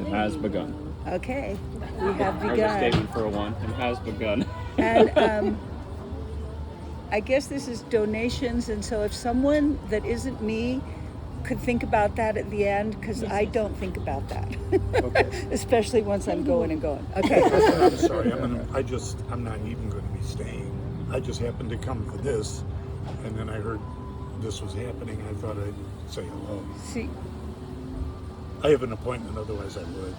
has begun. Okay, we have There's a begun. statement for a one, and has begun. And I guess this is donations, and so if someone that isn't me could think about that at the end, because I don't think about that. Okay. Especially once I'm going and going. Okay. I'm sorry. I'm not even going to be staying. I just happened to come for this, and then I heard this was happening. I thought I'd say hello. See, I have an appointment, otherwise I would.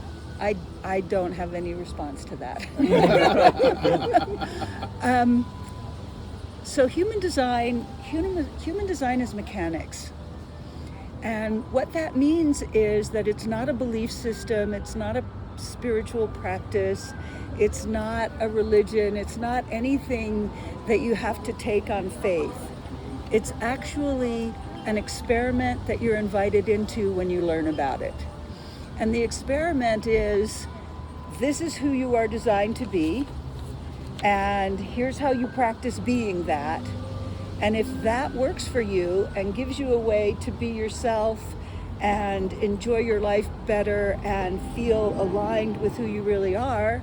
I don't have any response to that. So human design is mechanics. And what that means is that it's not a belief system, it's not a spiritual practice, it's not a religion, it's not anything that you have to take on faith. It's actually an experiment that you're invited into when you learn about it. And the experiment is, this is who you are designed to be, and here's how you practice being that. And if that works for you and gives you a way to be yourself and enjoy your life better and feel aligned with who you really are,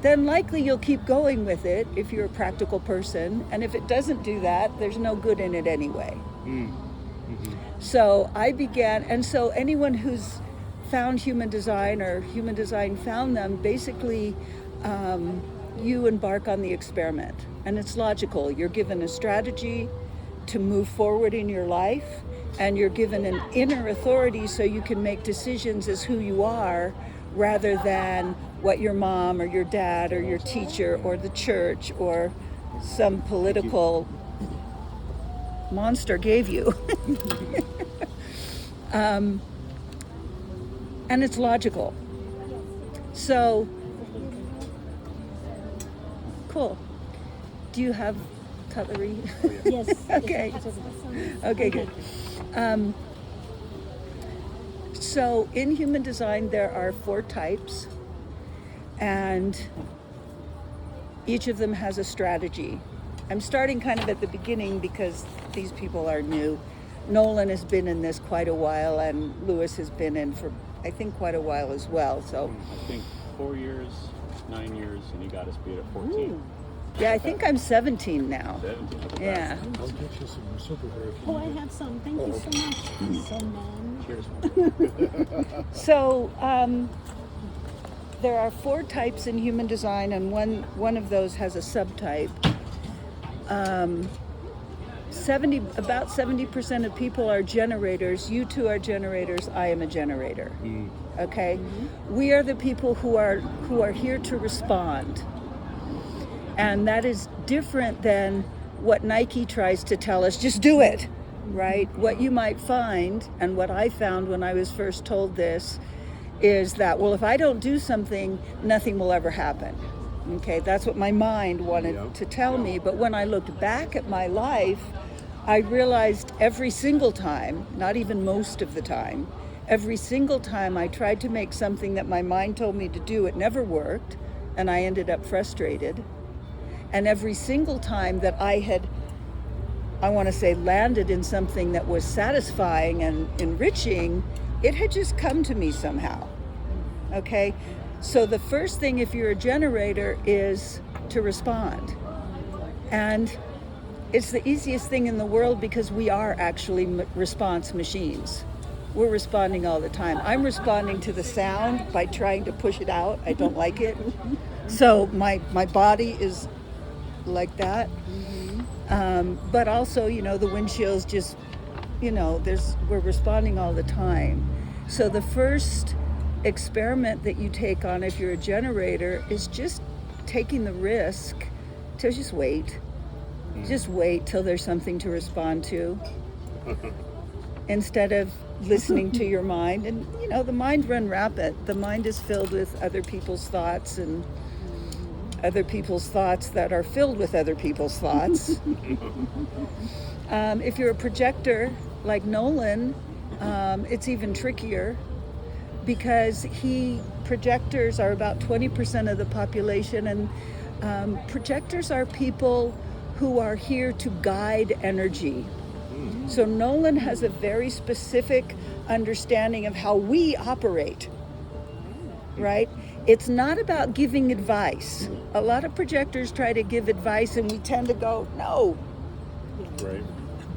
then likely you'll keep going with it if you're a practical person. And if it doesn't do that, there's no good in it anyway. So I began, and so anyone who's found human design or human design found them, basically you embark on the experiment. And it's logical. You're given a strategy to move forward in your life, and you're given an inner authority so you can make decisions as who you are rather than what your mom or your dad or your teacher or the church or some political monster gave you. And it's logical. So, cool. Do you have cutlery? Yes. Okay. Okay, good. So in human design, there are 4 types, and each of them has a strategy. I'm starting kind of at the beginning because these people are new. Nolan has been in this quite a while, and Lewis has been in for, I think, quite a while as well. So I think 4 years, 9 years, and you got us beat at 14. Ooh. Yeah, I think I'm 17 now. 17. Yeah. I'll get you some silverware. Oh, I have some. Thank you so much. So many. Cheers. So there are 4 types in human design, and one of those has a subtype. About 70% of people are generators. You two are generators. I am a generator. Okay, we are the people who are here to respond, and that is different than what Nike tries to tell us. Just do it, right? What you might find, and what I found when I was first told this, is that, well, if I don't do something, nothing will ever happen. Okay, that's what my mind wanted to tell me. But when I looked back at my life, I realized every single time, not even most of the time, every single time I tried to make something that my mind told me to do, it never worked, and I ended up frustrated. And every single time that I want to say, landed in something that was satisfying and enriching, it had just come to me somehow. Okay? So the first thing, if you're a generator, is to respond. And it's the easiest thing in the world because we are actually response machines. We're responding all the time. I'm responding to the sound by trying to push it out. I don't like it. So my body is like that. But also, the windshield's just, we're responding all the time. So the first experiment that you take on if you're a generator is just taking the risk to just wait. Just wait till there's something to respond to instead of listening to your mind. And the mind runs rapid. The mind is filled with other people's thoughts and other people's thoughts that are filled with other people's thoughts. If you're a projector like Nolan, it's even trickier because projectors are about 20% of the population, and projectors are people who are here to guide energy. So Nolan has a very specific understanding of how we operate. right? It's not about giving advice. A lot of projectors try to give advice and we tend to go, no. Right.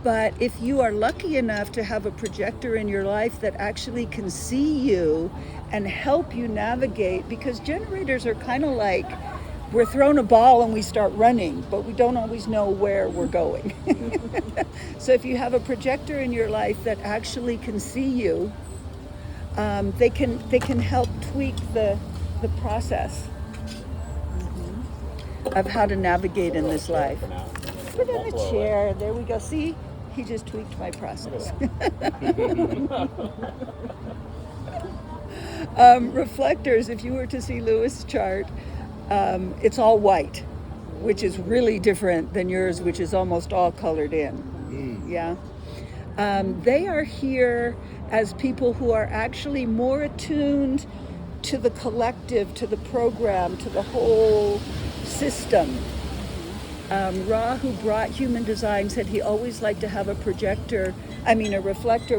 But if you are lucky enough to have a projector in your life that actually can see you and help you navigate, because generators are kind of like, we're thrown a ball and we start running, but we don't always know where we're going. So if you have a projector in your life that actually can see you, they can help tweak the process of how to navigate in this life. Put in a chair. There we go. See, he just tweaked my process. Reflectors, if you were to see Lewis' chart, it's all white, which is really different than yours, which is almost all colored in. Yeah. They are here as people who are actually more attuned to the collective, to the program, to the whole system. Ra, who brought human design, said he always liked to have a reflector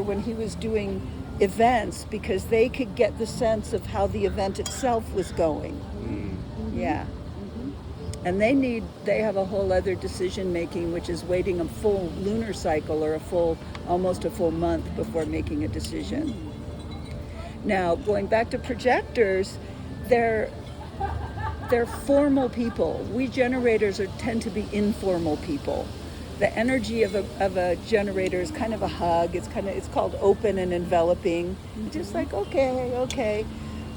when he was doing events, because they could get the sense of how the event itself was going. Yeah. And they have a whole other decision making, which is waiting a full lunar cycle or almost a full month before making a decision. Now, going back to projectors, they're formal people. We generators tend to be informal people. The energy of a generator is kind of a hug. It's called open and enveloping. Just like, okay.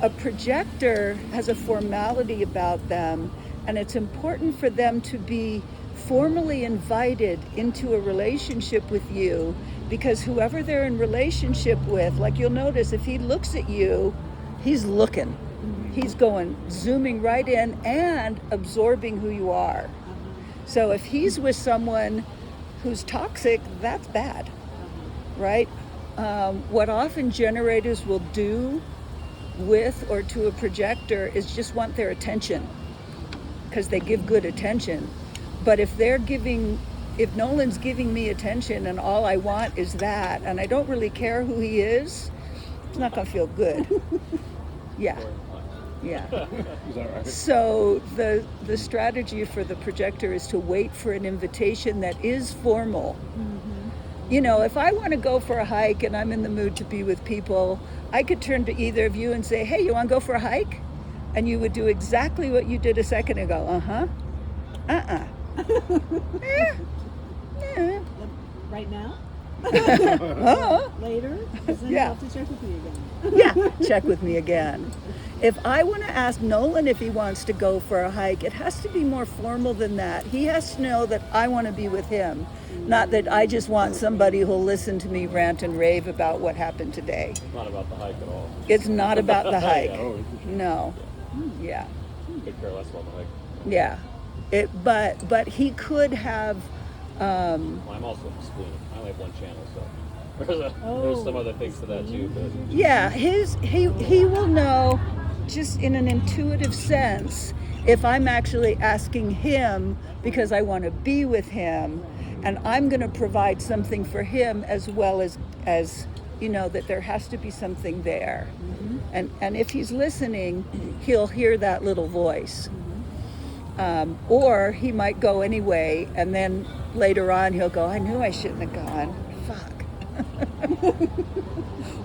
A projector has a formality about them, and it's important for them to be formally invited into a relationship with you, because whoever they're in relationship with, like you'll notice, if he looks at you, he's looking. He's zooming right in and absorbing who you are. So if he's with someone who's toxic, that's bad, right? What often generators will do with or to a projector is just want their attention, because they give good attention. But if Nolan's giving me attention and all I want is that, and I don't really care who he is, it's not gonna feel good. Yeah. Is that right? So the strategy for the projector is to wait for an invitation that is formal. You know, if I want to go for a hike and I'm in the mood to be with people, I could turn to either of you and say, hey, you want to go for a hike? And you would do exactly what you did a second ago. Right now? Uh-uh. Later? Because then you have to check with me again. Yeah, check with me again. If I want to ask Nolan if he wants to go for a hike, it has to be more formal than that. He has to know that I want to be with him, not that I just want somebody who'll listen to me rant and rave about what happened today. It's not about the hike at all. It's not about the hike. Yeah. No. Yeah. Could care less about the hike. Yeah. But he could have. Well, I'm also spleen. I only have one channel, so there's some other things to that too. But Yeah, he will know just in an intuitive sense if I'm actually asking him because I want to be with him, and I'm going to provide something for him as well as you know, that there has to be something there. And if he's listening, he'll hear that little voice. Or he might go anyway, and then later on he'll go, I knew I shouldn't have gone. Fuck.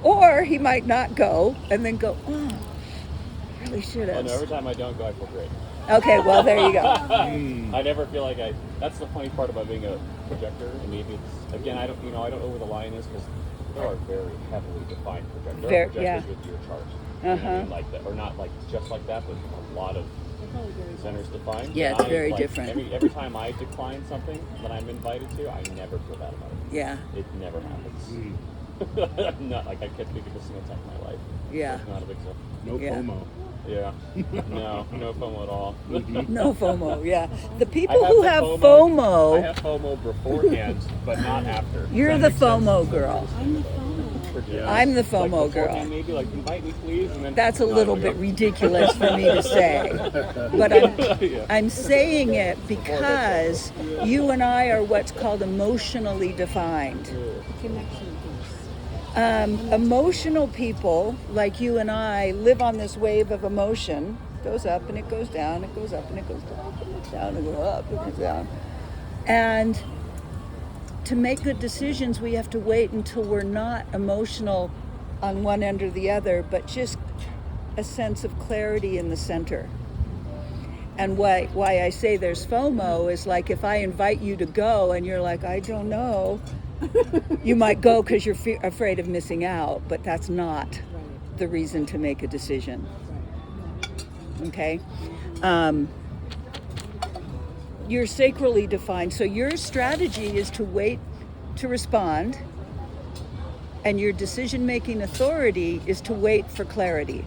Or he might not go, and then go, oh, I really should have. no, every time I don't go, I feel great. Okay, well, there you go. I never feel like that's the funny part about being a projector, and maybe it's, again, I don't know where the line is, because there are very heavily defined projectors. There are projectors with your chart. You know what I mean? Like that, or not like just like that, but a lot of centers defined. Yeah, it's very different. Every time I decline something that I'm invited to, I never feel bad about it. Yeah. It never happens. Not like I can't think of a single time in my life. Yeah. It's not a big deal. No FOMO. Yeah. No FOMO at all. No FOMO, yeah. The I people who the have I FOMO, have FOMO beforehand, but not after. you're the FOMO girl. I'm the FOMO. I'm the FOMO girl. Maybe like invite me please, and then That's a little bit ridiculous for me to say, but I'm saying it because you and I are what's called emotionally defined. Connection piece. Emotional people like you and I live on this wave of emotion. It goes up and it goes down, it goes up and it goes down, it goes down, it goes up, it goes down. And to make good decisions, we have to wait until we're not emotional on one end or the other, but just a sense of clarity in the center. And why I say there's FOMO is like if I invite you to go and you're like, I don't know, you might go because you're afraid of missing out, but that's not the reason to make a decision. Okay? You're sacrally defined, so your strategy is to wait to respond, and your decision-making authority is to wait for clarity.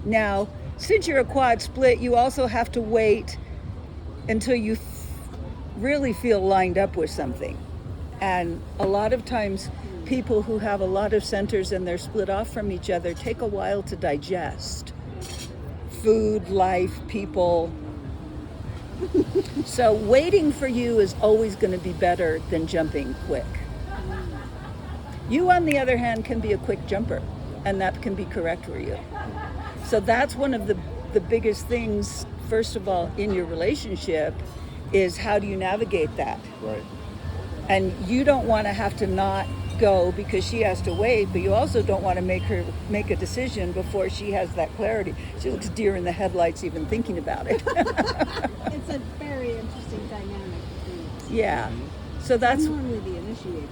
Now, since you're a quad split, you also have to wait until you really feel lined up with something. And a lot of times, people who have a lot of centers and they're split off from each other take a while to digest. Food, life, people. So waiting for you is always going to be better than jumping quick. You, on the other hand, can be a quick jumper, and that can be correct for you. So that's one of the biggest things, first of all, in your relationship, is how do you navigate that? Right. And you don't want to have to not go because she has to wait, but you also don't want to make her make a decision before she has that clarity. She looks deer in the headlights even thinking about it. It's a very interesting dynamic between us. Yeah. So that's I'm normally the initiator,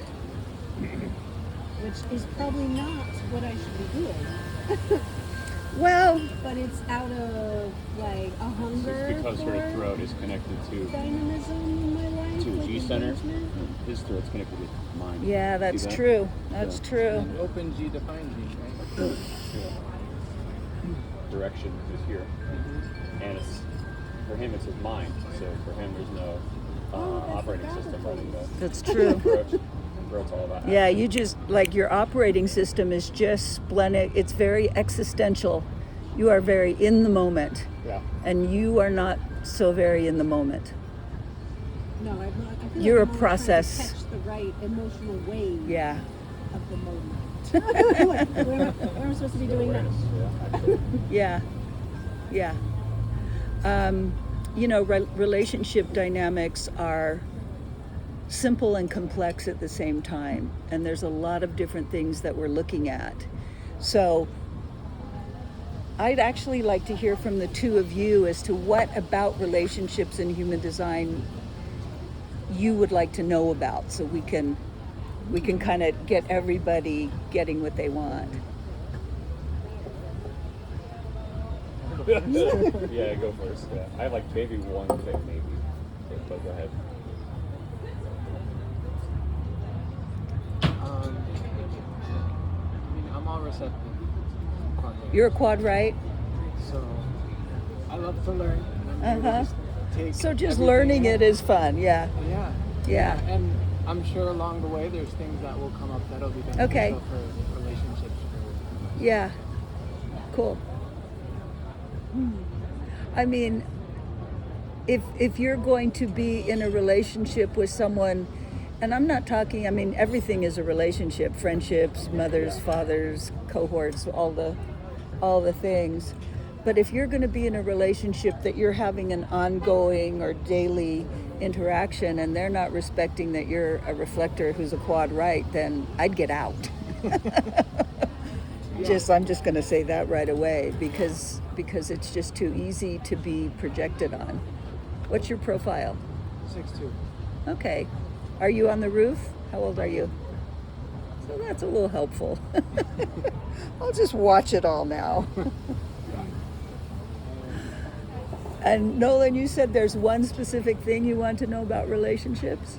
which is probably not what I should be doing. well, But it's out of like a hunger Because for her throat is connected to dynamism in my life. a like G center. engagement. His throat's connected with mine. yeah, that's See that? true. That's Yeah. true. And open G defines G, right? Direction is here, and it's for him. It's his mind. So for him, there's no operating system running the That's true. throat's all about. Yeah, you just, like, your operating system is just splenic. It's very existential. You are very in the moment, Yeah. and you are not so very in the moment. No, I'm not. I feel You're like a I'm process. Trying to catch the right emotional wave Yeah. of the moment. Like, where am I supposed to be doing now? Awareness. Yeah. Actually. Yeah. Yeah. Relationship dynamics are simple and complex at the same time. And there's a lot of different things that we're looking at. So I'd actually like to hear from the two of you as to what about relationships and human design you would like to know about, so we can kind of get everybody getting what they want. Yeah, go first. Yeah. I have like maybe one thing, maybe. But go ahead. I mean, I'm all receptive. Quad right. You're a quad, right? So I love to learn. And I'm here to just take So just everything learning in. it is fun, yeah. Yeah. Yeah. And I'm sure along the way there's things that will come up that'll be beneficial Okay. for relationships. Yeah. Cool. I mean, if you're going to be in a relationship with someone, and I'm not talking, I mean, everything is a relationship, friendships, mothers, fathers, cohorts, all the things. But if you're going to be in a relationship that you're having an ongoing or daily interaction and they're not respecting that you're a reflector who's a quad right, then I'd get out. I'm just going to say that right away because it's just too easy to be projected on. What's your profile? 6'2". Okay. Are you on the roof? How old are you? So that's a little helpful. I'll just watch it all now. And Nolan, you said there's one specific thing you want to know about relationships?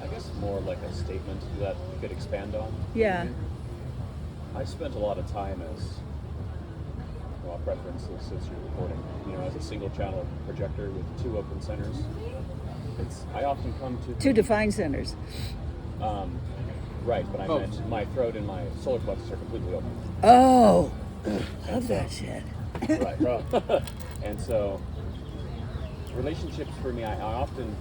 I guess more like a statement that you could expand on. Yeah. I spent a lot of time as, well, I'll preference this since you're recording, as a single channel projector with 2 open centers. I often come to... 2 defined centers. Right, but I meant my throat and my solar plexus are completely open. Oh, love that shit. Right, right. And so, relationships for me, I often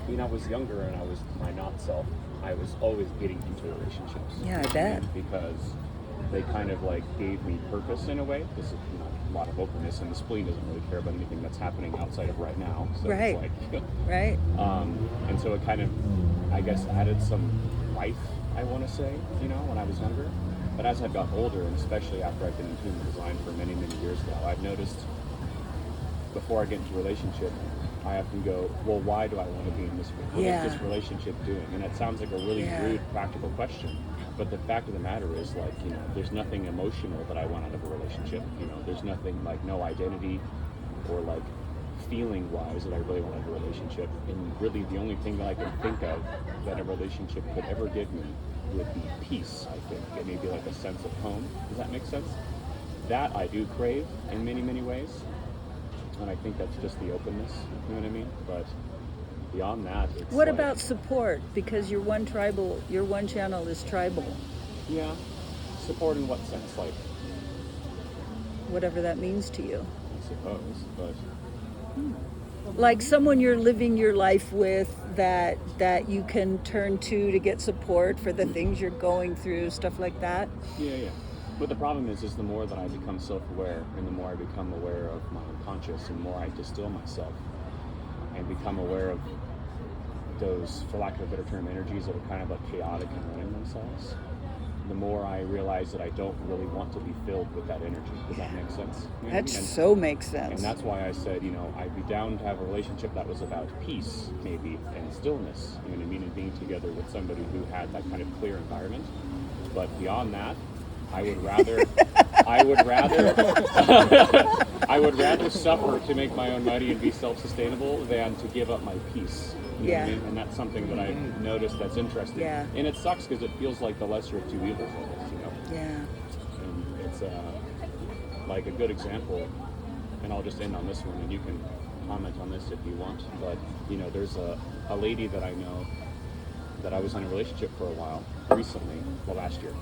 when I was younger and I was my not self, I was always getting into relationships. Yeah, I bet. Because they kind of like gave me purpose in a way. This is a lot of openness, and the spleen doesn't really care about anything that's happening outside of right now. So Right. it's like, Right. and so it kind of, I guess, added some life, I want to say, when I was younger. But as I've got older, and especially after I've been in human design for many, many years now, I've noticed before I get into a relationship, I often go, well, why do I want to be in this? What Yeah. is this relationship doing? And it sounds like a really Yeah. rude, practical question. But the fact of the matter is, like, there's nothing emotional that I want out of a relationship. There's nothing, like, no identity or, like, feeling-wise that I really want out of a relationship. And really the only thing that I can think of that a relationship could ever give me would be peace, I think. And maybe, like, a sense of home. Does that make sense? That I do crave in many, many ways. And I think that's just the openness, you know what I mean? But beyond that, it's What like, about support? Because your one channel is tribal. Yeah, support in what sense? Like, Whatever that means to you. I suppose, but Like someone you're living your life with that you can turn to get support for the things you're going through, stuff like that. yeah. But the problem is the more that I become self-aware and the more I become aware of my unconscious and the more I distill myself and become aware of those, for lack of a better term, energies that are kind of like chaotic and running themselves, the more I realize that I don't really want to be filled with that energy. Does that make sense? You know what I That mean? so makes sense. And that's why I said, I'd be down to have a relationship that was about peace, maybe, and stillness, you know what I mean, and being together with somebody who had that kind of clear environment. But beyond that, I would rather I would rather suffer to make my own money and be self-sustainable than to give up my peace. You know what I mean? And that's something that I've noticed that's interesting. Yeah. And it sucks because it feels like the lesser of two evils almost, Yeah. And it's like a good example, and I'll just end on this one and you can comment on this if you want, but there's a lady that I know that I was in a relationship for a while recently, last year.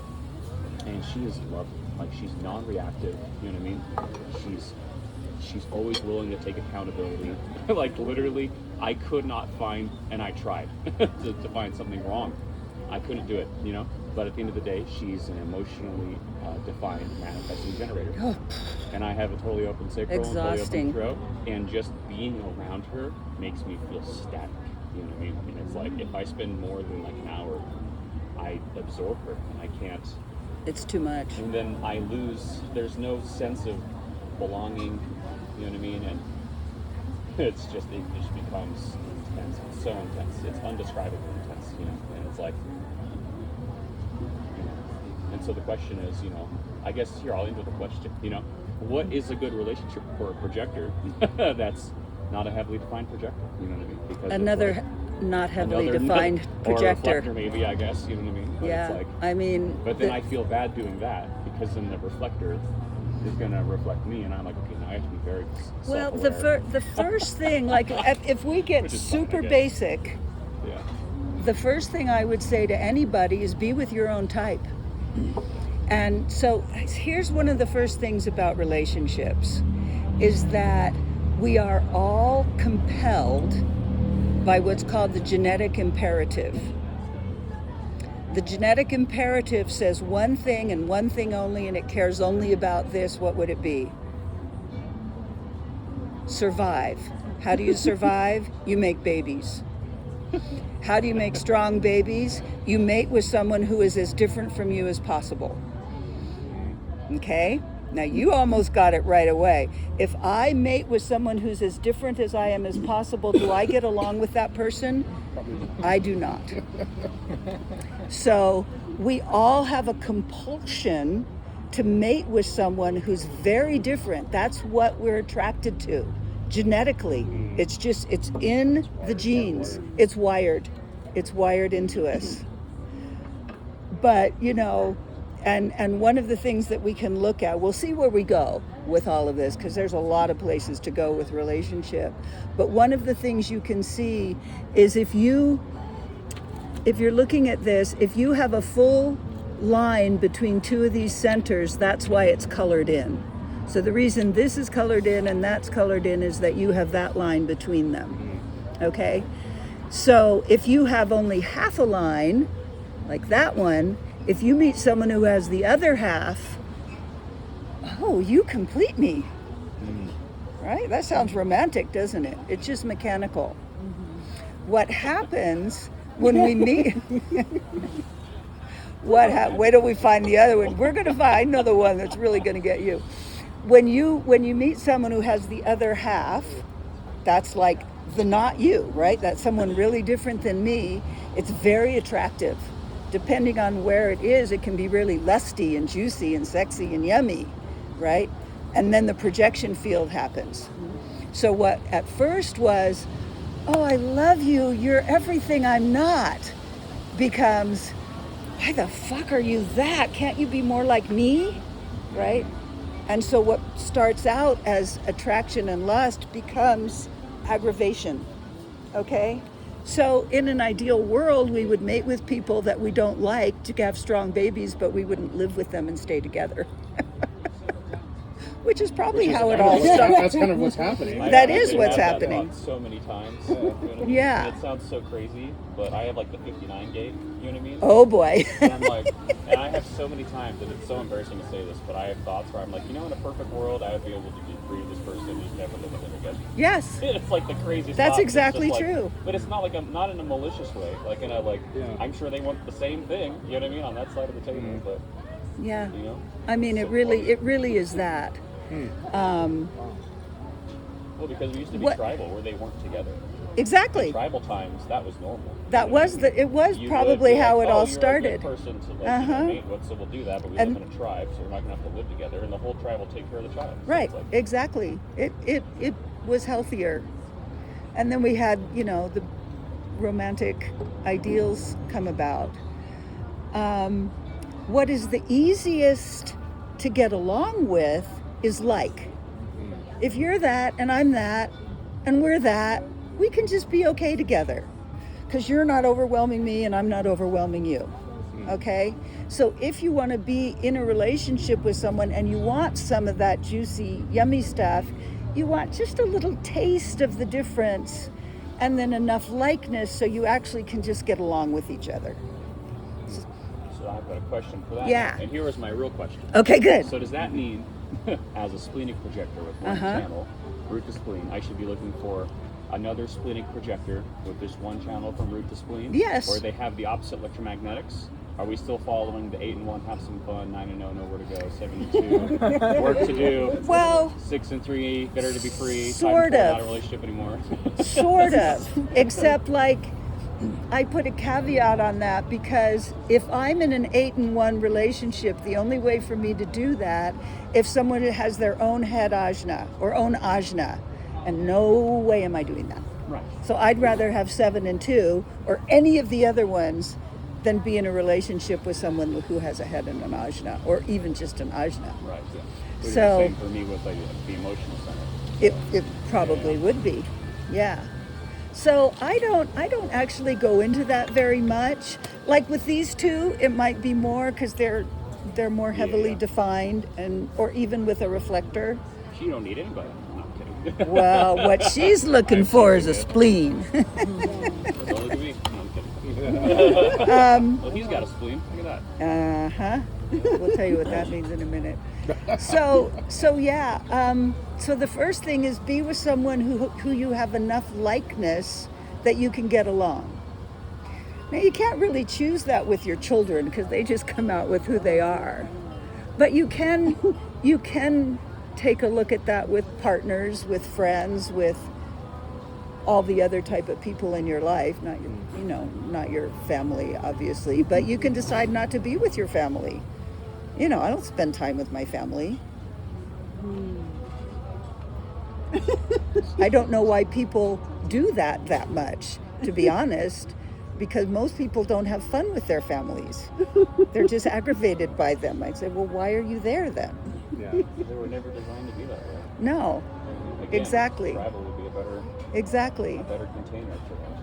And she is lovely. Like, she's non-reactive, you know what I mean? She's always willing to take accountability. Like, literally, I could not find, and I tried to find something wrong. I couldn't do it, But at the end of the day, she's an emotionally defined manifesting generator. And I have a totally open sacral and totally Exhausting. open throat. And just being around her makes me feel static, you know what I mean? And it's like, if I spend more than like an hour, I absorb her and I can't. It's too much. And then I lose, there's no sense of belonging, you know what I mean? And it just becomes intense. It's so intense. It's undescribably intense, and it's like, and so the question is, I guess here I'll end with a question, what is a good relationship for a projector that's not a heavily defined projector, you know what I mean? Because Another not heavily defined projector. Or a reflector maybe, I guess, you know what I mean? But Yeah, it's like, I mean... But then I feel bad doing that, because then the reflector is going to reflect me, and I'm like, okay, now I have to be very Well, self-aware. the first thing, like, if we get Which is fine, I super guess. basic, Yeah. the first thing I would say to anybody is be with your own type. And so here's one of the first things about relationships, is that we are all compelled by what's called the genetic imperative. The genetic imperative says one thing and one thing only, and it cares only about this. What would it be? Survive. How do you survive? You make babies. How do you make strong babies? You mate with someone who is as different from you as possible. Okay? Now you almost got it right away. If I mate with someone who's as different as I am as possible, do I get along with that person? I do not. So we all have a compulsion to mate with someone who's very different. That's what we're attracted to. Genetically, it's in the genes. It's wired into us. But, and one of the things that we can look at, we'll see where we go with all of this, because there's a lot of places to go with relationship. But one of the things you can see is if you're looking at this, if you have a full line between two of these centers, that's why it's colored in. So the reason this is colored in and that's colored in is that you have that line between them. Okay? So if you have only half a line, like that one, if you meet someone who has the other half, oh, you complete me. Right? That sounds romantic, doesn't it? It's just mechanical. What happens when we meet? Wait till we find the other one. We're going to find. I know the one that's really going to get you. When you meet someone who has the other half, that's like the not you, right? That's someone really different than me. It's very attractive. Depending on where it is, it can be really lusty and juicy and sexy and yummy, right? And then the projection field happens. So what at first was, oh, I love you, you're everything I'm not, becomes, why the fuck are you that? Can't you be more like me, right? And so what starts out as attraction and lust becomes aggravation, okay? So in an ideal world, we would mate with people that we don't like to have strong babies, but we wouldn't live with them and stay together. Which is probably how it all started. That's kind of what's happening. That is what's happening. So many times. Yeah. And it sounds so crazy, but I have like the 59 gate. You know what I mean? Oh boy. And I'm like, and I have so many times, and it's so embarrassing to say this, but I have thoughts where I'm like, you know, in a perfect world, I would be able to just breed this person and just never live with them again. Yes. It's like the craziest. That's thought. exactly It's just like, true. But it's not like not in a malicious way. Like in a I'm sure they want the same thing. You know what I mean? On that side of the table, but Yeah. you know. I mean, it really is that. Well, because we used to be What- tribal, where they weren't together. Exactly. In tribal times, that was normal. That was it was You probably would be how like, it all you're a good started. person to like, Uh-huh. mate with, so we'll do that, but we And- live in a tribe, so we're not going to have to live together, and the whole tribe will take care of the child. So Right. it's like, Exactly. It was healthier. And then we had, the romantic ideals come about. What is the easiest to get along with is like. If you're that and I'm that and we're that, we can just be okay together because you're not overwhelming me and I'm not overwhelming you. Okay? So if you want to be in a relationship with someone and you want some of that juicy, yummy stuff, you want just a little taste of the difference and then enough likeness so you actually can just get along with each other. so I've got a question for that. Yeah. And here is my real question. Okay, good. So does that mean, as a splenic projector with one channel, root to spleen, I should be looking for another splenic projector with just one channel from root to spleen? Yes. Or they have the opposite electromagnetics? Are we still following the 8 and 1, have some fun, 9 and 0, know where to go, 7 and 2, work to do, Well, 6 and 3, better to be free, Sort time of. not a relationship anymore? sort of, except like I put a caveat on that because if I'm in an 8 and 1 relationship, the only way for me to do that if someone has their own head ajna or own ajna, and no way am I doing that. Right. So I'd rather have 7 and 2 or any of the other ones than be in a relationship with someone who has a head and an ajna or even just an ajna. Right, yeah. But it's So- the same for me with like the emotional center. It probably would be, yeah. So I don't actually go into that very much. Like with these two, it might be more because they're more heavily Yeah. defined, and or even with a reflector. She don't need anybody. No, I'm kidding. Well, what she's looking for is a spleen. Don't look at me. No, I'm kidding. Well, he's got a spleen. Look at that. Uh-huh. We'll tell you what that means in a minute. So yeah. So the first thing is be with someone who you have enough likeness that you can get along. Now you can't really choose that with your children because they just come out with who they are. But you can take a look at that with partners, with friends, with all the other type of people in your life, not your family, obviously, but you can decide not to be with your family. I don't spend time with my family. I don't know why people do that much, to be honest, because most people don't have fun with their families. They're just aggravated by them. I'd say, well, why are you there then? Yeah. They were never designed to be that way. No, Again, exactly. Travel would be a better Exactly. container for us.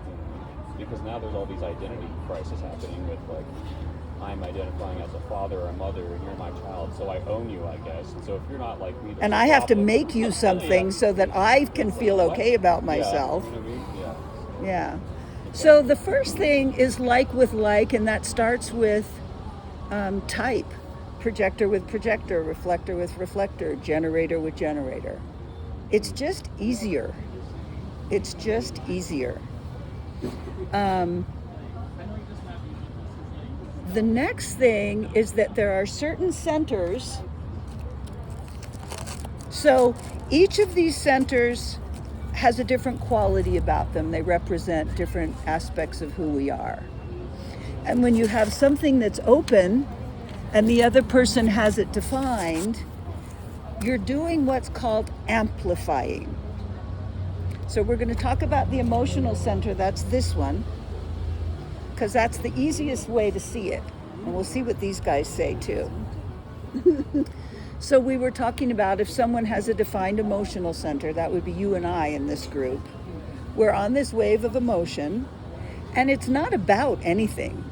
Because now there's all these identity crises happening with like, I'm identifying as a father or a mother and you're my child, so I own you, I guess. And so if you're not like me, there's And a I have to problem. make you something Yeah. so that I can feel okay about Yeah, myself. you know what I mean? Yeah. Yeah. So the first thing is like with like, and that starts with type. Projector with projector, reflector with reflector, generator with generator. It's just easier. It's just easier. The next thing is that there are certain centers. So each of these centers has a different quality about them. They represent different aspects of who we are. And when you have something that's open and the other person has it defined, you're doing what's called amplifying. So we're going to talk about the emotional center. That's this one, because that's the easiest way to see it. And we'll see what these guys say too. So we were talking about if someone has a defined emotional center, that would be you and I in this group. We're on this wave of emotion, and it's not about anything.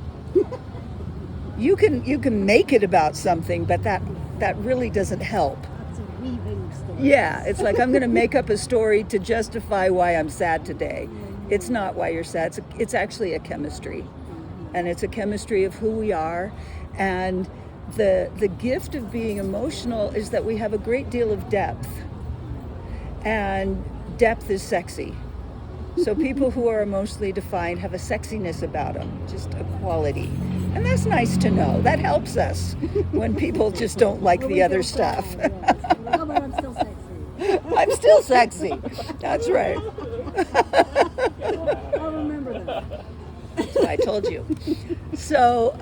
You can make it about something, but that really doesn't help. Lots of weaving stories. Yeah, it's like I'm going to make up a story to justify why I'm sad today. It's not why you're sad. It's actually a chemistry. And it's a chemistry of who we are. And the gift of being emotional is that we have a great deal of depth. And depth is sexy. So people who are emotionally defined have a sexiness about them, just a quality. And that's nice to know. That helps us when people just don't like the other stuff. No, but I'm still sexy. I'm still sexy. That's right. I'll remember that. That's what I told you. So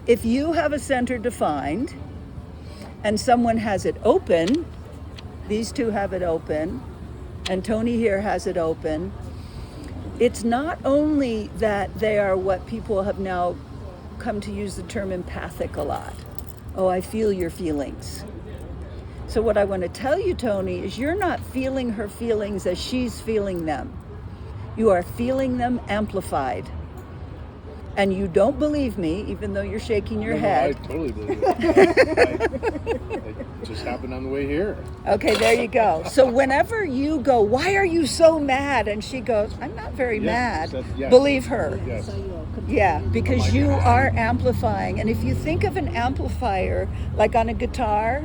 if you have a center defined and someone has it open, these two have it open, and Tony here has it open, it's not only that they are what people have now come to use the term empathic a lot. Oh, I feel your feelings. So what I want to tell you, Tony, is you're not feeling her feelings as she's feeling them. You are feeling them amplified. And you don't believe me, even though you're shaking your head. I totally believe it. It just happened on the way here. Okay, there you go. So whenever you go, why are you so mad? And she goes, I'm not very mad. Yes. Believe her. Yes. So you'll Yeah, because you are amplifying. And if you think of an amplifier like on a guitar,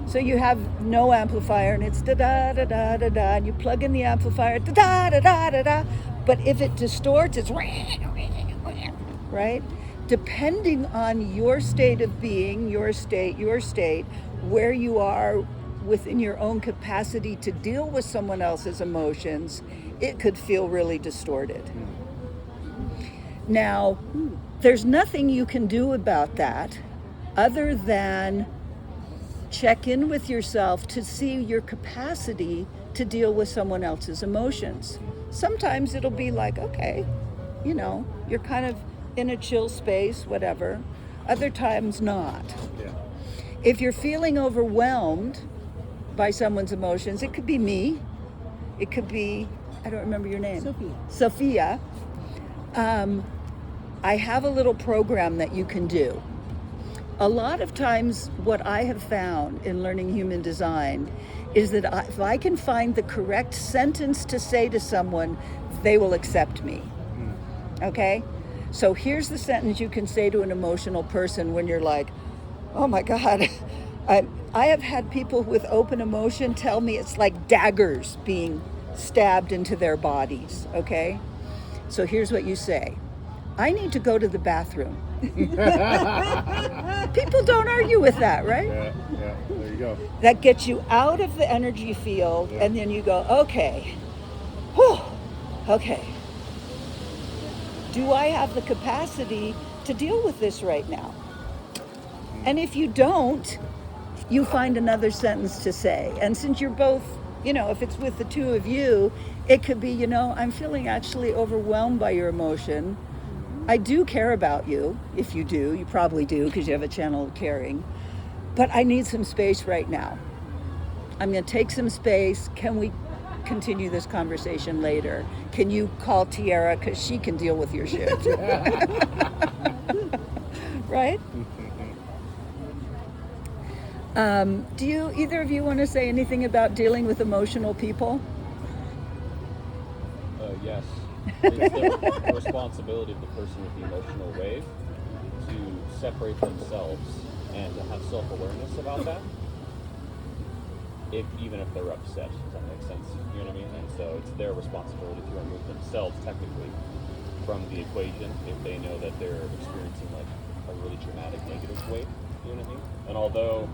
so you have no amplifier and it's da da da da da da, and you plug in the amplifier da da da da da da. But if it distorts, it's right? Depending on your state of being, your state, where you are within your own capacity to deal with someone else's emotions, it could feel really distorted. Now, there's nothing you can do about that other than check in with yourself to see your capacity to deal with someone else's emotions. Sometimes it'll be like, okay, you're kind of in a chill space, whatever. Other times not. Yeah. If you're feeling overwhelmed by someone's emotions, it could be me. It could be, I don't remember your name. Sophia. I have a little program that you can do. A lot of times what I have found in learning human design is that if I can find the correct sentence to say to someone, they will accept me. Okay? So here's the sentence you can say to an emotional person when you're like, oh my God. I have had people with open emotion tell me it's like daggers being stabbed into their bodies, okay? So here's what you say. I need to go to the bathroom. People don't argue with that, right? Yeah, there you go. That gets you out of the energy field, and then you go, okay, whew, okay. Do I have the capacity to deal with this right now? And if you don't, you find another sentence to say. And since you're both, if it's with the two of you, it could be, I'm feeling actually overwhelmed by your emotion. I do care about you. If you do, you probably do because you have a channel of caring. But I need some space right now. I'm going to take some space. Can we continue this conversation later? Can you call Tiara because she can deal with your shit? Right? Do either of you want to say anything about dealing with emotional people? Yes. It's the responsibility of the person with the emotional wave to separate themselves and to have self-awareness about that. Even if they're upset, does that make sense? You know what I mean? And so it's their responsibility to remove themselves technically from the equation if they know that they're experiencing like a really traumatic negative wave. You know what I mean? And although,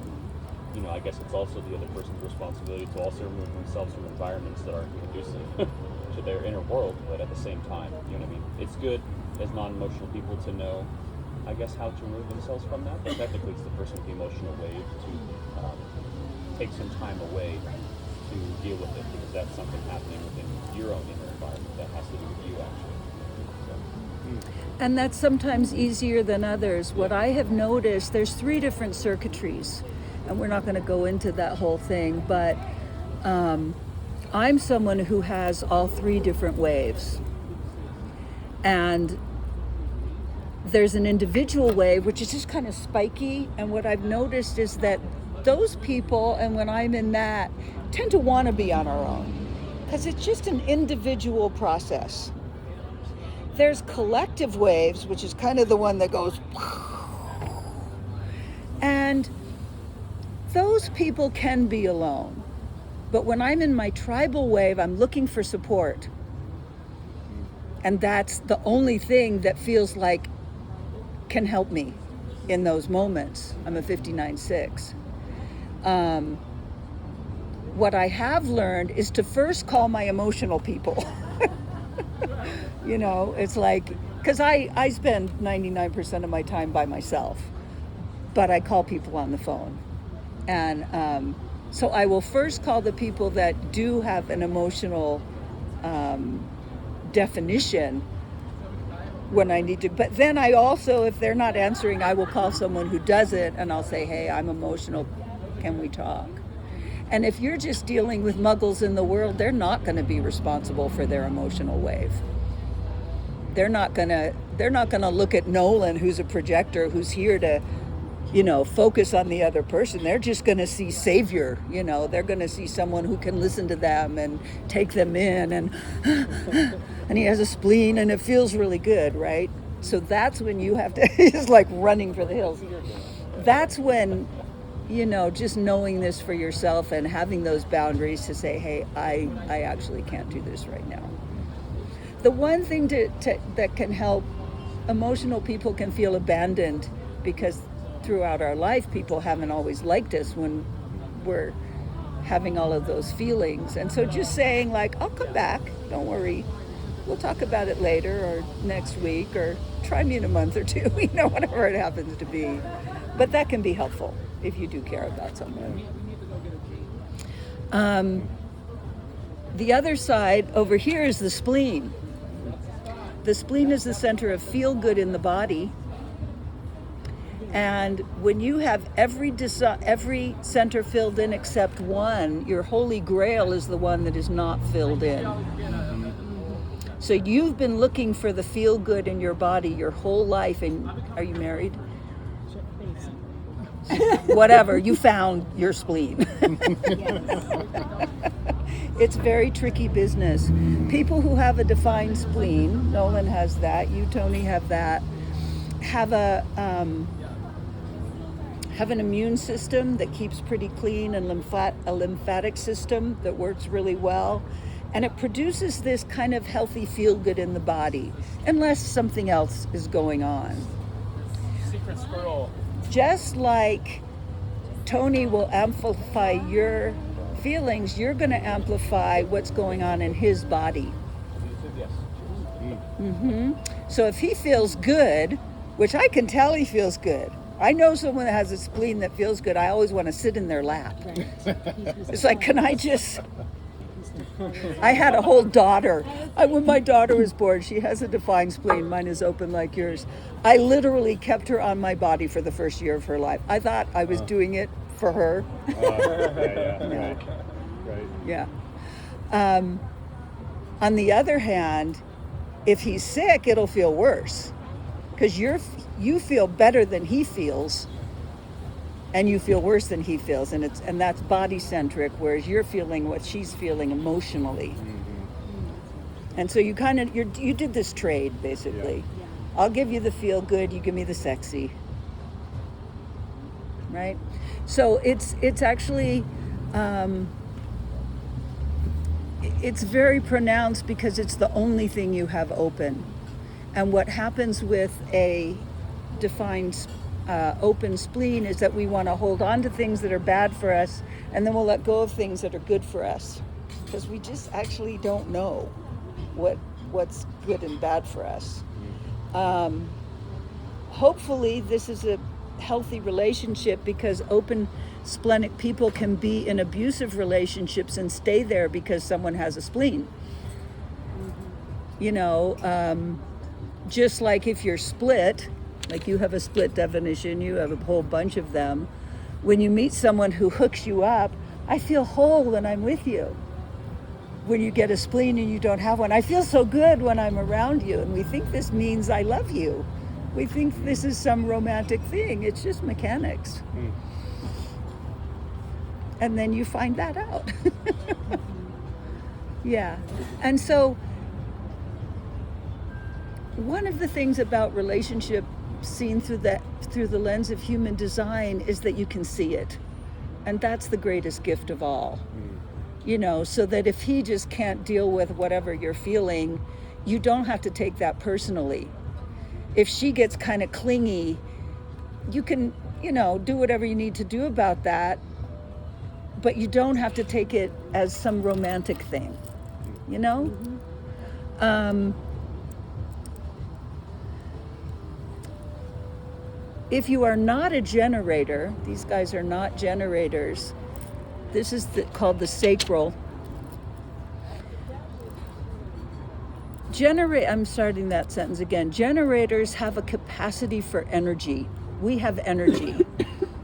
you know, I guess it's also the other person's responsibility to also remove themselves from environments that aren't conducive to their inner world, but at the same time, you know what I mean? It's good as non-emotional people to know, I guess, how to remove themselves from that, but technically it's the person with the emotional wave to take some time away to deal with it, because that's something happening within your own inner environment that has to do with you, actually. So. And that's sometimes easier than others. What I have noticed, there's 3 different circuitries, and we're not going to go into that whole thing, but I'm someone who has all 3 different waves. And there's an individual wave, which is just kind of spiky, and what I've noticed is that those people, and when I'm in that, tend to want to be on our own, because it's just an individual process. There's collective waves, which is kind of the one that goes, and those people can be alone. But when I'm in my tribal wave, I'm looking for support. And that's the only thing that feels like can help me in those moments. I'm a 59-6. What I have learned is to first call my emotional people. You know, it's like, because I spend 99% of my time by myself, but I call people on the phone. And so I will first call the people that do have an emotional definition when I need to. But then I also, if they're not answering, I will call someone who doesn't, and I'll say, hey, I'm emotional, can we talk? And if you're just dealing with muggles in the world, they're not going to be responsible for their emotional wave. They're not going to look at Nolan, who's a projector, who's here to, you know, focus on the other person. They're just going to see savior, you know. They're going to see someone who can listen to them and take them in, and and he has a spleen and it feels really good, right? So that's when you have to, it's like running for the hills. That's when, you know, just knowing this for yourself and having those boundaries to say, hey, I actually can't do this right now. The one thing that can help, emotional people can feel abandoned because throughout our life, people haven't always liked us when we're having all of those feelings. And so just saying like, I'll come back, don't worry. We'll talk about it later or next week, or try me in a month or 2, you know, whatever it happens to be. But that can be helpful if you do care about someone. The other side over here is the spleen. The spleen is the center of feel good in the body. And when you have every center filled in except one, your holy grail is the one that is not filled in. So you've been looking for the feel good in your body your whole life. And are you married? Whatever, you found your spleen. It's very tricky business. People who have a defined spleen, Nolan has that, you, Tony, have that, have an immune system that keeps pretty clean, and a lymphatic system that works really well. And it produces this kind of healthy feel-good in the body, unless something else is going on. Secret squirrel. Just like Tony will amplify your feelings, you're going to amplify what's going on in his body. Yes. Mm-hmm. So if he feels good, which I can tell he feels good. I know someone that has a spleen that feels good. I always want to sit in their lap. It's like, can I just... I had a whole daughter. When my daughter was born, she has a defined spleen. Mine is open like yours. I literally kept her on my body for the first year of her life. I thought I was doing it for her. Yeah. On the other hand, if he's sick, it'll feel worse, because you feel better than he feels, and you feel worse than he feels, and that's body centric, whereas you're feeling what she's feeling emotionally. And so you kind of you did this trade basically. Yeah. I'll give you the feel good, you give me the sexy. Right? So it's actually it's very pronounced because it's the only thing you have open. And what happens with a defined open spleen is that we want to hold on to things that are bad for us, and then we'll let go of things that are good for us, because we just actually don't know what's good and bad for us. Hopefully this is a healthy relationship, because open splenic people can be in abusive relationships and stay there because someone has a spleen. You know, just like if you're split, like you have a split definition, you have a whole bunch of them. When you meet someone who hooks you up, I feel whole when I'm with you. When you get a spleen and you don't have one, I feel so good when I'm around you. And we think this means I love you. We think this is some romantic thing. It's just mechanics. And then you find that out. Yeah. And so one of the things about relationship seen through the lens of human design is that you can see it. And that's the greatest gift of all. You know, so that if he just can't deal with whatever you're feeling, you don't have to take that personally. If she gets kind of clingy, you can, you know, do whatever you need to do about that, but you don't have to take it as some romantic thing, you know? If you are not a generator, these guys are not generators, this is called the sacral. I'm starting that sentence again. Generators have a capacity for energy. We have energy.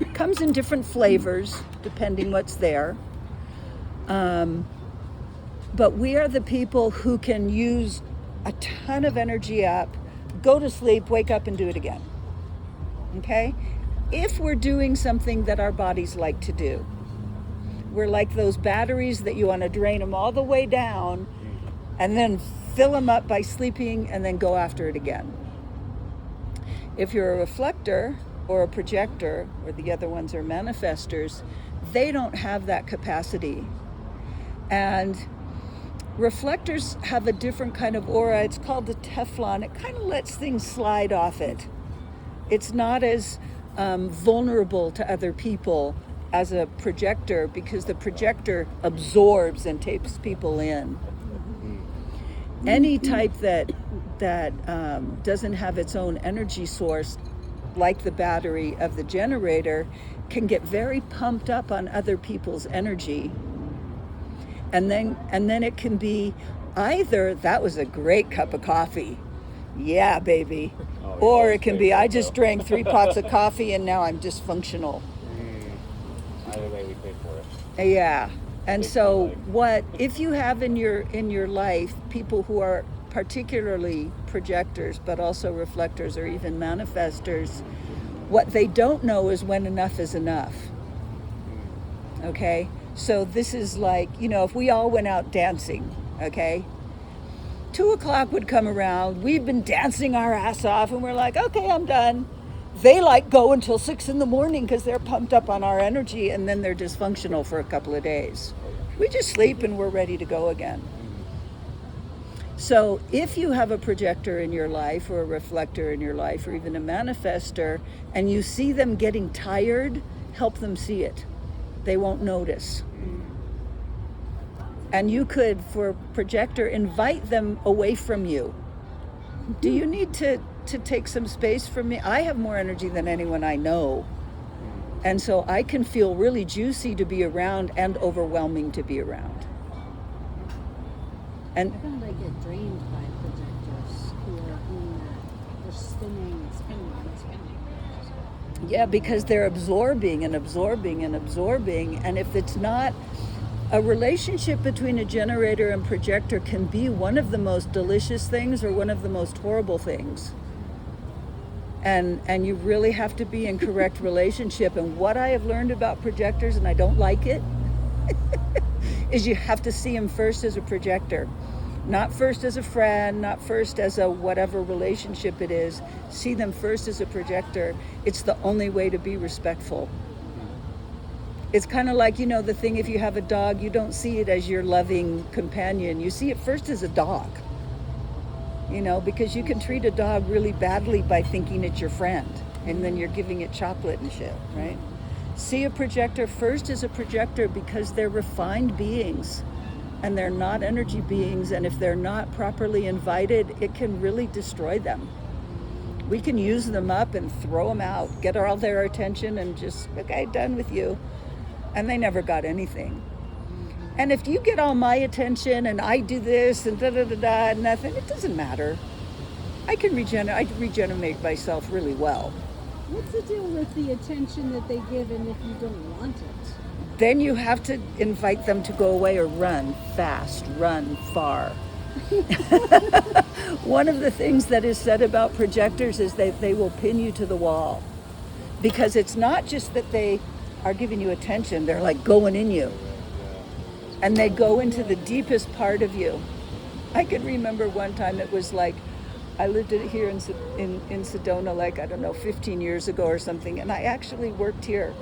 It comes in different flavors, depending what's there. But we are the people who can use a ton of energy up, go to sleep, wake up and do it again. Okay? If we're doing something that our bodies like to do. We're like those batteries that you want to drain them all the way down and then fill them up by sleeping and then go after it again. If you're a reflector or a projector, or the other ones are manifestors, they don't have that capacity. And reflectors have a different kind of aura. It's called the Teflon. It kind of lets things slide off it. It's not as vulnerable to other people as a projector, because the projector absorbs and takes people in. Any type that doesn't have its own energy source, like the battery of the generator, can get very pumped up on other people's energy. And then it can be either, that was a great cup of coffee, yeah, baby. Or it can be, I just drank 3 pots of coffee and now I'm dysfunctional. Either way, we pay for it. Yeah. And so what, if you have in your life people who are particularly projectors, but also reflectors or even manifestors, what they don't know is when enough is enough. Okay? So this is like, you know, if we all went out dancing, okay? 2:00 would come around, we've been dancing our ass off, and we're like, okay, I'm done. They like go until 6 a.m. because they're pumped up on our energy, and then they're dysfunctional for a couple of days. We just sleep and we're ready to go again. So if you have a projector in your life, or a reflector in your life, or even a manifestor, and you see them getting tired, help them see it. They won't notice. And you could, for a projector, invite them away from you. Do you need to take some space from me? I have more energy than anyone I know. And so I can feel really juicy to be around and overwhelming to be around. And I found I get drained by projectors who are doing that. They're spinning. yeah, because they're absorbing and absorbing and absorbing. And if it's not, a relationship between a generator and projector can be one of the most delicious things or one of the most horrible things. And you really have to be in correct relationship. And what I have learned about projectors, and I don't like it, is you have to see them first as a projector. Not first as a friend, not first as a whatever relationship it is. See them first as a projector. It's the only way to be respectful. It's kind of like, the thing, if you have a dog, you don't see it as your loving companion. You see it first as a dog. Because you can treat a dog really badly by thinking it's your friend. And then you're giving it chocolate and shit, right? See a projector first as a projector because they're refined beings. And they're not energy beings, and if they're not properly invited, it can really destroy them. We can use them up and throw them out, get all their attention, and just, okay, done with you. And they never got anything. And if you get all my attention and I do this and da-da-da-da and nothing, it doesn't matter. I regenerate myself really well. What's the deal with the attention that they give and if you don't want it? Then you have to invite them to go away or run fast, run far. One of the things that is said about projectors is that they will pin you to the wall. Because it's not just that they are giving you attention, they're like going in you. And they go into the deepest part of you. I can remember one time it was like, I lived here in Sedona 15 years ago or something, and I actually worked here.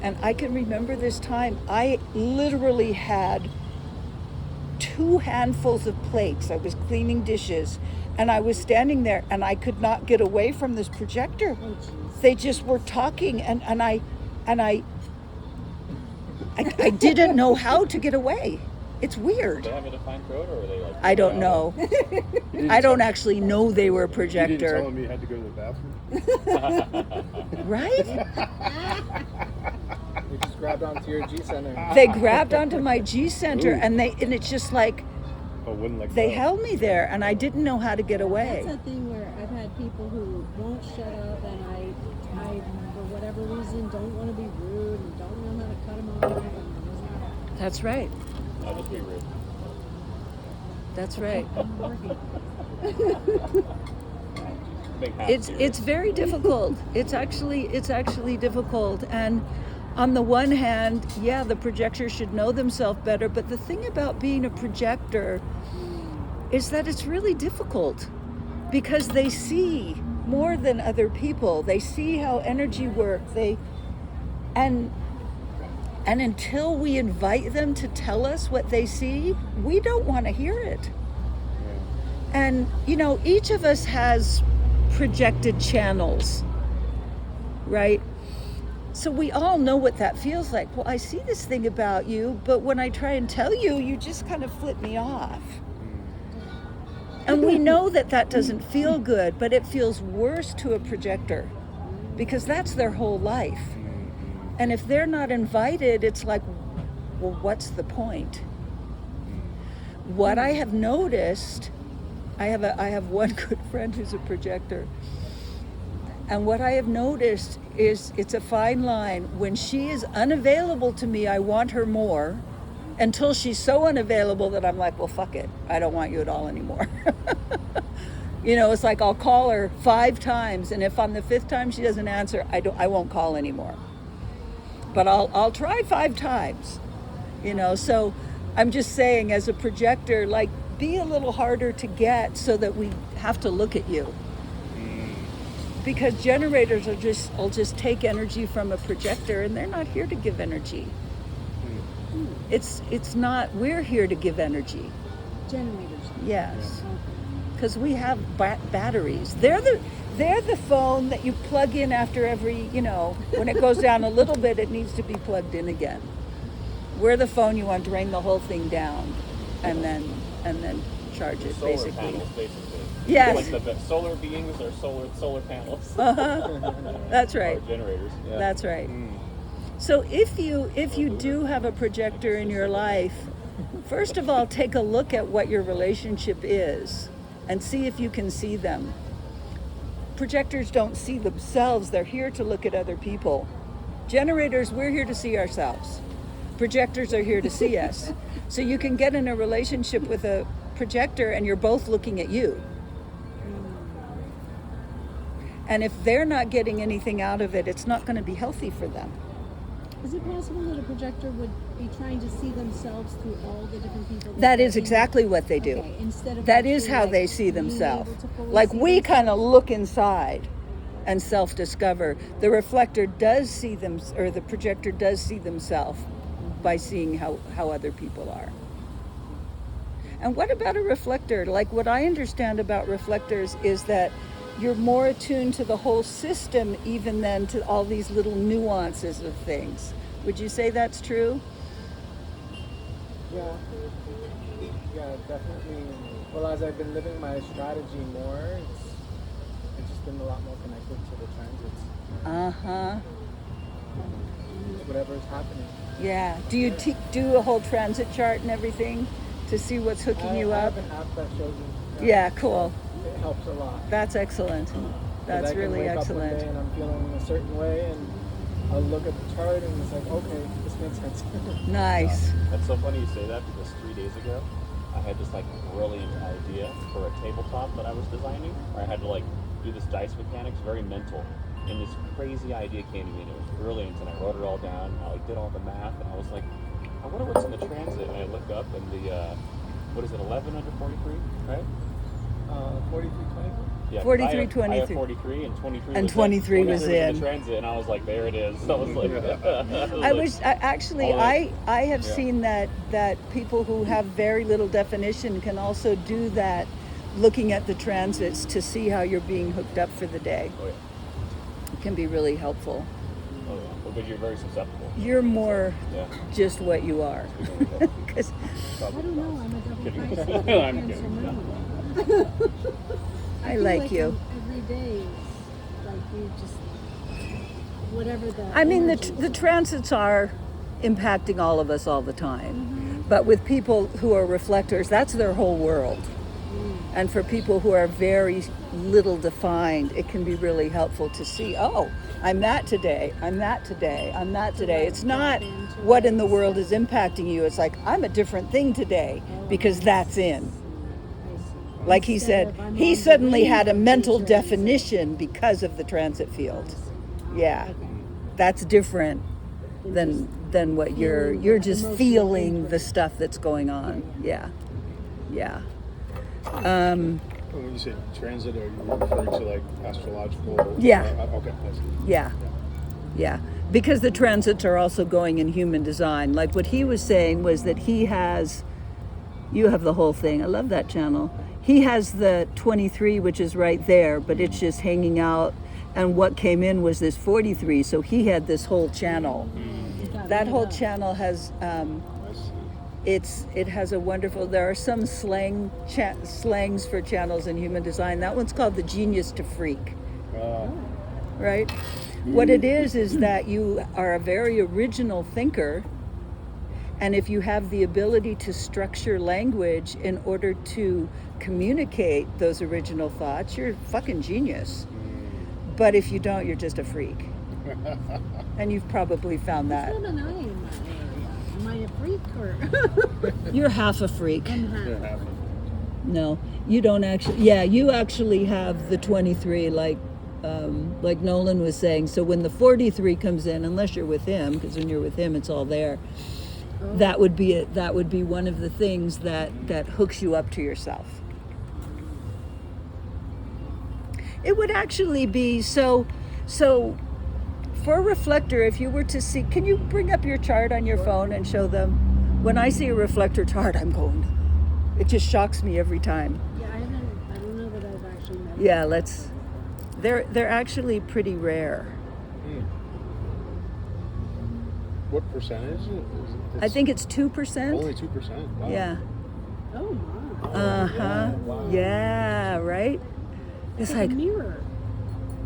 And I can remember this time, I literally had 2 handfuls of plates. I was cleaning dishes, and I was standing there, and I could not get away from this projector. They just were talking, and I didn't know how to get away. It's weird. Do they have a defined throat, or are they like? I don't know. I don't actually know they were a projector. You didn't tell them you had to go to the bathroom? Right? You just grabbed onto your G center. They grabbed onto my G center, and it's just like Wouldn't let they go. held me there, and I didn't know how to get away. That's a thing where I've had people who won't shut up, and I for whatever reason, don't want to be rude and don't know how to cut them off. And That's right. I'll just be rude. That's right. I'm working. It's very difficult. It's actually difficult. And on the one hand, yeah, the projector should know themselves better. But the thing about being a projector is that it's really difficult because they see more than other people. They see how energy works. And until we invite them to tell us what they see, we don't want to hear it. And, each of us has projected channels, right? So we all know what that feels like. Well, I see this thing about you, but when I try and tell you, you just kind of flip me off. And we know that doesn't feel good, but it feels worse to a projector because that's their whole life. And if they're not invited, it's like, well, what's the point? What I have noticed, I have one good friend who's a projector. And what I have noticed is it's a fine line. When she is unavailable to me, I want her more until she's so unavailable that I'm like, well, fuck it. I don't want you at all anymore. It's like I'll call her 5 times. And if on the 5th time she doesn't answer, I won't call anymore. But I'll try 5 times, so I'm just saying as a projector, like, be a little harder to get so that we have to look at you. Because generators will just take energy from a projector, and they're not here to give energy. It's not, we're here to give energy. Generators. Yes. Because we have batteries. They're the phone that you plug in after every, when it goes down a little bit, it needs to be plugged in again. We're the phone you want to drain the whole thing down and then charge it, Solar basically. panels, basically. Yes. Like the solar beings or solar panels. That's right. Or generators. Yeah. That's right. So if you do have a projector in your life, first of all, take a look at what your relationship is and see if you can see them. Projectors don't see themselves. They're here to look at other people. Generators, we're here to see ourselves. Projectors are here to see us. So you can get in a relationship with a projector and you're both looking at you. And if they're not getting anything out of it, it's not going to be healthy for them. Is it possible that a projector would be trying to see themselves through all the different people? That they're is in? exactly what they do. Okay, instead of That is actually, how like, they see being themselves. able to fully Like see we kind of themselves? look inside and self-discover. The reflector does see them, or the projector does see themselves by seeing how other people are. And what about a reflector? Like what I understand about reflectors is that you're more attuned to the whole system even than to all these little nuances of things. Would you say that's true? Yeah. Yeah, definitely. Well, as I've been living my strategy more, it's just been a lot more connected to the transits. Uh-huh. Whatever's happening. Yeah. Do you do a whole transit chart and everything to see what's hooking you I up? have an app that shows you. Yeah, cool. It helps a lot. That's excellent. 'Cause That's I can really wake up one excellent. day and I'm feeling a certain way, and I'll look at the chart and it's like, okay, this makes sense. Nice. That's so funny you say that because 3 days ago, I had this like brilliant idea for a tabletop that I was designing, where I had to like do this dice mechanics, very mental, and this crazy idea came to me, and it was brilliant, and I wrote it all down, and I like did all the math, and I was like, I wonder what's in the transit, and I looked up, and the, what is it, 11 under 43, right? 4320. Yeah, 43, I have 23. 43, and 23 And was 23 in, was 23 in. the transit, and I was like, there it is. So I was like, Actually, all that- I have yeah. seen that people who have very little definition can also do that, looking at the transits to see how you're being hooked up for the day. Oh yeah, It can be really helpful. oh yeah, because you're very susceptible. You're more Yeah. just what you are. 'Cause I don't know. I'm a double Kidding. Pisces. I'm Cancer kidding. moon. I feel like you. Every day, like you just whatever the. I mean, energies the are. transits are impacting all of us all the time. But with people who are reflectors, that's their whole world. And for people who are very little defined, it can be really helpful to see, oh, I'm that today, I'm that today, I'm that today. It's not what in the world is impacting you. It's like, I'm a different thing today because that's in. Like he Instead said, of, I'm he on the suddenly way had a from the mental transit. definition because of the transit field. Yeah, that's different than what you're just feeling the stuff that's going on. Yeah, yeah. When you say transit, are you referring to like astrological? Yeah. Okay. I see. Yeah, yeah. Because the transits are also going in human design. Like what he was saying was that he has, you have the whole thing. I love that channel. He has the 23, which is right there, but it's just hanging out. And what came in was this 43. So he had this whole channel. That whole channel has, I see. it has a wonderful, there are some slangs for channels in human design. That one's called the genius to freak. Right? What it is that you are a very original thinker, and if you have the ability to structure language in order to communicate those original thoughts, you're a fucking genius. But if you don't, you're just a freak. And you've probably found that. That's not an I in my area. Am I a freak or? You're half a freak. I'm half. Yeah, happen. No, you don't actually. Yeah, you actually have the 23, like Nolan was saying. So when the 43 comes in, unless you're with him, because when you're with him, it's all there. That would be it. That would be one of the things that hooks you up to yourself. It would actually be so. For a reflector, if you were to see, can you bring up your chart on your phone and show them? When I see a reflector chart, I'm going. It just shocks me every time. Yeah, I don't know that I've actually met. Yeah, let's. They're actually pretty rare. What percentage? I think it's 2%. only 2%. Wow. Yeah. Oh my. Uh-huh. Yeah, right? It's It's like a mirror.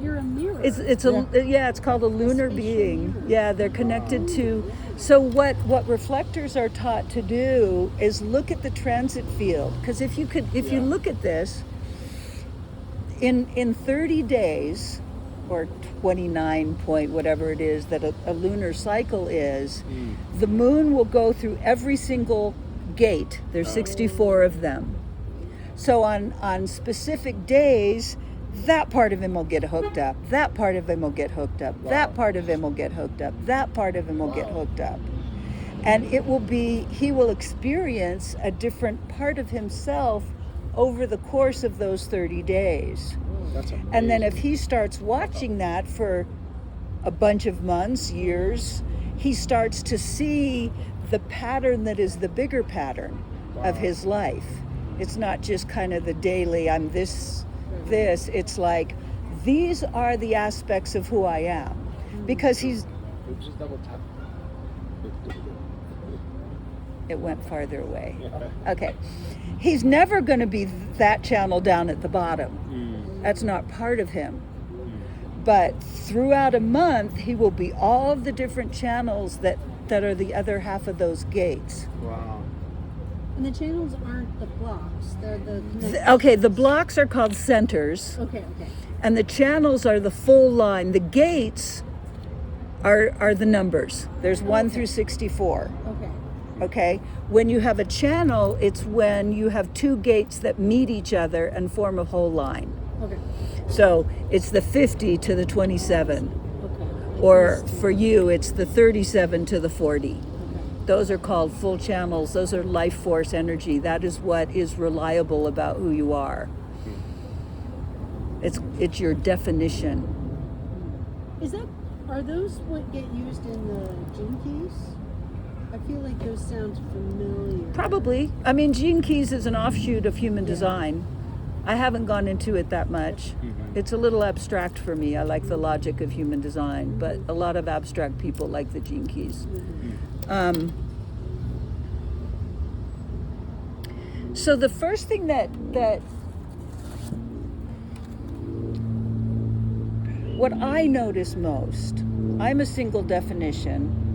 You're a mirror. it's called a lunar spatial being. mirror. Yeah, they're connected to. So what reflectors are taught to do is look at the transit field, because if you look at this in 30 days or 29 point whatever it is that a lunar cycle is, the moon will go through every single gate. There's 64 of them. So on specific days, that part of him will get hooked up. That part of him will get hooked up. That part of him will get hooked up. That part of him will get hooked up. And he will experience a different part of himself over the course of those 30 days. That's amazing. And then if he starts watching that for a bunch of months, years, he starts to see the pattern that is the bigger pattern of his life. It's not just kind of the daily, I'm this. It's like, these are the aspects of who I am. Because Just double tap. it went farther away. Okay. He's never going to be that channel down at the bottom. That's not part of him. But throughout a month, he will be all of the different channels that are the other half of those gates. Wow. And the channels aren't the blocks; they're the connections. Okay, the blocks are called centers, Okay. and the channels are the full line. The gates are the numbers. There's 1 through 64. Okay. Okay? When you have a channel, it's when you have two gates that meet each other and form a whole line. Okay. So it's the 50 to the 27. Okay. Or for you, it's the 37 to the 40. Those are called full channels. Those are life force energy. That is what is reliable about who you are. It's your definition. Are those what get used in the gene keys? I feel like those sound familiar. Probably. I mean, Gene Keys is an offshoot of human design. I haven't gone into it that much. It's a little abstract for me. I like the logic of human design, but a lot of abstract people like the Gene Keys. So the first thing that what I notice most, I'm a single definition.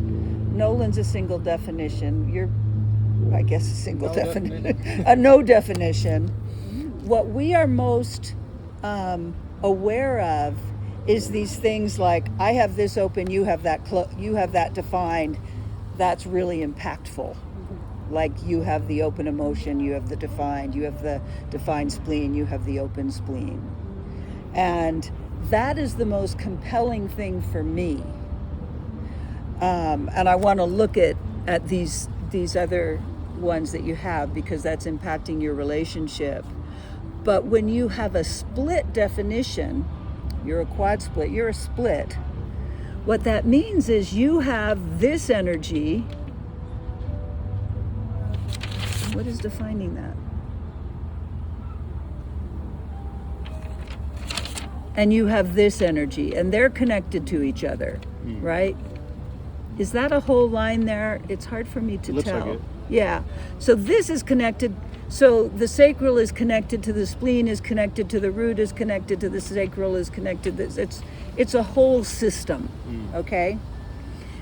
Nolan's a single definition. You're, I guess, a single definition. A no definition. What we are most aware of is these things like, I have this open, you have that defined. That's really impactful. Like, you have the open emotion, you have the defined, you have the defined spleen, you have the open spleen. And that is the most compelling thing for me. And I want to look at these other ones that you have, because that's impacting your relationship. But when you have a split definition, you're a quad split, you're a split. What that means is you have this energy. What is defining that? And you have this energy, and they're connected to each other, right? Is that a whole line there? It's hard for me to Looks tell. like it. Yeah. So this is connected. So the sacral is connected to the spleen, is connected to the root, is connected to the sacral, is connected. It's a whole system, okay?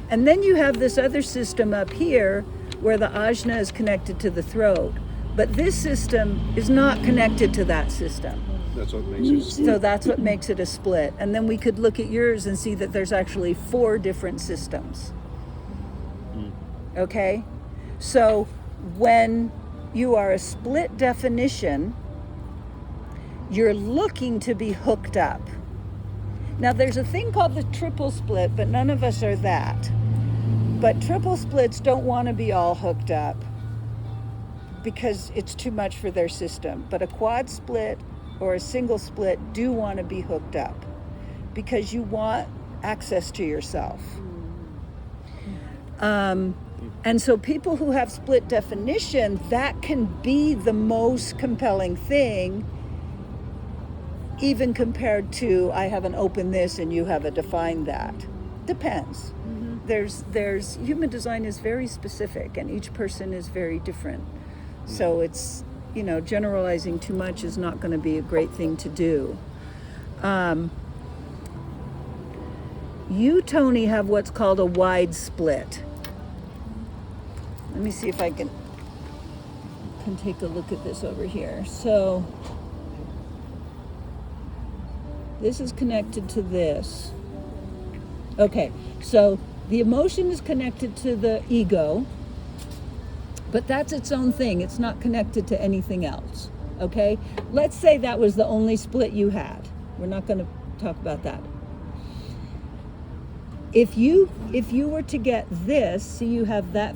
And then you have this other system up here where the ajna is connected to the throat. But this system is not connected to that system. That's what makes it. So that's what makes it a split. And then we could look at yours and see that there's actually 4 different systems. Okay? So when you are a split definition, you're looking to be hooked up. Now there's a thing called the triple split, but none of us are that. But triple splits don't want to be all hooked up because it's too much for their system. But a quad split or a single split do want to be hooked up because you want access to yourself. And so people who have split definition, that can be the most compelling thing, even compared to, I have an open this and you have a defined that. Depends. There's human design is very specific and each person is very different. So it's, generalizing too much is not going to be a great thing to do. You, Tony, have what's called a wide split. Let me see if I can take a look at this over here. So this is connected to this. Okay, so the emotion is connected to the ego, but that's its own thing. It's not connected to anything else, okay? Let's say that was the only split you had, We're not going to talk about that. If you were to get this, see you have that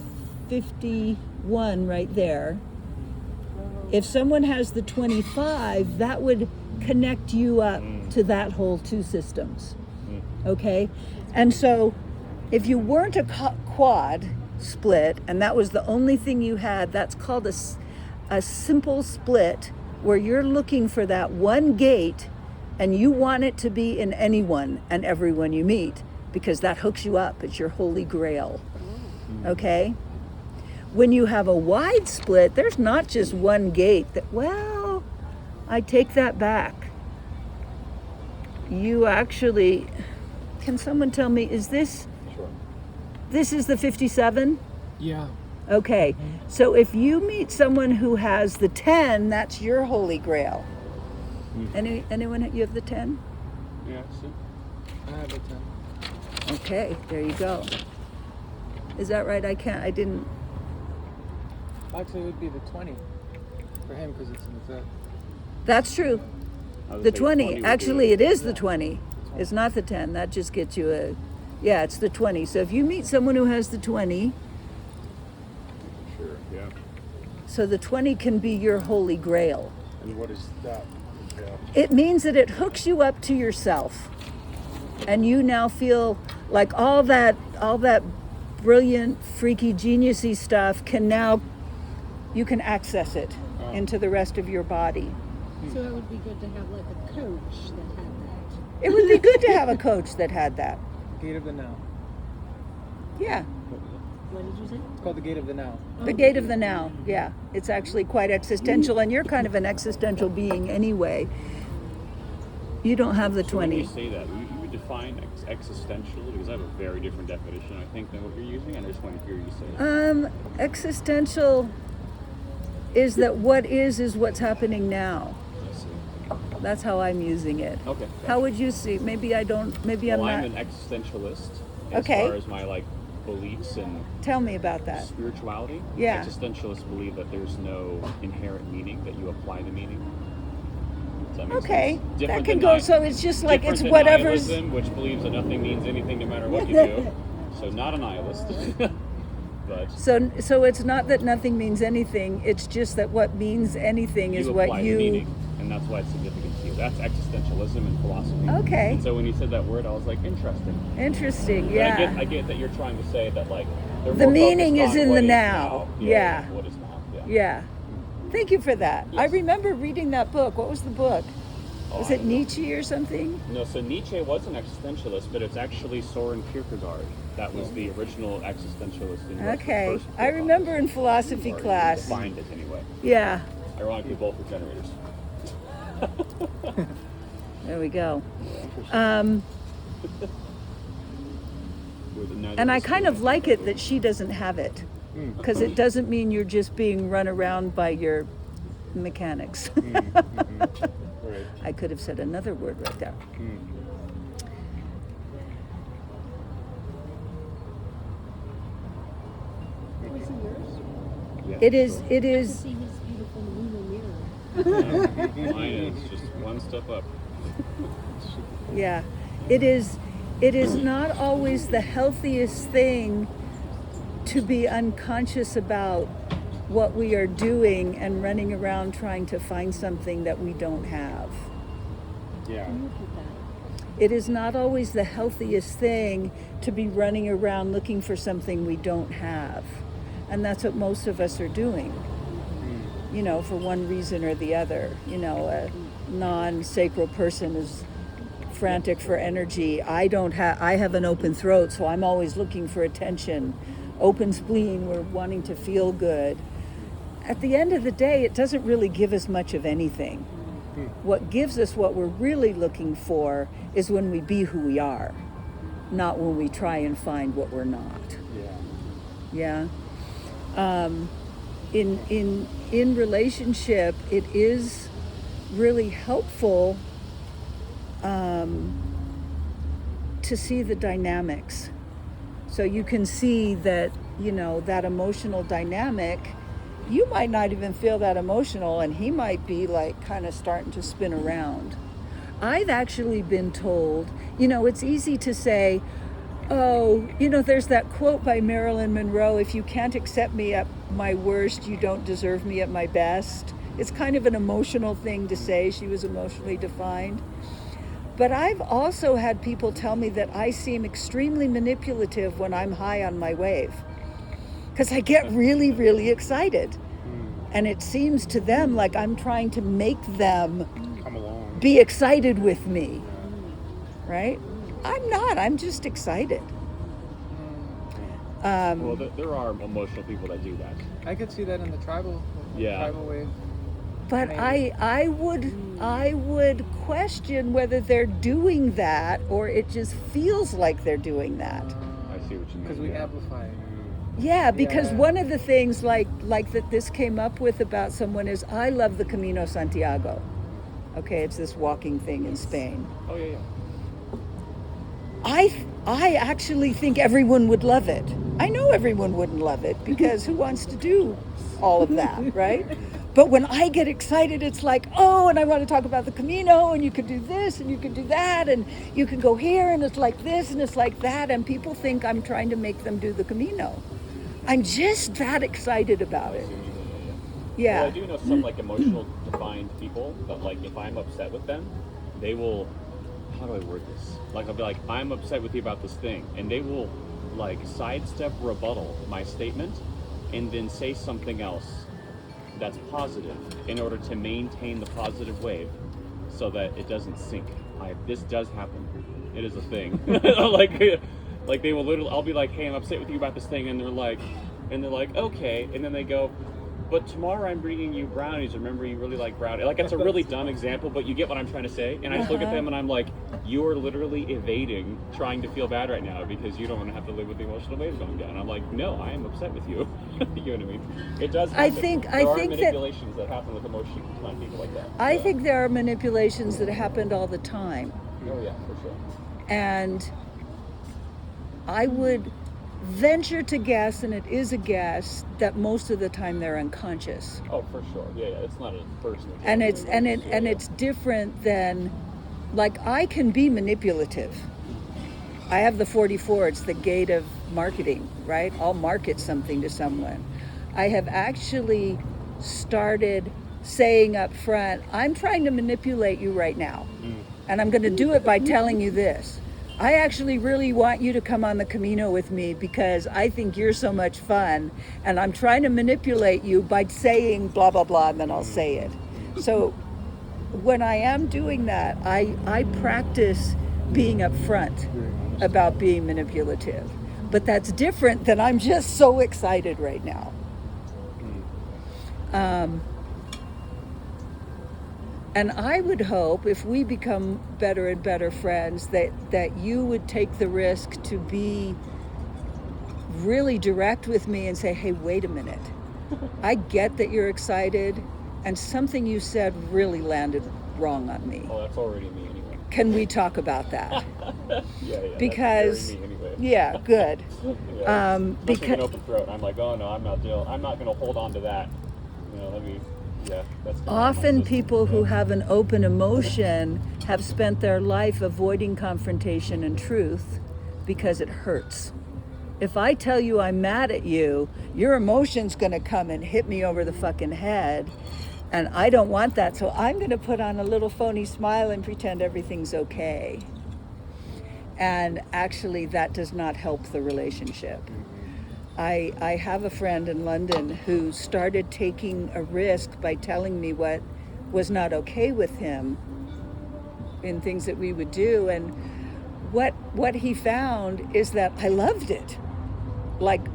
51 right there. If someone has the 25, that would connect you up to that whole two systems. Okay? And so if you weren't a quad split and that was the only thing you had, that's called a simple split, where you're looking for that one gate and you want it to be in anyone and everyone you meet, because that hooks you up. It's your holy grail. Okay? When you have a wide split, there's not just one gate that, well, I take that back. You actually, can someone tell me, is this, Sure. this is the 57? Yeah. Okay, so if you meet someone who has the 10, that's your holy grail. Anyone, you have the 10? Yeah, see? I have a 10. Okay, there you go. Is that right? I didn't. Actually, it would be the 20 for him because it's in the 5th. That's true. I would The say 20. would Actually, be- it is the 20. It's not the 10. That just gets you yeah, it's the 20. So if you meet someone who has the 20, Sure, yeah. so the 20 can be your holy grail. And what is that? Yeah. It means that it hooks you up to yourself. And you now feel like all that brilliant, freaky, geniusy stuff you can access it into the rest of your body. So it would be good to have like a coach that had that. It would be good to have a coach that had that. Gate of the Now. Yeah, What did you say? It's called the Gate of the Now. the gate of the now. Yeah, it's actually quite existential, and you're kind of an existential being anyway. You don't have the So when 20. you say that, you would define existential, because I have a very different definition, I think, than what you're using. I just want to hear you say it. Existential is that what is what's happening now. Let's see. That's how I'm using it. Okay. How would you see? Maybe I'm Well, I'm not. an existentialist as Okay. far as my beliefs and Tell me about that. spirituality. Yeah. Existentialists believe that there's no inherent meaning, that you apply the meaning. Does that make Okay, sense? that Different can than go. So it's just like different it's than whatever's. nihilism, which believes that nothing means anything no matter what you do. So not a nihilist. But So it's not that nothing means anything. It's just that what means anything is you what apply the you. meaning, and that's why it's significant to you. That's existentialism and philosophy. Okay. And so when you said that word, I was like, interesting. Interesting. But Yeah. I get that you're trying to say that they're The more meaning focused is on in what the is now. Yeah. than What is now? Yeah. Yeah. Thank you for that. I Yes. remember reading that book. What was the book? Oh, Was I it don't know. Nietzsche or something? No, so Nietzsche was an existentialist, but it's actually Soren Kierkegaard that was the original existentialist. And wrote the Okay. first I book on remember it. in philosophy Or class. Defined it anyway. Yeah. Ironically, both were generators. There we go. Neither And I of us kind do of like it that she doesn't have it, because it doesn't mean you're just being run around by your mechanics. Right. I could have said another word right there. Was it yours? Yeah, It is. sure. It To is. see his beautiful lunar mirror. Yeah, mine is just one step up. Yeah. It is. It is not always the healthiest thing to be unconscious about what we are doing and running around trying to find something that we don't have. Yeah. Look at that. It is not always the healthiest thing to be running around looking for something we don't have. And that's what most of us are doing, you know, for one reason or the other. You know, a non-sacral person is frantic for energy. I have an open throat, so I'm always looking for attention. Open spleen, we're wanting to feel good. At the end of the day, it doesn't really give us much of anything. What gives us what we're really looking for is when we be who we are, not when we try and find what we're not. Yeah. Yeah. In relationship, it is really helpful to see the dynamics. So you can see that, you know, that emotional dynamic, you might not even feel that emotional, and he might be like kind of starting to spin around. I've actually been told, it's easy to say, oh, there's that quote by Marilyn Monroe, if you can't accept me at my worst, you don't deserve me at my best. It's kind of an emotional thing to say. She was emotionally defined. But I've also had people tell me that I seem extremely manipulative when I'm high on my wave, because I get really, really excited. And it seems to them like I'm trying to make them Come along. be excited with me, right? I'm not. I'm just excited. Well, there are emotional people that do that. I could see that in the tribal wave. But I would question whether they're doing that or it just feels like they're doing that. I see what you mean. Because we amplify. Yeah, because Yeah. one of the things like that this came up with about someone is I love the Camino Santiago. Okay, it's this walking thing in Spain. Oh yeah. I actually think everyone would love it. I know everyone wouldn't love it because who wants to do all of that, right? But when I get excited, it's like, oh, and I want to talk about the Camino, and you could do this, and you could do that, and you can go here, and it's like this, and it's like that, and people think I'm trying to make them do the Camino. I'm just that excited about it. Yeah. Well, I do know some like emotional defined people that like if I'm upset with them, they will. How do I word this? Like I'll be like, I'm upset with you about this thing, and they will like sidestep rebuttal my statement, and then say something else that's positive in order to maintain the positive wave, so that it doesn't sink. This does happen. It is a thing. like they will literally. I'll be like, hey, I'm upset with you about this thing, and they're like, okay, and then they go, but tomorrow I'm bringing you brownies. Remember, you really like brownies. Like, it's a really dumb example, but you get what I'm trying to say. And I just look at them and I'm like, you are literally evading trying to feel bad right now because you don't want to have to live with the emotional wave going down. I'm like, no, I am upset with you. You know what I mean? It does happen. There are manipulations that happen with emotional people like that. I think there are manipulations that happened all the time. Oh yeah, for sure. And I would venture to guess, and it is a guess, that most of the time they're unconscious. Oh, for sure. Yeah, it's not a personal. And it's different than, like, I can be manipulative. I have the 44. It's the gate of marketing, right? I'll market something to someone. I have actually started saying up front, I'm trying to manipulate you right now, and I'm going to do it by telling you this. I actually really want you to come on the Camino with me because I think you're so much fun, and I'm trying to manipulate you by saying blah, blah, blah, and then I'll say it. So when I am doing that, I practice being upfront about being manipulative. But that's different than I'm just so excited right now. And I would hope if we become better and better friends that you would take the risk to be really direct with me and say, hey, wait a minute. I get that you're excited, and something you said really landed wrong on me. Oh, that's already me anyway. Can we talk about that? Yeah. Because, that's very me anyway. yeah, good. Yeah. Especially Because an open throat. I'm like, oh no, I'm not going to hold on to that. That's often people who have an open emotion have spent their life avoiding confrontation and truth because it hurts. If I tell you I'm mad at you, your emotion's gonna come and hit me over the fucking head, and I don't want that, so I'm gonna put on a little phony smile and pretend everything's okay. And actually that does not help the relationship. I have a friend in London who started taking a risk by telling me what was not okay with him in things that we would do, and what he found is that I loved it. Like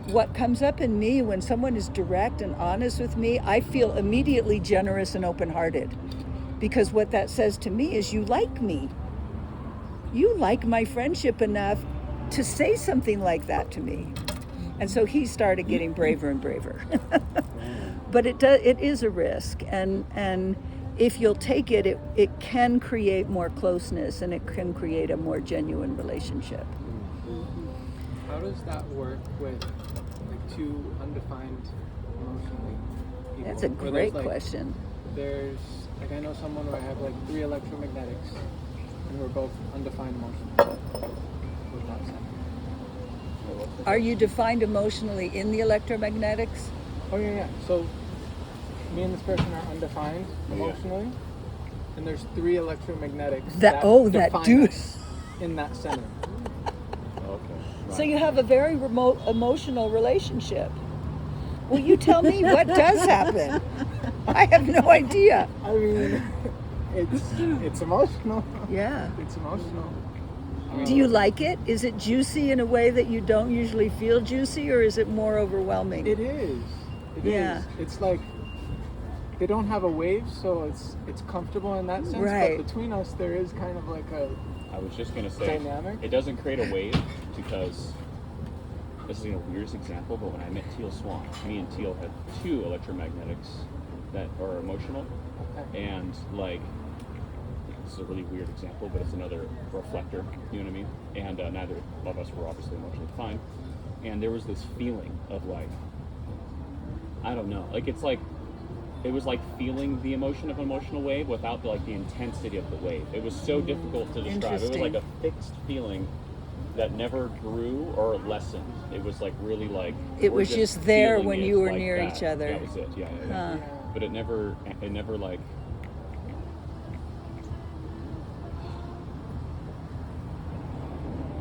what comes up in me when someone is direct and honest with me, I feel immediately generous and open-hearted, because what that says to me is you like me. You like my friendship enough to say something like that to me. And so he started getting braver and braver. But it is a risk, and if you'll take it, it can create more closeness, and it can create a more genuine relationship. How does that work with like two undefined emotionally people? That's a great question. there's like I know someone where I have like 3 electromagnetics, and we're both undefined emotionally. With that center. Are you defined emotionally in the electromagnetics? Oh yeah. So me and this person are undefined emotionally, and there's 3 electromagnetics That define dude. us in that center. Okay. So you have a very remote emotional relationship. Will you tell me what does happen? I have no idea. I mean, it's emotional. Yeah. It's emotional. Do you like it? Is it juicy in a way that you don't usually feel juicy, or is it more overwhelming? It is. It Yeah. is. It's like they don't have a wave, so it's comfortable in that sense. Right. But between us, there is kind of like a I was just gonna say, dynamic. it doesn't create a wave because this is a weirdest example, but when I met Teal Swan, me and Teal had 2 electromagnetics that are emotional, and like this is a really weird example, but it's another reflector. You know what I mean? And neither of us were obviously emotionally defined, and there was this feeling of like, I don't know, like it's like. It was like feeling the emotion of an emotional wave without the intensity of the wave. It was so difficult to describe. It was like a fixed feeling that never grew or lessened. It was like really like It we're was just there feeling when it you were like near that. each other. That was it. Yeah. Huh. But it never like.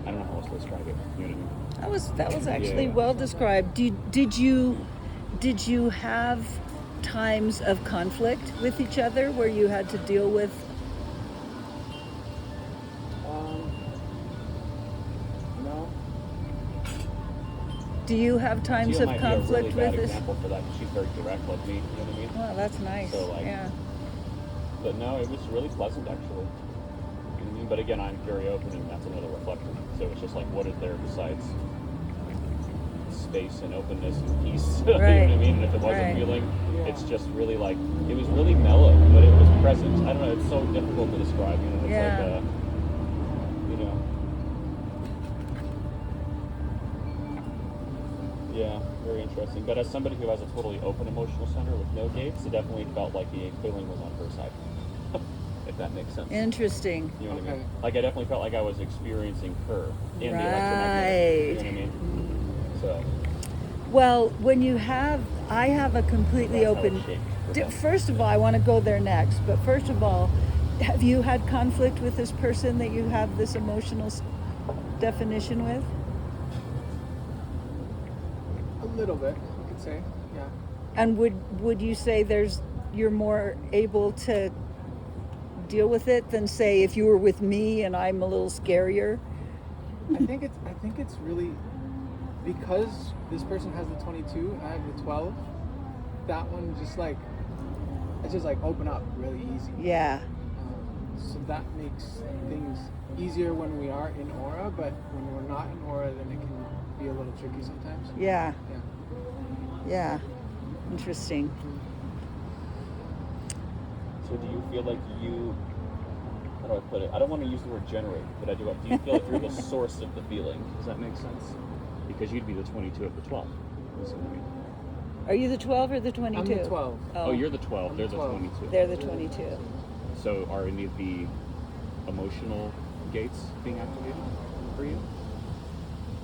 I don't know how else to describe it. You know what I mean? That was actually Yeah. well described. Did you have times of conflict with each other where you had to deal with? No. Do you have times Teal of might conflict be a really with bad this? example for that. 'Cause she's very direct like me. You know what I mean? Well, that's nice. So, like, yeah. But no, it was really pleasant actually. You know what I mean? But again, I'm very open, and that's another reflection. So it's just like, what is there besides space and openness and peace? You know what I Right. mean? And if it was Right. a feeling, Yeah. it's just really like it was really mellow, but it was present. I don't know. It's so difficult to describe. You know, it's Yeah. like you know. Yeah, very interesting. But as somebody who has a totally open emotional center with no gates, it definitely felt like the feeling was on her side. If that makes sense. Interesting. You know what I mean? Okay. Like I definitely felt like I was experiencing her in the electromagnetic. You know what I mean? So Well, when you have, I have a completely that's how it open. shaped for them. First of all, I want to go there next. But first of all, have you had conflict with this person that you have this emotional definition with? A little bit, you could say. Yeah. And would you say you're more able to deal with it than say if you were with me and I'm a little scarier? I think it's really because this person has the 22 and I have the 12. That one just like it's just like open up really easy. Yeah. So that makes things easier when we are in aura, but when we're not in aura, then it can be a little tricky sometimes. Yeah. Yeah. Yeah. Interesting. So do you feel like you? How do I put it? I don't want to use the word generate, but I do. Do you feel like you're the source of the feeling? Does that make sense? Because you'd be the 22 of the 12. Is what I mean. Are you the 12 or the 22? I'm the 12. Oh, you're the 12. They're the 12. 22. They're the 22. So are any of the emotional gates being activated for you?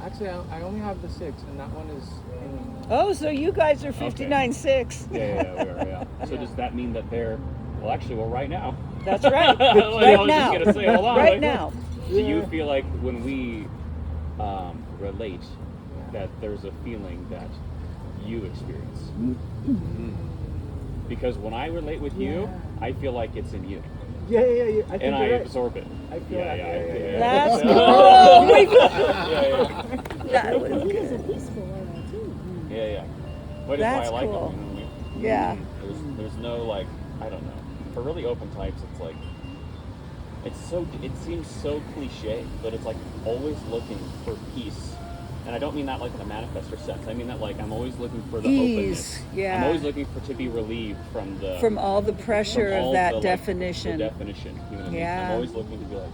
Actually, I only have the 6, and that one is in. Oh, so you guys are 59-6. Yeah, we are. Yeah. So does that mean that they're? Well, actually, right now. That's right. I Right was now. just gonna say, hold on. Right like, now. Do you feel like when we relate, that there's a feeling that you experience? Because when I relate with you, I feel like it's in you, Yeah. I think and I you're right. absorb it. I feel Yeah. That's Yeah. cool. That was He is a good. peaceful aura too. Yeah. But That's it's why I like cool. them. You know what I mean? Yeah. There's no like, I don't know. For really open types, it's like it seems so cliche, but it's like always looking for peace. And I don't mean that like in a manifestor sense. I mean that like I'm always looking for the Ease, openness. yeah. I'm always looking to be relieved from the From all the pressure from all of that the, like, definition. the definition. You know what I mean? Yeah. I'm always looking to be like,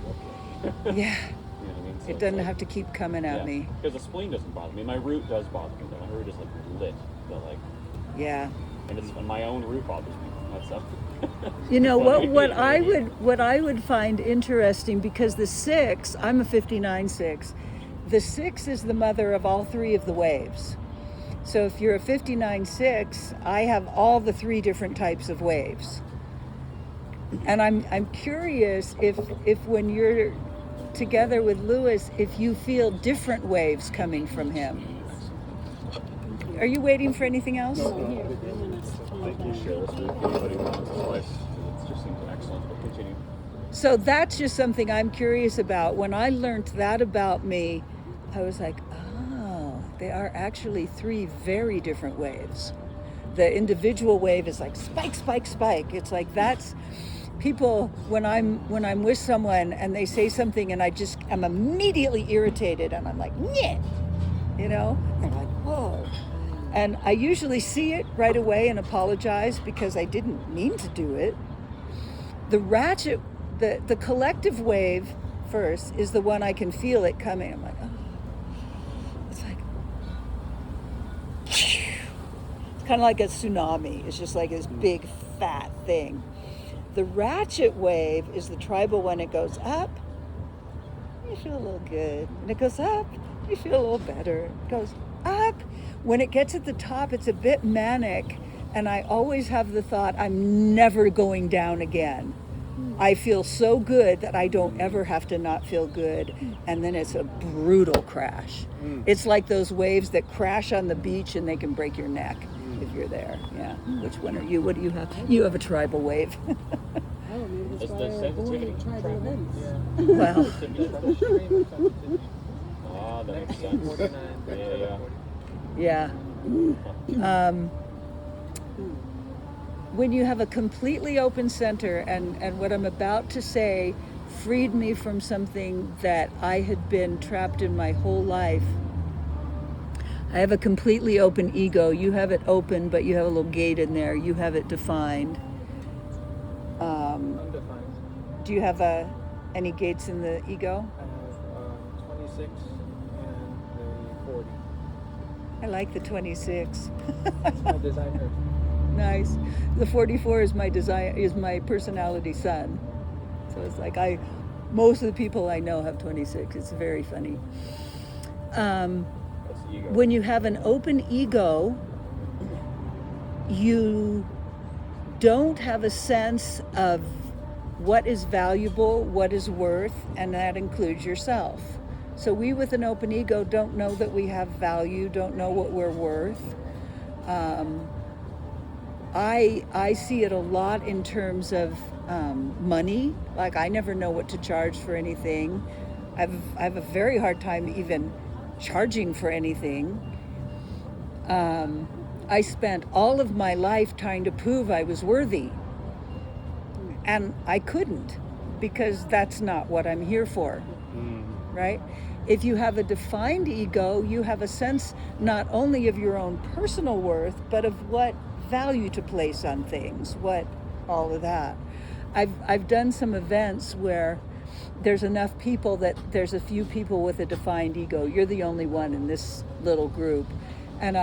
okay. Yeah. You know what I mean? So It it's doesn't like, have to keep coming at me. Because the spleen doesn't bother me. My root does bother me though. My root is like lit. But like Yeah. And it's on my own roof, obviously. That's up. You know what I would find interesting, because the 6, I'm a 59-6. The 6 is the mother of all 3 of the waves. So if you're a 59-6, I have all the 3 different types of waves. And I'm curious if when you're together with Lewis, if you feel different waves coming from him. Are you waiting for anything else? So here, I'm gonna Thank you. Share this with anybody who wants. Otherwise, it just seems excellent. But continue. So that's just something I'm curious about. When I learned that about me, I was like, oh, they are actually 3 very different waves. The individual wave is like spike, spike, spike. It's like that's people when I'm with someone and they say something and I'm immediately irritated and I'm like, yeah, you know? They're like, whoa. And I usually see it right away and apologize because I didn't mean to do it. The ratchet, the collective wave first is the one I can feel it coming. I'm like, oh. It's like, it's kind of like a tsunami. It's just like this big fat thing. The ratchet wave is the tribal one. It goes up, you feel a little good. And it goes up, you feel a little better. It goes up. When it gets at the top, it's a bit manic. And I always have the thought, I'm never going down again. I feel so good that I don't ever have to not feel good. And then it's a brutal crash. It's like those waves that crash on the beach and they can break your neck if you're there. Yeah. Which one are you? What do you have? You have a tribal wave. Oh, maybe that's Does why the I avoid sensitivity tribal events. Well, Ah, that makes sense. Yeah. When you have a completely open center, and what I'm about to say freed me from something that I had been trapped in my whole life. I have a completely open ego. You have it open, but you have a little gate in there. You have it defined. Undefined. Do you have any gates in the ego? I have 26 and the 40. I like the 26. It's my designer. Nice. The 44 is my personality son. So it's like most of the people I know have 26. It's very funny. That's the ego. When you have an open ego, you don't have a sense of what is valuable, what is worth, and that includes yourself. So we with an open ego don't know that we have value, don't know what we're worth. I see it a lot in terms of money. Like I never know what to charge for anything. I have a very hard time even charging for anything. I spent all of my life trying to prove I was worthy. And I couldn't, because that's not what I'm here for, right? If you have a defined ego, you have a sense not only of your own personal worth, but of what value to place on things, what all of that. I've done some events where there's enough people that there's a few people with a defined ego. You're the only one in this little group. And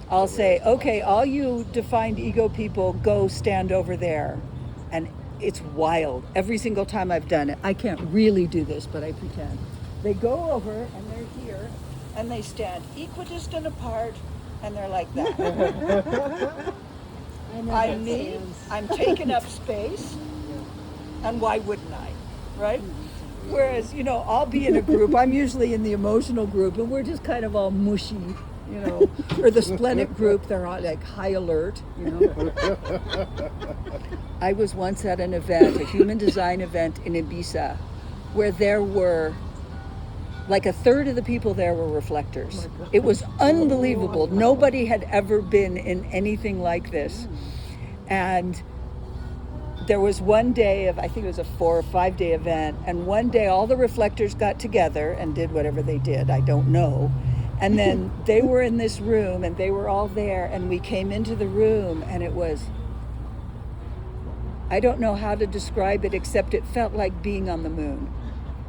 I'll say, okay, all you defined ego people, go stand over there. And it's wild. Every single time I've done it, I can't really do this, but I pretend. They go over and they're here and they stand equidistant apart and they're like that. I'm me, I'm taking up space, and why wouldn't I, right? Whereas, I'll be in a group, I'm usually in the emotional group, and we're just kind of all mushy, or the splenic group, they're all like high alert, I was once at an event, a human design event in Ibiza, where there were like a third of the people there were reflectors. It was unbelievable. Nobody had ever been in anything like this. And there was one day I think it was a 4 or 5 day event, and one day all the reflectors got together and did whatever they did, I don't know. And then they were in this room and they were all there, and we came into the room and it was, I don't know how to describe it except it felt like being on the moon.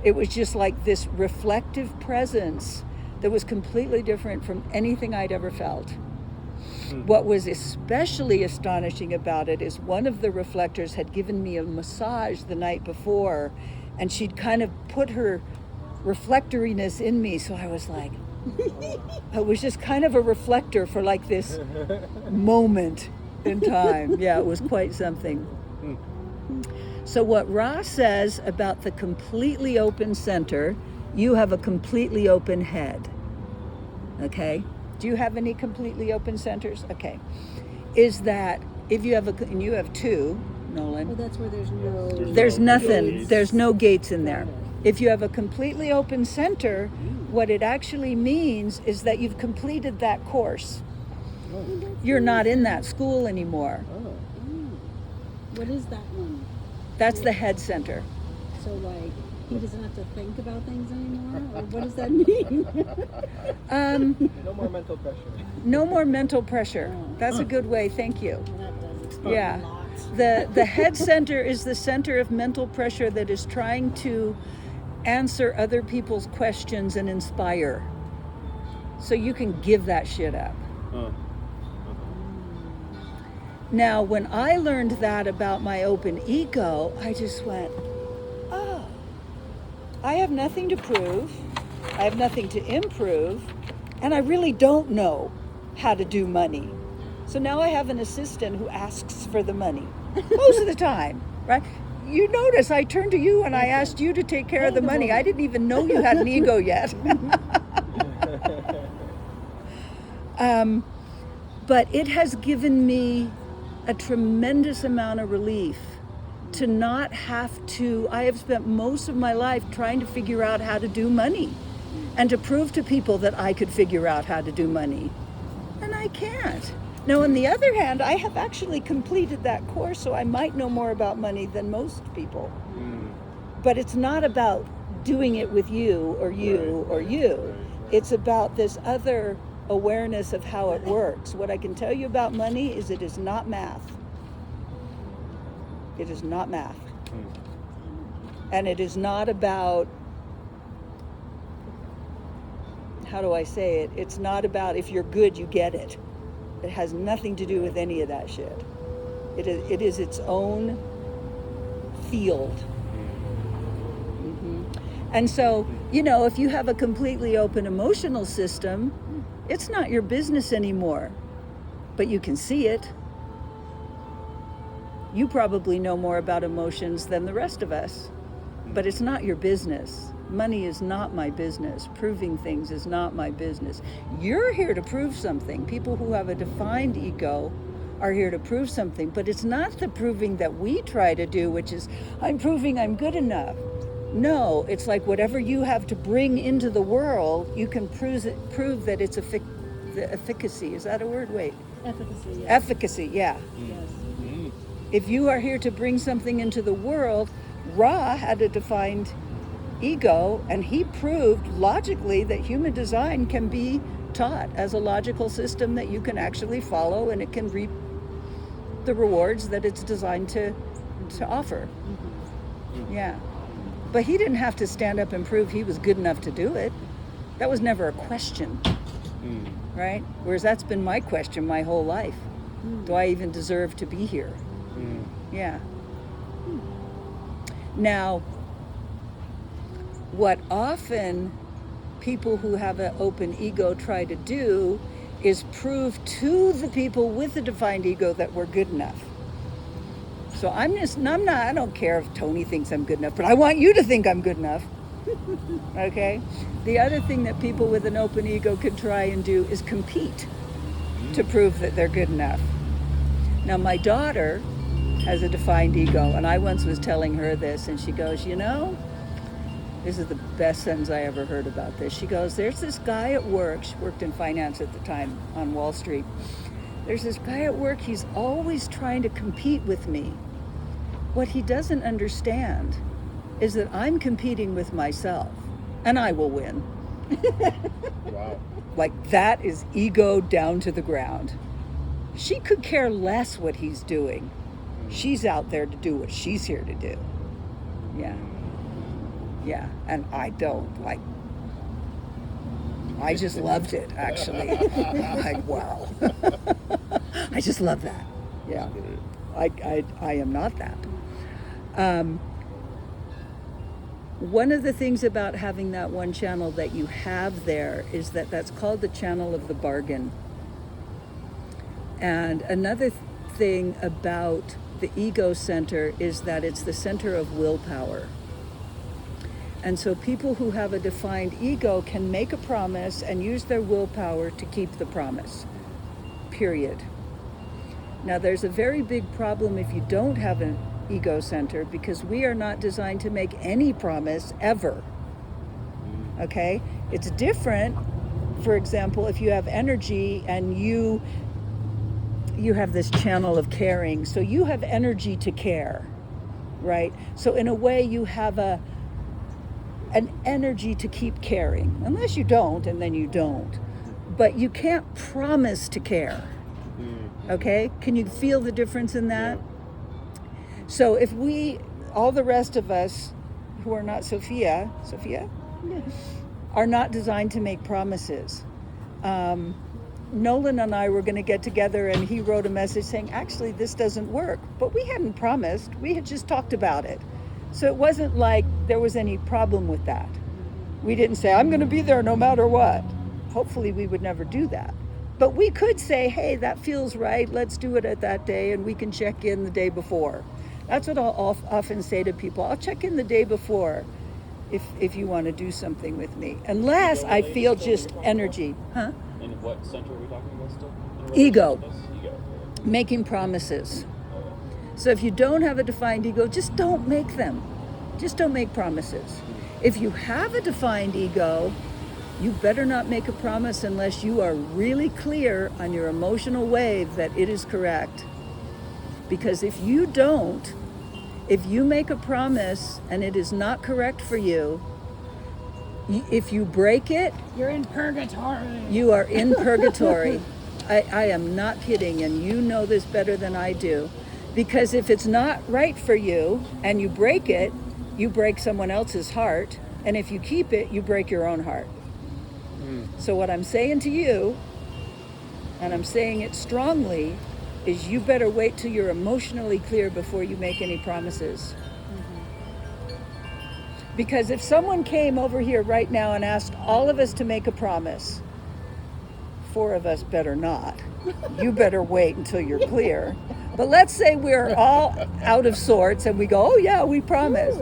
It was just like this reflective presence that was completely different from anything I'd ever felt. What was especially astonishing about it is one of the reflectors had given me a massage the night before, and she'd kind of put her reflectoriness in me, so I was like, I was just kind of a reflector for like this moment in time. Yeah, it was quite something. So what Ra says about the completely open center, you have a completely open head. Okay? Do you have any completely open centers? Okay. Is that if you have and you have two, Nolan. Well, that's where there's There's no nothing. gates. There's no gates in there. If you have a completely open center, what it actually means is that you've completed that course. You're not in that school anymore. What is that one? That's the head center. So like he doesn't have to think about things anymore, or what does that mean? No more mental pressure. No more mental pressure. That's a good way. Thank you. Well, that does explain Yeah. a lot. The head center is the center of mental pressure that is trying to answer other people's questions and inspire. So you can give that shit up. Now, when I learned that about my open ego, I just went, oh, I have nothing to prove, I have nothing to improve, and I really don't know how to do money. So now I have an assistant who asks for the money most of the time, right? You notice I turned to you and I asked you to take care of the money. I didn't even know you had an ego yet. But it has given me a tremendous amount of relief to not have to. I have spent most of my life trying to figure out how to do money and to prove to people that I could figure out how to do money. And I can't. Now, on the other hand, I have actually completed that course, so I might know more about money than most people. But it's not about doing it with you or you or you. It's about this other awareness of how it works. What I can tell you about money is it is not math. It is not math. And it is not about, how do I say it? It's not about if you're good, you get it. It has nothing to do with any of that shit. It is its own field. And so, you know, if you have a completely open emotional system, it's not your business anymore, but you can see it. You probably know more about emotions than the rest of us, but it's not your business. Money is not my business. Proving things is not my business. You're here to prove something. People who have a defined ego are here to prove something, but it's not the proving that we try to do, which is, I'm proving I'm good enough. No, it's like whatever you have to bring into the world, you can prove that it's the efficacy. Is that a word? Wait. Efficacy. Yeah. Efficacy, yeah. Yes. If you are here to bring something into the world, Ra had a defined ego, and he proved logically that human design can be taught as a logical system that you can actually follow, and it can reap the rewards that it's designed to offer. Yeah. But he didn't have to stand up and prove he was good enough to do it. That was never a question, right? Whereas that's been my question my whole life. Do I even deserve to be here? Yeah. Now, what often people who have an open ego try to do is prove to the people with a defined ego that we're good enough. So I don't care if Tony thinks I'm good enough, but I want you to think I'm good enough. Okay? The other thing that people with an open ego can try and do is compete to prove that they're good enough. Now, my daughter has a defined ego, and I once was telling her this, and she goes, you know, this is the best sentence I ever heard about this. She goes, there's this guy at work, she worked in finance at the time on Wall Street. There's this guy at work, he's always trying to compete with me. What he doesn't understand is that I'm competing with myself, and I will win. Wow. Like, that is ego down to the ground. She could care less what he's doing. She's out there to do what she's here to do. Yeah. Yeah, and I don't. Like, I just loved it, actually. Like, wow. I just love that. Yeah. I am not that. One of the things about having that one channel that you have there is that that's called the channel of the bargain. And another thing about the ego center is that it's the center of willpower. And so people who have a defined ego can make a promise and use their willpower to keep the promise, period. Now, there's a very big problem if you don't have an ego center, because we are not designed to make any promise ever. Okay? It's different, for example, if you have energy and you have this channel of caring, so you have energy to care, right? So in a way you have an energy to keep caring, unless you don't, and then you don't. But you can't promise to care. Okay? Can you feel the difference in that? Yeah. So if all the rest of us who are not Sophia, are not designed to make promises. Nolan and I were going to get together, and he wrote a message saying, actually, this doesn't work. But we hadn't promised. We had just talked about it. So it wasn't like there was any problem with that. We didn't say, I'm going to be there no matter what. Hopefully we would never do that. But we could say, hey, that feels right. Let's do it at that day, and we can check in the day before. That's what I'll often say to people. I'll check in the day before if you want to do something with me. Unless I feel just energy. Huh? And what center are we talking about still? Ego. Making promises. So if you don't have a defined ego, just don't make them. Just don't make promises. If you have a defined ego, you better not make a promise unless you are really clear on your emotional wave that it is correct. Because if you don't, if you make a promise and it is not correct for you, if you break it, You're in purgatory. you are in purgatory. I am not kidding, and you know this better than I do. Because if it's not right for you and you break it, you break someone else's heart. And if you keep it, you break your own heart. So what I'm saying to you, and I'm saying it strongly, is you better wait till you're emotionally clear before you make any promises. Because if someone came over here right now and asked all of us to make a promise, 4 of us better not. You better wait until you're clear. But let's say we're all out of sorts and we go, oh yeah, we promise.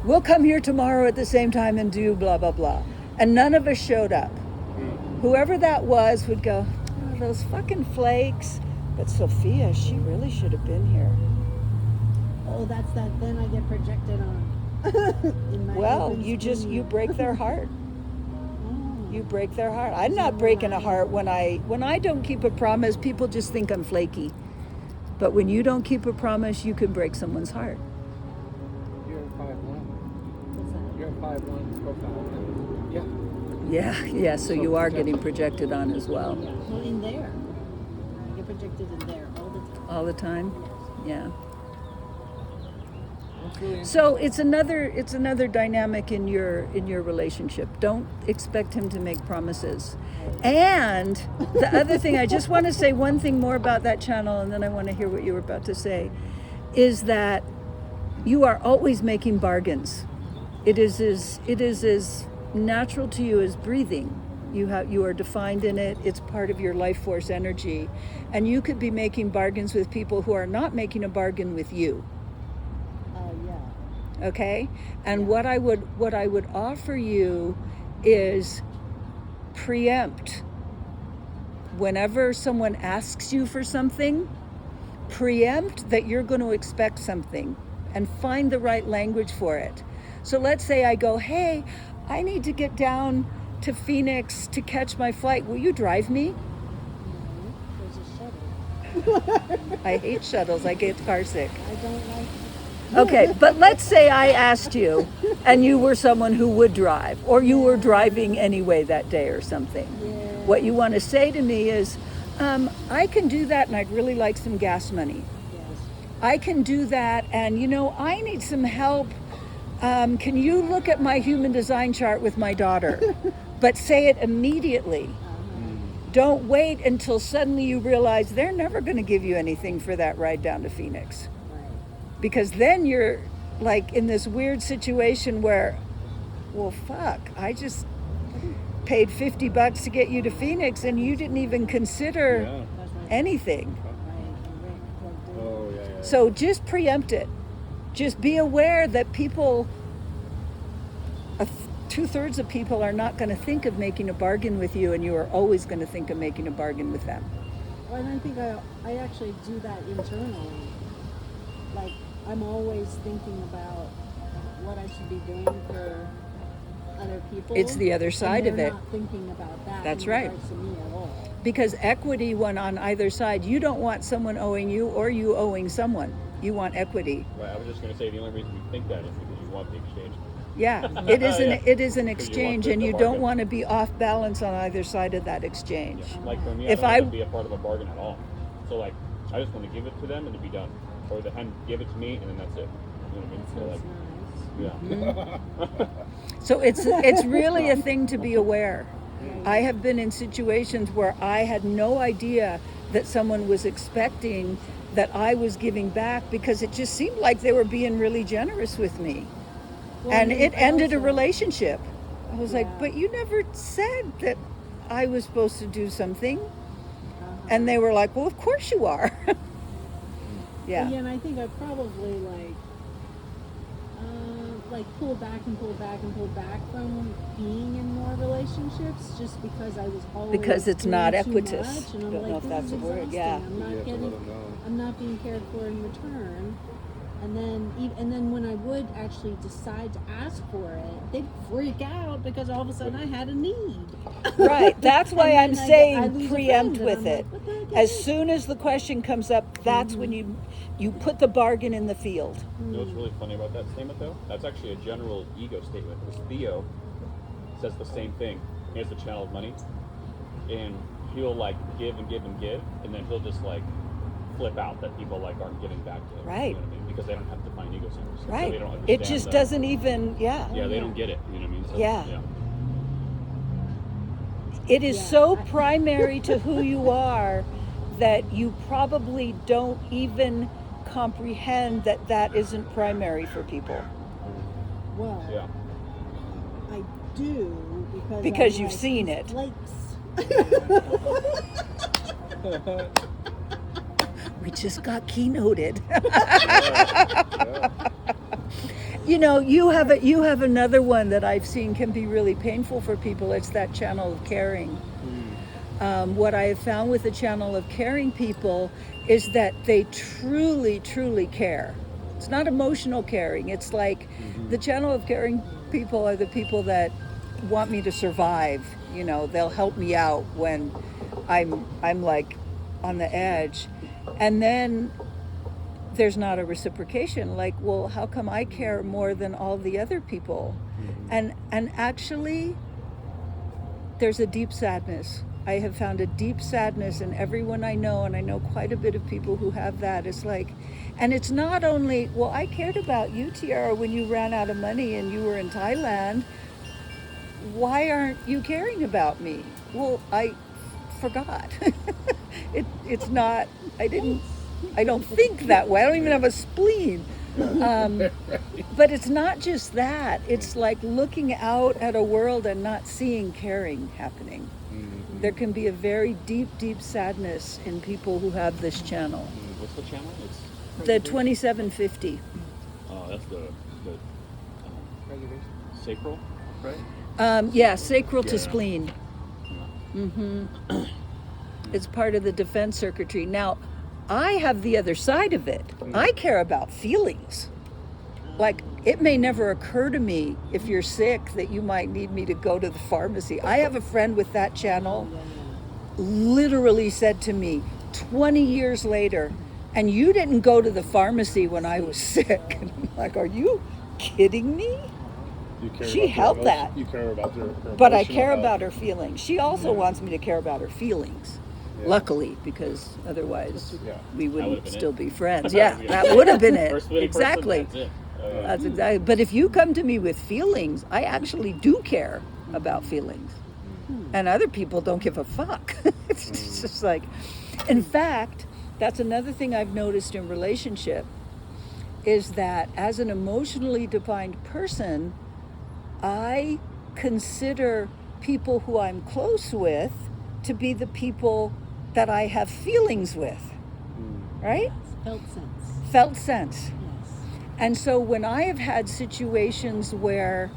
We'll come here tomorrow at the same time and do blah, blah, blah. And none of us showed up. Whoever that was would go, oh, those fucking flakes. But Sophia, she really should have been here. Oh, that's that. Then I get projected on. Well, you break their heart. You break their heart. I'm not breaking a heart when I don't keep a promise. People just think I'm flaky. But when you don't keep a promise, you can break someone's heart. You're a 5-1. What's that? You're a 5-1 profile. Yeah. So you are getting projected on as well. Yeah. Well, in there. I get projected in there all the time. All the time. Yeah. So it's another dynamic in your relationship. Don't expect him to make promises. And the other thing, I just want to say one thing more about that channel, and then I want to hear what you were about to say, is that you are always making bargains. It is as natural to you as breathing. You are defined in it. It's part of your life force energy, and you could be making bargains with people who are not making a bargain with you. Okay? And what I would offer you is preempt. Whenever someone asks you for something, preempt that you're going to expect something and find the right language for it. So let's say I go, hey, I need to get down to Phoenix to catch my flight. Will you drive me? There's a shuttle. I hate shuttles. I get car sick. I don't like. Okay, but let's say I asked you and you were someone who would drive, or you were driving anyway that day or something. Yeah. What you want to say to me is, I can do that and I'd really like some gas money. Yes. I can do that and, I need some help. Can you look at my human design chart with my daughter? but say it immediately. Don't wait until suddenly you realize they're never going to give you anything for that ride down to Phoenix. Because then you're like in this weird situation where, well, fuck, I just paid $50 to get you to Phoenix and you didn't even consider anything. Oh, yeah. So just preempt it. Just be aware that people, 2/3 of people are not going to think of making a bargain with you, and you are always going to think of making a bargain with them. Well, and I think I actually do that internally. Like, I'm always thinking about what I should be doing for other people. It's the other side and of they're it. Not thinking about that. That's in right. regards to me at all. Because equity went on either side. You don't want someone owing you or you owing someone. You want equity. Right, I was just going to say the only reason you think that is because you want the exchange. Yeah, it is an Yeah. it is an Because you exchange, want and the you don't bargain. want to be off balance on either side of that exchange. Yeah. Like for me, If I I- don't want to be a part of a bargain at all. So like, I just want to give it to them and to be done, or and give it to me and then that's it. You know what I mean? So That's like, nice. yeah. So it's really a thing to be aware. I have been in situations where I had no idea that someone was expecting that I was giving back because it just seemed like they were being really generous with me. Well, And then it ended a also- relationship. I was like, Yeah. but you never said that I was supposed to do something. Uh-huh. And they were like, well, of course you are. Yeah. Yeah, and I think I probably pulled back and pulled back and pulled back from being in more relationships just because I was always Because it's doing not too equitous. much, and I'm Don't know like, if this that's is a word, exhausting. yeah. I'm You not have to getting, let 'em know. I'm not being cared for in return. And then when I would actually decide to ask for it, they'd freak out because all of a sudden I had a need. Right. That's why And I'm then I saying lose a preempt friend, and with I'm it. like, what the heck is As this? soon as the question comes up, that's when you put the bargain in the field. You know what's really funny about that statement though? That's actually a general ego statement. Because Theo says the same thing. He has the channel of money, and he'll like give and give and give, and then he'll just like flip out that people like aren't giving back to him. Right. You know what I mean? Because they don't have defined ego centers. So Right. they don't It understand just that. doesn't even, Yeah, they don't get it. You know what I mean? So, Yeah. yeah. It is Yeah, so I- primary to who you are that you probably don't even comprehend that that isn't primary for people. Well, Yeah. I do Because I'm you've like, seen it. Flakes. We just got keynoted. Yeah. You know, you have another one that I've seen can be really painful for people. It's that channel of caring. What I have found with the channel of caring people is that they truly, truly care. It's not emotional caring. It's like the channel of caring people are the people that want me to survive. You know, they'll help me out when I'm like on the edge. And then there's not a reciprocation. Like, well, how come I care more than all the other people? And actually, there's a deep sadness. I have found a deep sadness in everyone I know, and I know quite a bit of people who have that. It's like, and it's not only, well, I cared about you, Tiara, when you ran out of money and you were in Thailand. Why aren't you caring about me? Well, I forgot. It's not, I don't think that way. I don't even have a spleen. But it's not just that. It's like looking out at a world and not seeing caring happening. There can be a very deep, deep sadness in people who have this channel. What's the channel? It's The 2750. that's the Preservation. sacral, right? Yeah, sacral to Yeah. spleen. It's part of the defense circuitry. Now, I have the other side of it. I care about feelings. Like, it may never occur to me if you're sick that you might need me to go to the pharmacy. I have a friend with that channel literally said to me 20 years later, and you didn't go to the pharmacy when I was sick. And I'm like, are you kidding me? You care She about their held health, that. You care about her But I emotional care health. about her feelings. She also wants me to care about her feelings. Yeah. Luckily, because otherwise Yeah. we would've wouldn't been still it. be friends. Yeah, that would have been it. First person, Exactly. that's it. Oh, yeah. That's exactly. But if you come to me with feelings, I actually do care about feelings. And other people don't give a fuck. It's just like, in fact, that's another thing I've noticed in relationship is that as an emotionally defined person, I consider people who I'm close with to be the people that I have feelings with, right? Felt sense. Felt sense. Yes. And so when I have had situations where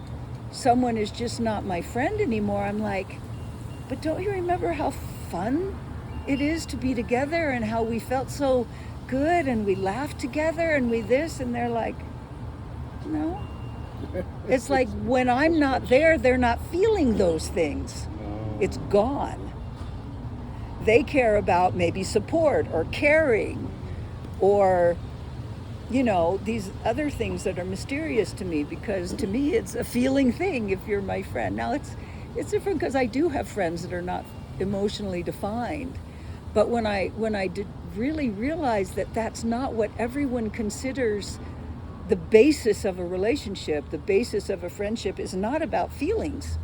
someone is just not my friend anymore, I'm like, but don't you remember how fun it is to be together and how we felt so good and we laughed together and we this, and they're like, no. It's like when I'm not there, they're not feeling those things. It's gone. They care about maybe support or caring or, you know, these other things that are mysterious to me, because to me it's a feeling thing if you're my friend. Now it's different because I do have friends that are not emotionally defined. But when I did really realize that that's not what everyone considers the basis of a relationship, the basis of a friendship is not about feelings,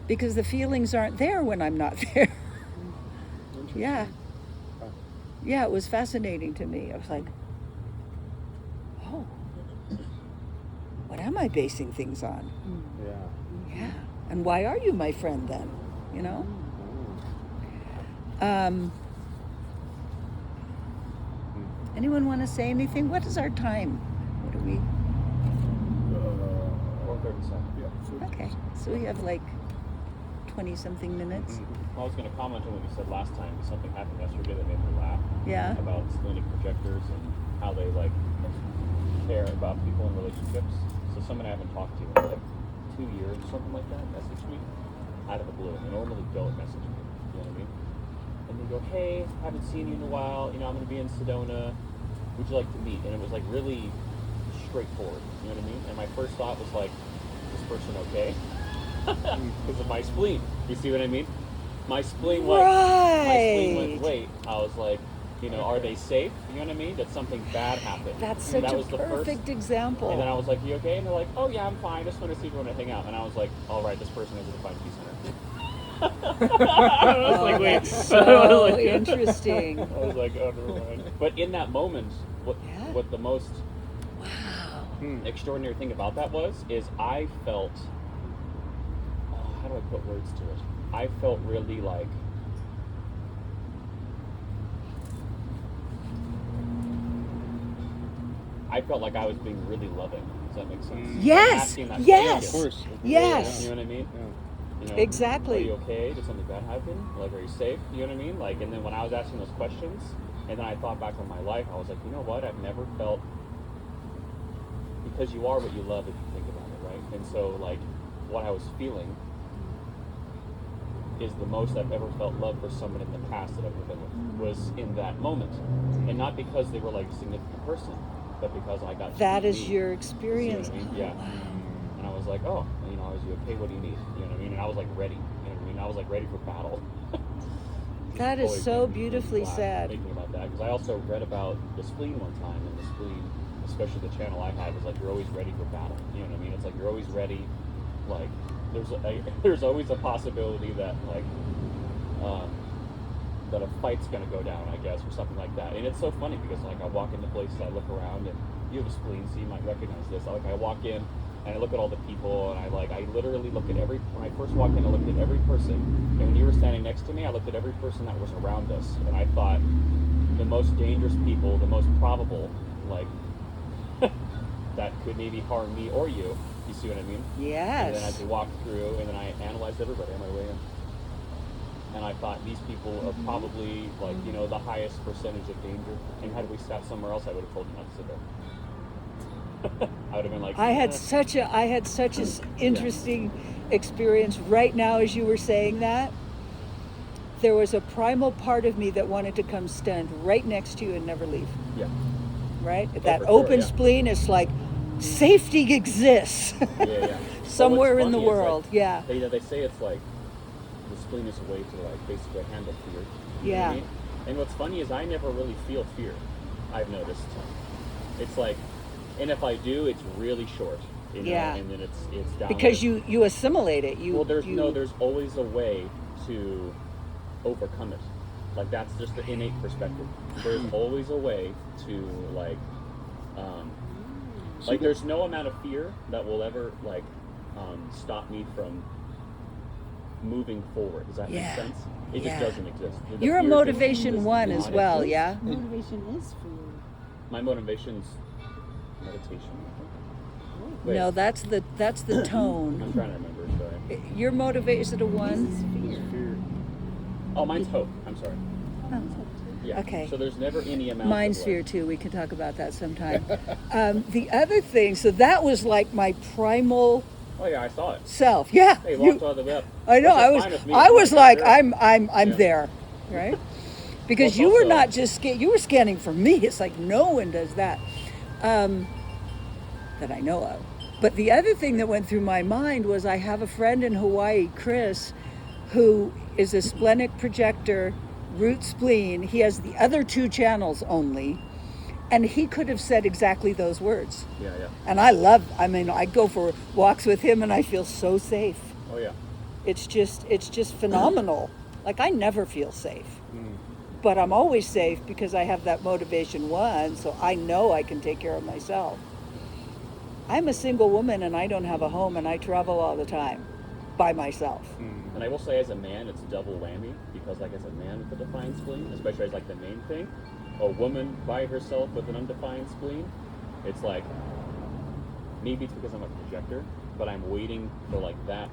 because the feelings aren't there when I'm not there. Yeah. Yeah, it was fascinating to me. I was like, oh, what am I basing things on? Yeah. Yeah. And why are you my friend then? You know? Anyone want to say anything? What is our time? What are we? 4:37. Yeah. Okay. So we have like 20 something minutes. I was going to comment on what you said last time. Something happened yesterday that made me laugh. Yeah. About splenic projectors and how they like care about people in relationships. So someone I haven't talked to in like 2 years or something like that messaged me out of the blue. They normally don't message me. You know what I mean? And they go, hey, haven't seen you in a while. You know, I'm going to be in Sedona. Would you like to meet? And it was like really straightforward. You know what I mean? And my first thought was like, is this person okay? Because of my spleen. You see what I mean? My spleen went. Right. My spleen went. Wait. I was like, you know, are they safe? You know what I mean? Did something bad happen? That's such that a was the perfect first. example. And then I was like, you okay? And they're like, oh yeah, I'm fine. Just want to see if you want to hang out. And I was like, all right, this person is a defined peace hunter. I was like, wait. That's so interesting. I was like, oh, never mind. But in that moment, what the most extraordinary thing about that is I felt, how do I put words to it? I felt really like, I felt like I was being really loving. Does that make sense? Yes. Yes. Of course. Yes. You know what I mean? Yeah. You know, Exactly. Are you okay? Did something bad happen? Like, are you safe? You know what I mean? Like, and then when I was asking those questions, and then I thought back on my life, I was like, you know what? I've never felt, because you are what you love if you think about it, right? And so, like, what I was feeling is the most I've ever felt love for someone in the past that I've ever been with was in that moment. And not because they were like a significant person, but because I got to That be is me. your experience. You know what I mean? Yeah. And I was like, oh, you know, is you okay? What do you need? You know what I mean? And I was like ready. You know what I mean? I was like ready for battle. That is Always so made me beautifully laugh said. Thinking about that, because I also read about the spleen one time, and the spleen, especially the channel I had, was like you're always ready for battle. You know what I mean? It's like you're always ready. Like there's always a possibility that like that a fight's gonna go down, I guess, or something like that. And it's so funny because like I walk into places, I look around, and you have a spleen, so you might recognize this. Like I walk in and I look at all the people, and I literally look at when I first walked in, I looked at every person, and when you were standing next to me, I looked at every person that was around us, and I thought the most dangerous people, the most probable, like that could maybe harm me or you. You see what I mean? Yes. And then as we walked through, and then I analyzed everybody on my way in. And I thought these people are probably like, you know, the highest percentage of danger. And had we sat somewhere else, I would have told you not to sit there. I would have been like, I had such a interesting experience right now as you were saying that. There was a primal part of me that wanted to come stand right next to you and never leave. Yeah. Right? Oh, That for sure, open yeah. spleen is like safety exists Yeah. somewhere Well, in the what's funny is, world. like, Yeah. They say it's like the spleen is a way to like basically handle fear. You know what Yeah. I mean? And what's funny is I never really feel fear. I've noticed. It's like, and if I do, it's really short. You know, Yeah. and then it's down Because there. you assimilate it. There's always a way to overcome it. Like that's just the innate perspective. There's always a way to like there's no amount of fear that will ever stop me from moving forward. Does that Yeah. make sense? It Yeah. just doesn't exist. The You're a fear just motivation does one not as well, exist. yeah? Motivation is for you. My motivation's meditation. Wait, No, that's the I'm tone. trying to remember. Sorry. Your motivation is it a This one? is fear. Fear. Oh, mine's hope. I'm sorry. Yeah. Okay. So there's never any amount. Mine's of, fear too. We can talk about that sometime. The other thing, so that was like my primal Oh yeah, I saw it. self. Yeah. Hey, you- walked all the way up. I know. Which is I was fine with me. I was like sure. I'm Yeah. there, right? Because Well, you were also- not just you were scanning for me. It's like no one does that, that I know of. But the other thing that went through my mind was I have a friend in Hawaii, Chris, who is a splenic projector, root spleen. He has the other two channels only, and he could have said exactly those words. Yeah, yeah. And I go for walks with him and I feel so safe. Oh yeah. It's just phenomenal. Like I never feel safe. But I'm always safe because I have that motivation one, so I know I can take care of myself. I'm a single woman and I don't have a home and I travel all the time by myself. And I will say, as a man, it's double whammy because, like, as a man with a defined spleen, especially as like the main thing, a woman by herself with an undefined spleen, it's like maybe it's because I'm a projector, but I'm waiting for like that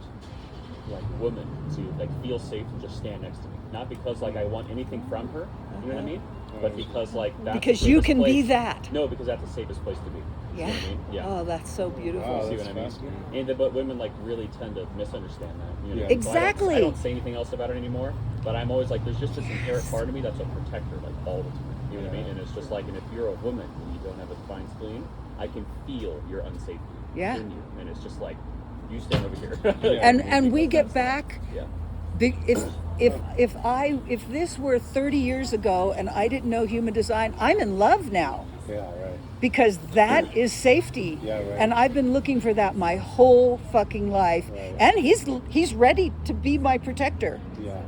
woman to like feel safe to just stand next to me. Not because like I want anything from her, you know what I mean? But because like that's Because the you safest can be place. that. No, because that's the safest place to be. You Yeah. know what I mean? Yeah. Oh, that's so beautiful. Wow. See that's what I mean? fascinating. But women like really tend to misunderstand that. You know? Yeah. So Exactly. I don't say anything else about it anymore. But I'm always like, there's just this inherent part of me that's a protector, like all the time. You know what I mean? And it's just like, and if you're a woman and you don't have a defined spleen, I can feel your unsafety Yeah. in you, and it's just like, you stand over here. And we get back. Yeah. If this were 30 years ago and I didn't know human design, I'm in love now. Yeah, right. Because that is safety. Yeah, right. And I've been looking for that my whole fucking life. Right. And he's ready to be my protector. Yeah.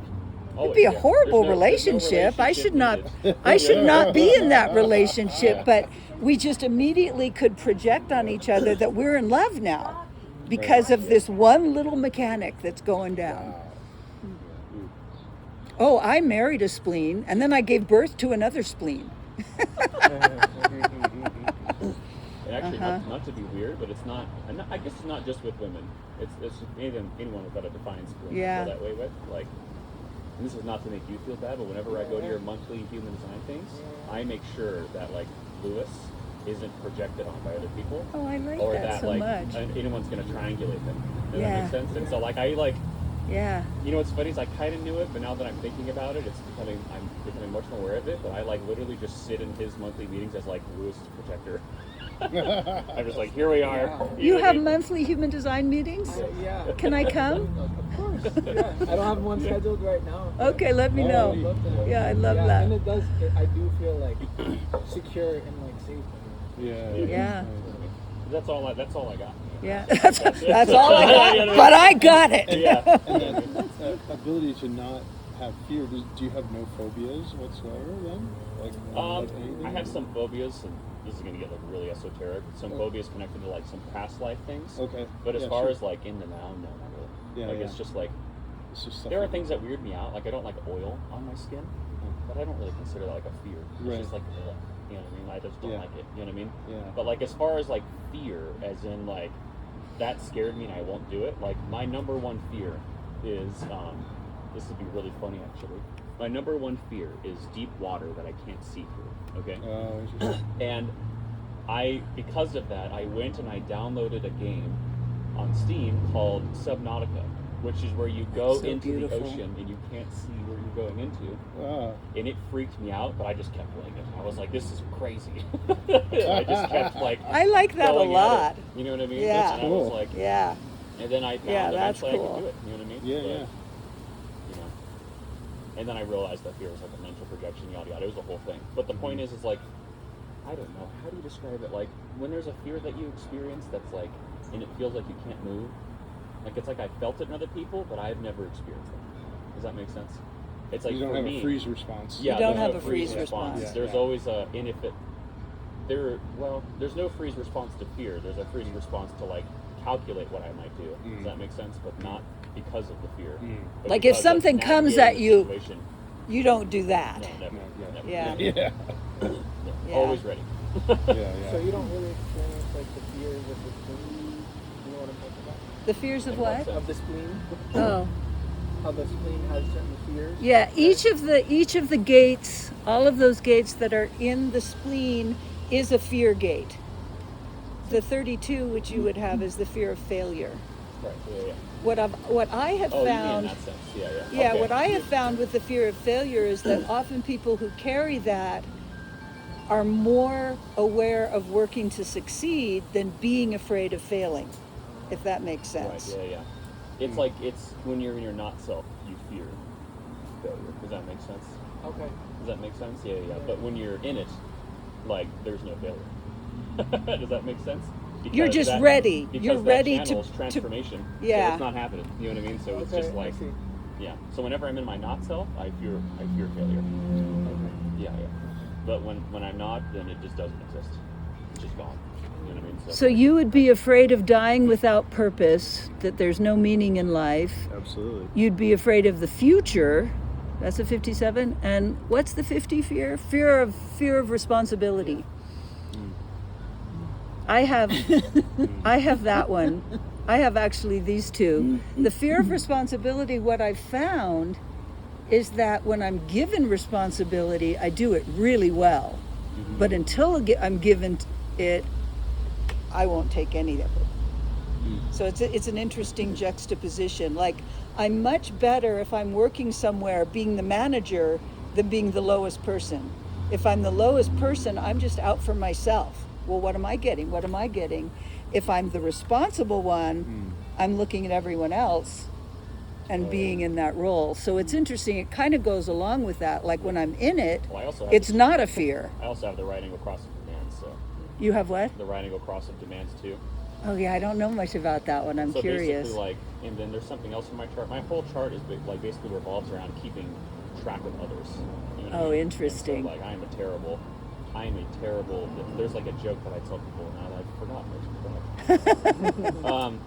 It'd be a horrible relationship. I should not be in that relationship, but we just immediately could project on each other that we're in love now because of this one little mechanic that's going down. Oh, I married a spleen and then I gave birth to another spleen. And actually, not to be weird, but it's not. I guess it's not just with women. It's anyone who's got a defined spleen. Yeah. Feel that way with like. And this is not to make you feel bad, but whenever I go to your monthly human design things, I make sure that like Lewis isn't projected on by other people, Oh, I like or that that so like much. anyone's gonna triangulate them. Does Yeah. that make sense? And so like I like. Yeah. You know what's funny is I kind of knew it, but now that I'm thinking about it, I'm becoming much more aware of it. But I like literally just sit in his monthly meetings as like Lewis's protector. I'm just like, here we are. You have monthly human design meetings? Yeah. Can I come? Of course. Yeah. I don't have one scheduled right now. Okay, let me I'd know. love to. Yeah, I love Yeah, that. and it does. I do feel like secure and like safe. Yeah. Yeah. That's all I got. Yeah, that's all I got. But I got it. Yeah. And that ability to not have fear. Do you have no phobias whatsoever then? Like anything? I have some phobias, and this is gonna get like really esoteric. Some phobias connected to like some past life things. Okay. But as Yeah, far sure. as like in the now, no, not really. Yeah, like yeah. it's just like It's just stuff there are like- things that weird me out. Like I don't like oil on my skin, but I don't really consider that like a fear. It's Right. just like you know what I mean. I just don't Yeah. like it. You know what I mean? Yeah. But like as far as like fear, as in like that scared me and I won't do it. Like my number one fear is this would be really funny actually. My number one fear is deep water that I can't see through. Okay. Oh, interesting. And because of that, I went and I downloaded a game on Steam called Subnautica, which is where you go so into beautiful. the ocean and you can't see where you're going into. Ah. And it freaked me out, but I just kept playing it. I was like, this is crazy. I just kept like I like that a going at lot. it. You know what I mean? Yeah. And I was Cool. like, Yeah. and then I found Yeah, that's eventually I cool. could do it. You know what I mean? Yeah, But, yeah. You know. And then I realized that fear was like a mental projection, yada yada. It was the whole thing. But the point is like, I don't know. How do you describe it? Like when there's a fear that you experience that's like and it feels like you can't move. Like it's like I felt it in other people, but I've never experienced it. Does that make sense? It's like You don't for have me, a freeze response. Yeah, You don't there's have no a freeze response. Yeah. There's always a, and if it, there's no freeze response to fear. There's a freeze response to like calculate what I might do. Does that make sense? But not because of the fear. But Like if because of something comes navigating at the you, situation. you don't do that. No, never. Never. Yeah. Yeah. Yeah. Always ready. Yeah. So you don't really experience like the fears of the spleen. You know what I'm talking about? The fears of what? Of the spleen. Oh. How the spleen has certain fears. Yeah, each of the gates, all of those gates that are in the spleen is a fear gate. The 32, which you would have, is the fear of failure. Right. Yeah. What I have Oh, found, you mean in that sense? Yeah. yeah, Okay. what I have found with the fear of failure is that often people who carry that are more aware of working to succeed than being afraid of failing, if that makes sense. Right. Yeah. It's like it's when you're in your not self, you fear failure. Does that make sense? Okay. Does that make sense? Yeah. But when you're in it, like there's no failure. Does that make sense? Because You're just ready. Because You're that ready to- channels transformation. Yeah. So it's not happening. You know what I mean? So it's Okay, just like, I see. yeah. So whenever I'm in my not self, I fear failure. Yeah. But when I'm not, then it just doesn't exist. It's just gone. You know what I mean? So you would be afraid of dying without purpose, that there's no meaning in life. Absolutely. You'd be afraid of the future. That's a 57. And what's the 50 fear? Fear of responsibility. I have that one. I have actually these two. The fear of responsibility, what I've found is that when I'm given responsibility, I do it really well. But until I'm given it, I won't take any of it. So it's an interesting juxtaposition. Like, I'm much better if I'm working somewhere being the manager than being the lowest person. If I'm the lowest person, I'm just out for myself. Well, what am I getting? What am I getting? If I'm the responsible one, I'm looking at everyone else and being in that role. So it's interesting. It kind of goes along with that. Like when I'm in it, Well, I also have it's this- not a fear. I also have the right angle cross of demands. So You have what? the right angle cross of demands too. Oh yeah, I don't know much about that one. I'm So curious. basically, like, and then there's something else in my chart. My whole chart is basically revolves around keeping track of others. You know what I Oh, mean? interesting. And so, like, I am a terrible. There's like a joke that I tell people, and I've forgotten it.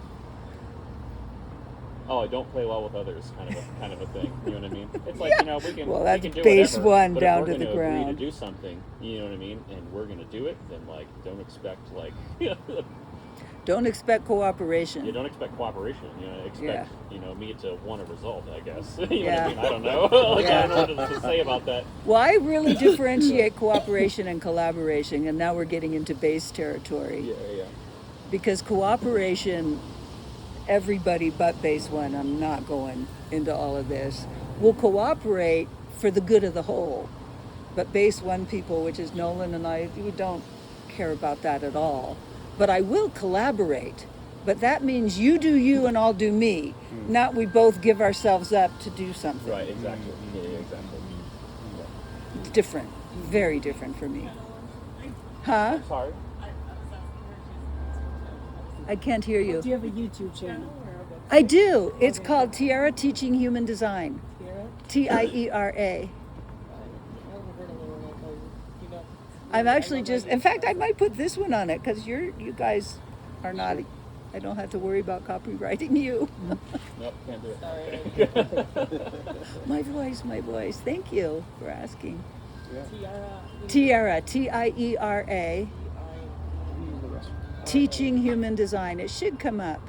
Oh, I don't play well with others, kind of a thing. You know what I mean? It's like, you know, we can. Well, we that's can do base whatever, one but down if we're to the gonna agree ground. to do something, you know what I mean, and we're gonna do it, then like, don't expect like. Don't expect cooperation. You don't expect cooperation. You know, expect Yeah. me to want a result. I guess. You know Yeah. what I mean? I don't know. Like, Yeah. I don't know what to say about that. Well, I really differentiate cooperation and collaboration, and now we're getting into base territory. Yeah. Because cooperation, everybody but base one, I'm not going into all of this, will cooperate for the good of the whole. But base one people, which is Nolan and I, we don't care about that at all. But I will collaborate. But that means you do you and I'll do me. Not we both give ourselves up to do something. Right. Exactly. Yeah. Exactly. It's different. Very different for me. Huh? Sorry. I can't hear you. Do you have a YouTube channel? I do. It's called Tiara Teaching Human Design. Tiera. I'm actually in fact, I might put this one on it because you guys are not, I don't have to worry about copywriting you. Nope. Can't do it. My voice. Thank you for asking. Yeah. Tiara, Tiera. Teaching Human Design. It should come up.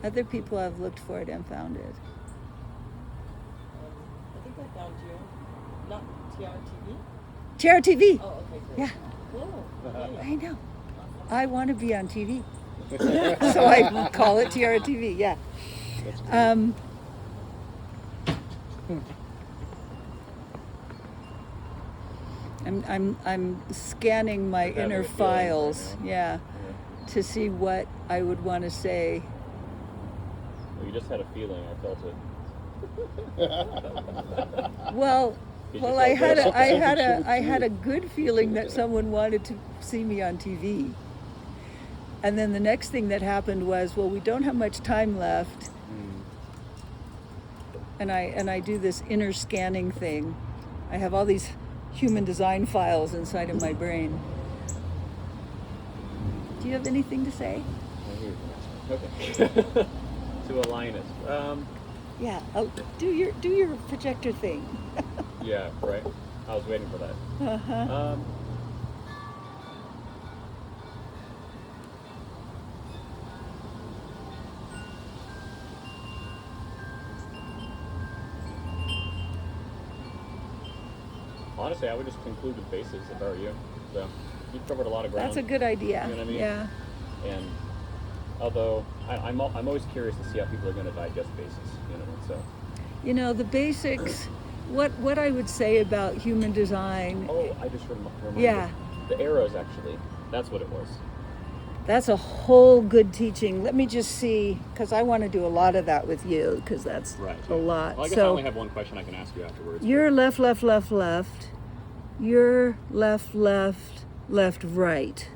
Other people have looked for it and found it. I think I found you. Not TRTV? Tiara TV. Oh, okay, great. Yeah, Cool. Yay. I know. I want to be on TV. So I call it Tiara TV. Yeah. I'm scanning my Having inner a feeling files, right now. yeah, to see what I would want to say. Well, you just had a feeling. I felt it. Well, Did you well, feel I had a good feeling that someone wanted to see me on TV. And then the next thing that happened was, well, we don't have much time left. And I do this inner scanning thing. I have all these human design files inside of my brain. Do you have anything to say? Okay. To align it. Yeah. Oh, do your projector thing. Yeah, right. I was waiting for that. Uh-huh. Honestly, I would just conclude with basics if I were you. So you've covered a lot of ground. That's a good idea. You know what I mean? Yeah. And although I'm always curious to see how people are going to digest basics. You know, so. You know, the basics. What I would say about human design. Oh, I just remembered. Yeah. The arrows, actually. That's what it was. That's a whole good teaching. Let me just see, because I want to do a lot of that with you, because that's Right. a lot. Well, I guess I only have one question I can ask you afterwards. You're left, left, left, left. You're left, left, left, right.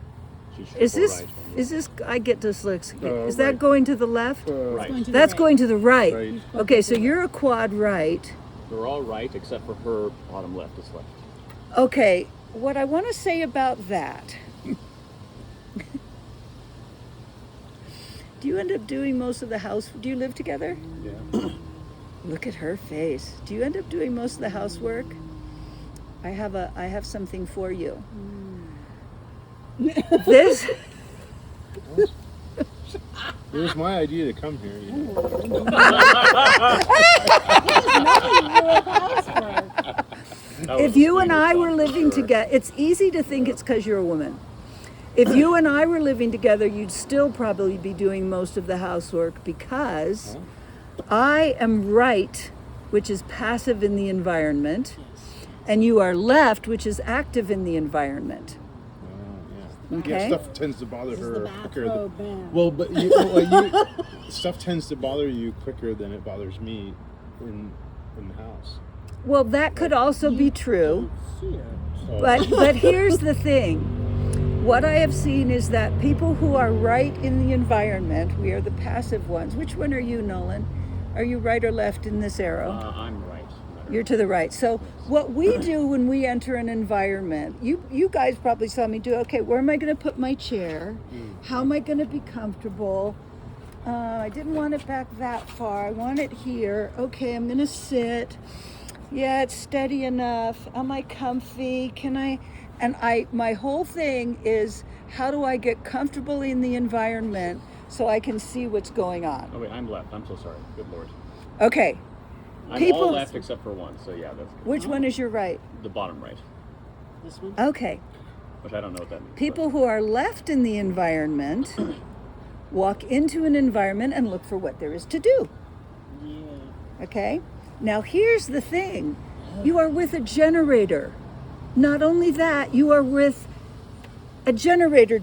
Is this? Right. Is this? I get dyslexia. Is Right. that going to the left? Right. Going to the That's right. going to the right. Right. Okay, so you're a quad right. They're all right except for her bottom left is left. Okay, what I want to say about that. Do you end up doing most of the house? Do you live together? Yeah. Look at her face. Do you end up doing most of the housework? I have something for you. This It was my idea to come here. You know? if you and I were living together, it's easy to think it's because you're a woman. If you and I were living together, you'd still probably be doing most of the housework because I am right, which is passive in the environment, and you are left, which is active in the environment. Yeah. Okay. Yeah, stuff tends to bother This is her the quicker. bathrobe band. Well, but stuff tends to bother you quicker than it bothers me in the house. Well, that could also be true, Here. So, but here's the thing. What I have seen is that people who are right in the environment, we are the passive ones. Which one are you, Nolan? Are you right or left in this arrow? I'm right. You're to the right. So what we do when we enter an environment, you guys probably saw me do, okay, where am I going to put my chair? How am I going to be comfortable? I didn't want it back that far. I want it here. Okay, I'm going to sit. Yeah, it's steady enough. Am I comfy? Can I? And my whole thing is, how do I get comfortable in the environment so I can see what's going on? Oh wait, I'm left. I'm so sorry. Good Lord. Okay. I'm People- all left except for one. So yeah, that's good. Which one is your right? The bottom right, This one? Okay. which I don't know what that means. People who are left in the environment walk into an environment and look for what there is to do. Yeah. Okay? Now here's the thing. You are with a generator. Not only that, you are with a generator.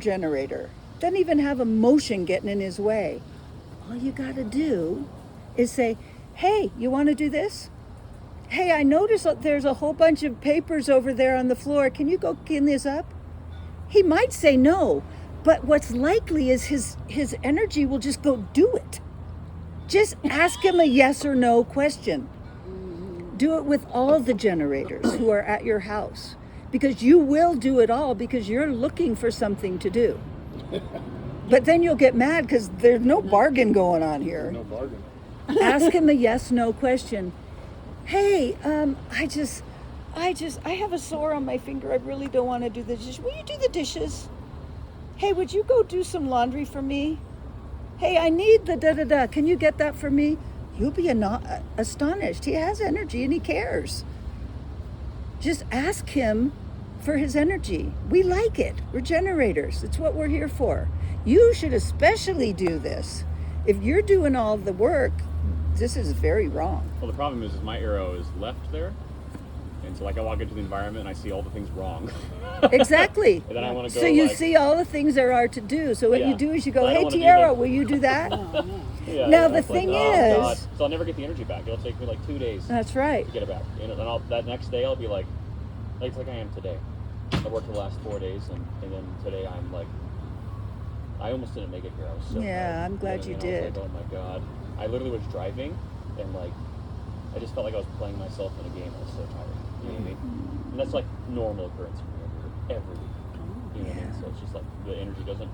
Doesn't even have emotion getting in his way. All you got to do is say, hey, you want to do this? Hey, I noticed that there's a whole bunch of papers over there on the floor. Can you go clean this up? He might say no, but what's likely is his energy will just go do it. Just ask him a yes or no question. Do it with all the generators who are at your house, because you will do it all because you're looking for something to do. But then you'll get mad because there's no bargain going on here. no bargain. Ask him a yes no question. Hey, I have a sore on my finger. I really don't want to do the dishes. Will you do the dishes? Hey, would you go do some laundry for me? Hey, I need the da-da-da. Can you get that for me? You'll be astonished. He has energy and he cares. Just ask him for his energy. We like it. We're generators. It's what we're here for. You should especially do this. If you're doing all the work, this is very wrong. Well, the problem is my arrow is left there, and so like I walk into the environment and I see all the things wrong. Exactly. And then I want to go. So you like, see all the things there are to do. So what Yeah. you do is you But go, I don't hey, wanna be Tiara, like- will you do that? Yeah, Now, the it's like, thing oh, God. is- So I'll never get the energy back. It'll take me like 2 days That's right. to get it back. And then that next day I'll be like I am today. I worked the last 4 days, and then today I'm like, I almost didn't make it here. I was so Yeah, tired. I'm glad you know what I mean? I did. was like, oh my god. I literally was driving, and like, I just felt like I was playing myself in a game. I was so tired. You know what I mean? And that's like normal occurrence for me every week. You know what I mean? So it's just like the energy doesn't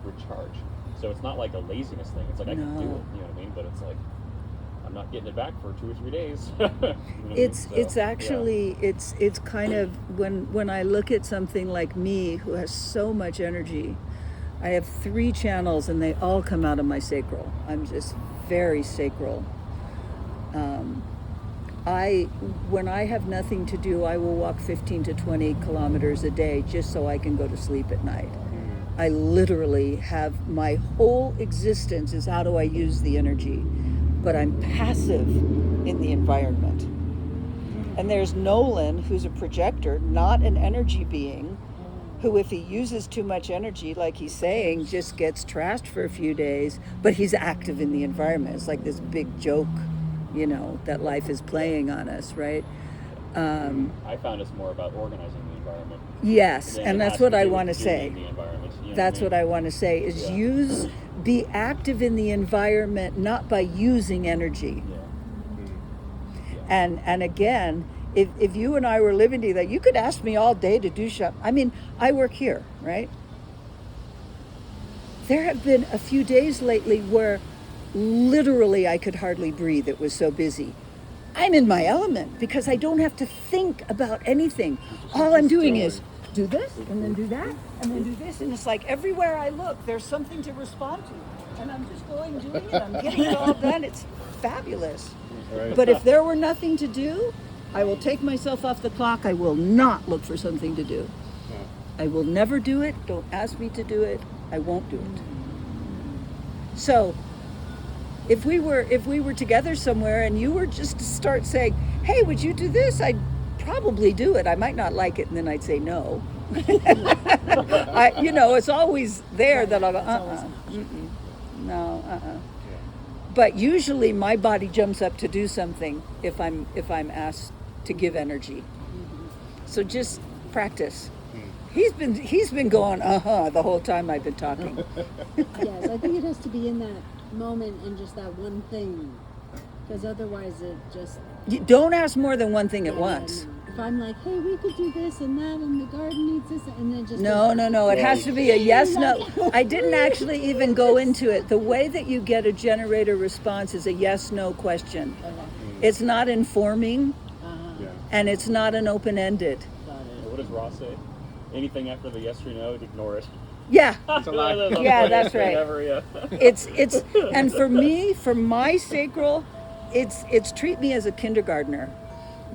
recharge. So it's not like a laziness thing. It's like I can do it. You know what I mean? But it's like I'm not getting it back for 2 or 3 days. You know what I mean? It's actually it's kind of when I look at something like me who has so much energy, I have 3 channels and they all come out of my sacral. I'm just very sacral. When I have nothing to do, I will walk 15 to 20 kilometers a day just so I can go to sleep at night. I literally have my whole existence is how do I use the energy, but I'm passive in the environment. And there's Nolan, who's a projector, not an energy being, who if he uses too much energy, like he's saying, just gets trashed for a few days, but he's active in the environment. It's like this big joke, you know, that life is playing on us, right? I found it's more about organizing the environment. Yes, and that's what I want to doing say. the environment, you know That's what I I want to say is be active in the environment, not by using energy. Yeah. And again, if you and I were living together, you could ask me all day to do stuff. I mean, I work here, right? There have been a few days lately where literally I could hardly breathe. It was so busy. I'm in my element because I don't have to think about anything. All I'm doing is do this and then do that and then do this. And it's like everywhere I look, there's something to respond to. And I'm just going doing it. I'm getting it all done. It's fabulous. Right. But if there were nothing to do, I will take myself off the clock. I will not look for something to do. I will never do it. Don't ask me to do it. I won't do it. So if we were together somewhere and you were just to start saying, hey, would you do this? I'd probably do it. I might not like it, and then I'd say no. It's always there that I'll go, no. But usually my body jumps up to do something if I'm asked to give energy. So just practice. He's been going the whole time I've been talking. Yes, I think it has to be in that moment and just that one thing, because otherwise it just You don't ask more than one thing at once. no. If I'm like, hey, we could do this and that, and the garden needs this, and then just No. It has to be a yes, no. I didn't actually even go into it. The way that you get a generator response is a yes, no question. It's not informing, and it's not an open-ended. What does Ross say? Anything after the yes or no, ignore it. Yeah. Yeah, Yeah, that's right. Yeah. It's and for me, for my sacral, it's treat me as a kindergartner.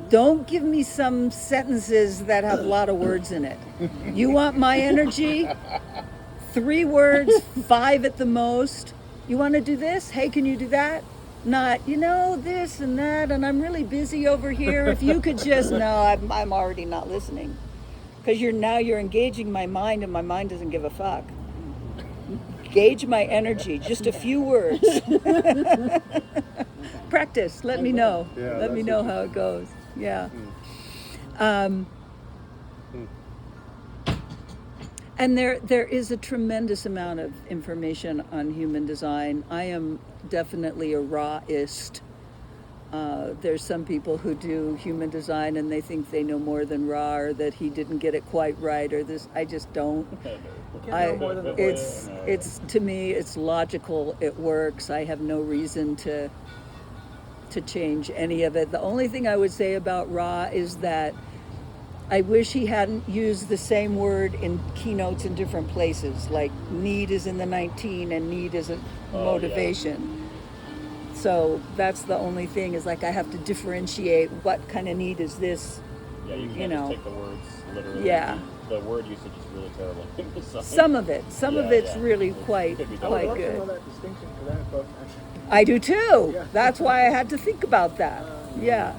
Don't give me some sentences that have a lot of words in it. You want my energy? 3 words, 5 at the most. You want to do this? Hey, can you do that? Not, this and that, and I'm really busy over here. If you could just, no, I'm already not listening. Because you're engaging my mind, and my mind doesn't give a fuck. Gauge my energy, just a few words. Practice, let me know. Yeah, Let me that's know how it goes. Yeah. And there is a tremendous amount of information on human design. I am definitely a raw-ist. There's some people who do human design and they think they know more than Ra, or that he didn't get it quite right, or this. I just don't. It's to me, it's logical. It works. I have no reason to change any of it. The only thing I would say about Ra is that I wish he hadn't used the same word in keynotes in different places. Like need is in the 19 and need isn't motivation. So that's the only thing, is like I have to differentiate what kind of need is this. Yeah, you can't just take the words literally. Yeah. The word usage is really terrible. Some of it's really quite I would good. love to know that distinction for that book. I do too. Yeah. That's why I had to think about that. Yeah.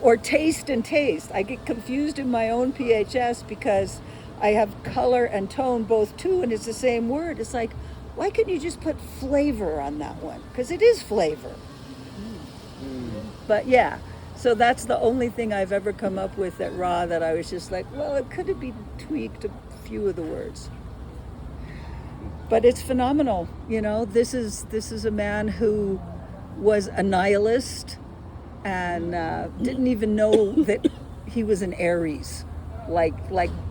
Or taste and taste. I get confused in my own PHS because I have color and tone both too, and it's the same word. It's like, why couldn't you just put flavor on that one? Because it is flavor. But yeah, so that's the only thing I've ever come up with at Ra that I was just like, well, it could have been tweaked a few of the words. But it's phenomenal. This is a man who was a nihilist and didn't even know that he was an Aries, like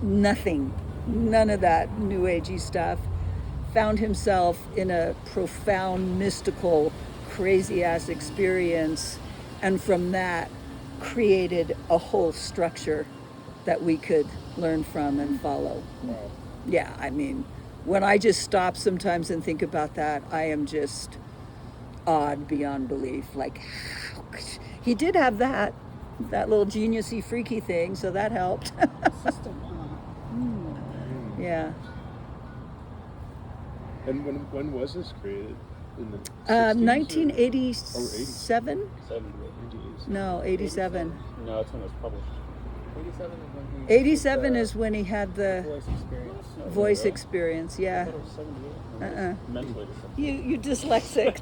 nothing, none of that new agey stuff. Found himself in a profound, mystical, crazy ass experience, and from that created a whole structure that we could learn from and follow. Wow. Yeah, I mean, when I just stop sometimes and think about that, I am just awed beyond belief. Like, how he did have that little geniusy freaky thing, so that helped. System. Yeah. And when was this created? In the 60s 1987? 70. No, 87. No, that's when it was published. 87 is when he 87 is when he had the voice experience. voice experience. I Yeah. thought it was 78. Mentally dysfunctional. You dyslexic.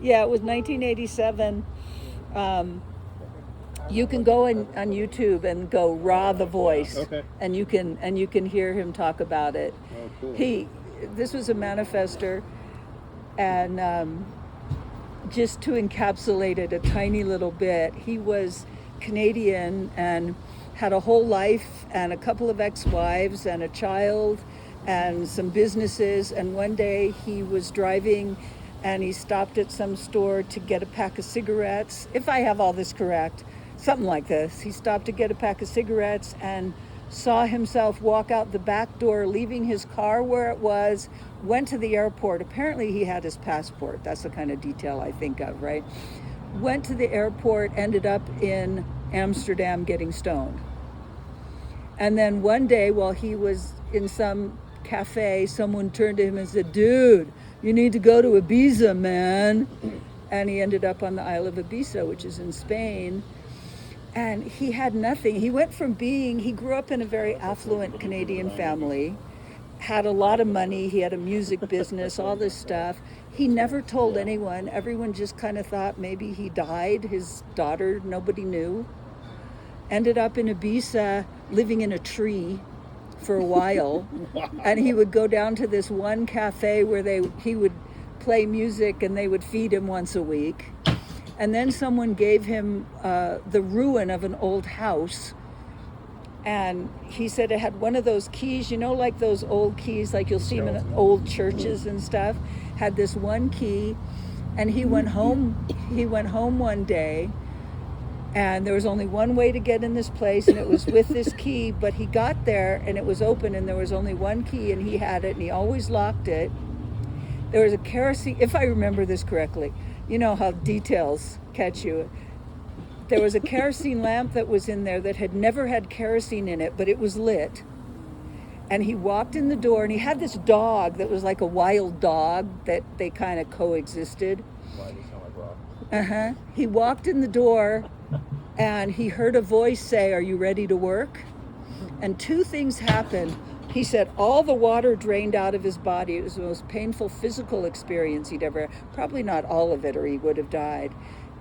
Yeah, it was 1987. You can go on YouTube and go Raw the Voice, Okay. and you can hear him talk about it. Oh, cool. This was a manifester, and just to encapsulate it a tiny little bit, he was Canadian and had a whole life and a couple of ex-wives and a child and some businesses, and one day he was driving and he stopped at some store to get a pack of cigarettes, if I have all this correct, something like this. He stopped to get a pack of cigarettes and saw himself walk out the back door, leaving his car where it was, went to the airport. Apparently he had his passport. That's the kind of detail I think of, right? Went to the airport, ended up in Amsterdam getting stoned. And then one day while he was in some cafe, someone turned to him and said, "Dude, you need to go to Ibiza, man." And he ended up on the Isle of Ibiza, which is in Spain. And he had nothing. He went from he grew up in a very affluent Canadian family, had a lot of money, he had a music business, all this stuff. He never told anyone. Everyone just kind of thought maybe he died. His daughter, nobody knew. Ended up in Ibiza, living in a tree for a while. And he would go down to this one cafe where he would play music and they would feed him once a week. And then someone gave him the ruin of an old house. And he said it had one of those keys, like those old keys, like you'll see them in old churches and stuff, had this one key. And he went home one day, and there was only one way to get in this place, and it was with this key. But he got there and it was open and there was only one key, and he had it and he always locked it. There was a kerosene, if I remember this correctly, you know how details catch you. There was a kerosene lamp that was in there that had never had kerosene in it, but it was lit. And he walked in the door, and he had this dog that was like a wild dog that they kind of coexisted. Why do you sound like Rock? He walked in the door, and he heard a voice say, "Are you ready to work?" And two things happened. He said all the water drained out of his body. It was the most painful physical experience he'd ever, probably not all of it, or he would have died.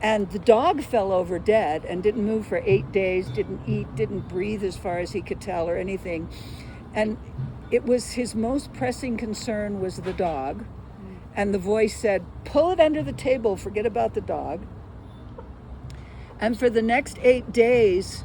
And the dog fell over dead and didn't move for 8 days, didn't eat, didn't breathe as far as he could tell or anything. And it was his most pressing concern was the dog. And the voice said, "Pull it under the table, forget about the dog." And for the next 8 days,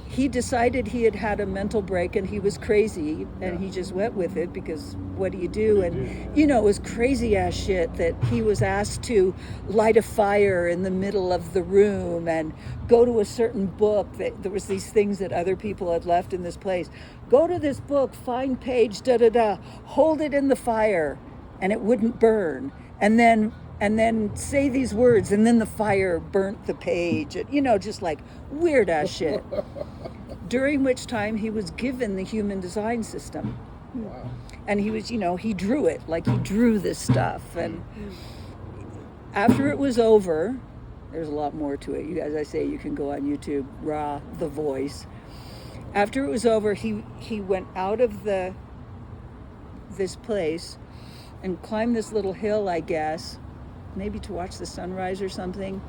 he decided he had had a mental break and he was crazy, and he just went with it because what do you do? And it was crazy ass shit that he was asked to light a fire in the middle of the room and go to a certain book. That there was these things that other people had left in this place. Go to this book, find page hold it in the fire and it wouldn't burn. And then say these words, and then the fire burnt the page. Just like weird ass shit. During which time he was given the human design system. Wow. And he was, he drew it, like he drew this stuff. And after it was over, there's a lot more to it. As I say, you can go on YouTube, Raw the Voice. After it was over, he went out of this place and climbed this little hill, I guess, maybe to watch the sunrise or something.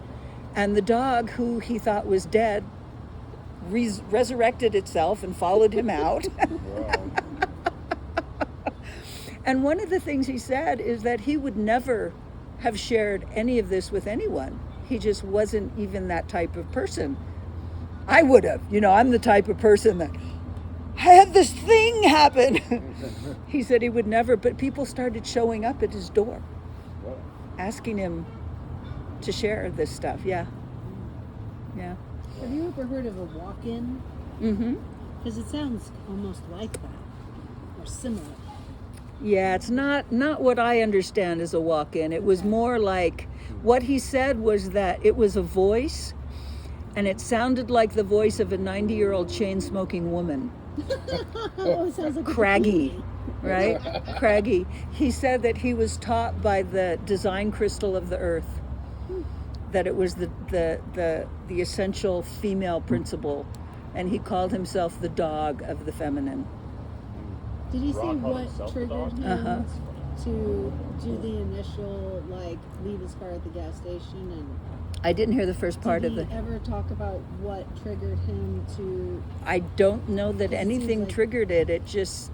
And the dog, who he thought was dead, resurrected itself and followed him out. Wow. And one of the things he said is that he would never have shared any of this with anyone. He just wasn't even that type of person. I would have. I'm the type of person that, I had this thing happen. He said he would never, but people started showing up at his door, asking him to share this stuff. Yeah. Have you ever heard of a walk-in? Mm-hmm. Because it sounds almost like that, or similar. Yeah, it's not what I understand as a walk-in. It was more like, what he said was that it was a voice, and it sounded like the voice of a 90-year-old chain-smoking woman. Oh, it sounds like Craggy, right? Craggy. He said that he was taught by the design crystal of the earth, that it was the essential female principle, and he called himself the dog of the feminine. Did he say Ron called what himself the triggered dog? him to do the initial, leave his car at the gas station? And I didn't hear the first part did of he it. ever talk about what triggered him to? I don't know that It seems anything like- triggered it. It just,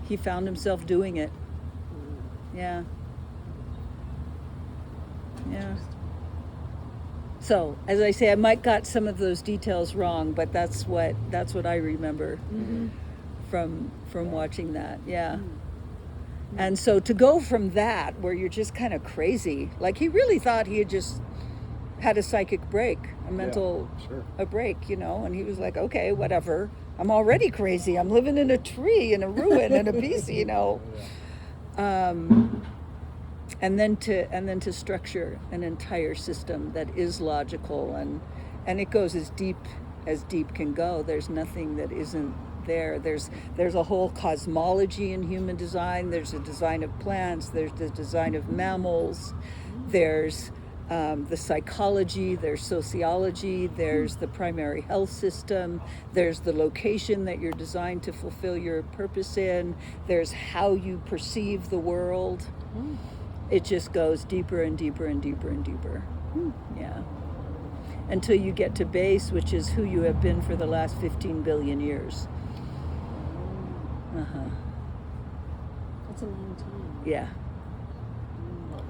he found himself doing it. Yeah. So, as I say, I might got some of those details wrong, but that's what I remember from watching that. Yeah. And so to go from that, where you're just kind of crazy, like he really thought he had just had a psychic break, a mental a break, and he was like, okay, whatever. I'm already crazy. I'm living in a tree, in a ruin, in a beast, And then to structure an entire system that is logical and it goes as deep can go. There's nothing that isn't there. There's a whole cosmology in human design. There's a design of plants. There's the design of mammals. There's the psychology. There's sociology. There's the primary health system. There's the location that you're designed to fulfill your purpose in. There's how you perceive the world. It just goes deeper and deeper and deeper and deeper. Yeah. Until you get to base, which is who you have been for the last 15 billion years. That's a long time. Yeah.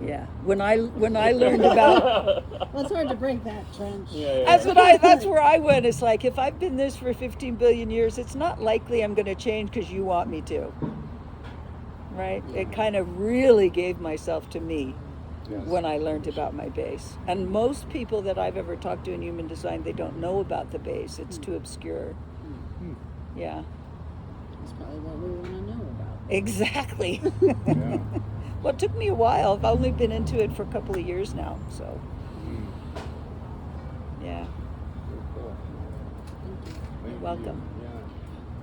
Yeah. When I learned about Well, it's hard to break that trench. that's where I went. It's like, if I've been this for 15 billion years, it's not likely I'm going to change because you want me to. Right? It kind of really gave myself to me when I learned about my base. And most people that I've ever talked to in human design, they don't know about the base. It's too obscure. Yeah. That's probably what we want to know about. Exactly. Well, it took me a while. I've only been into it for a couple of years now, so. Yeah. You're welcome.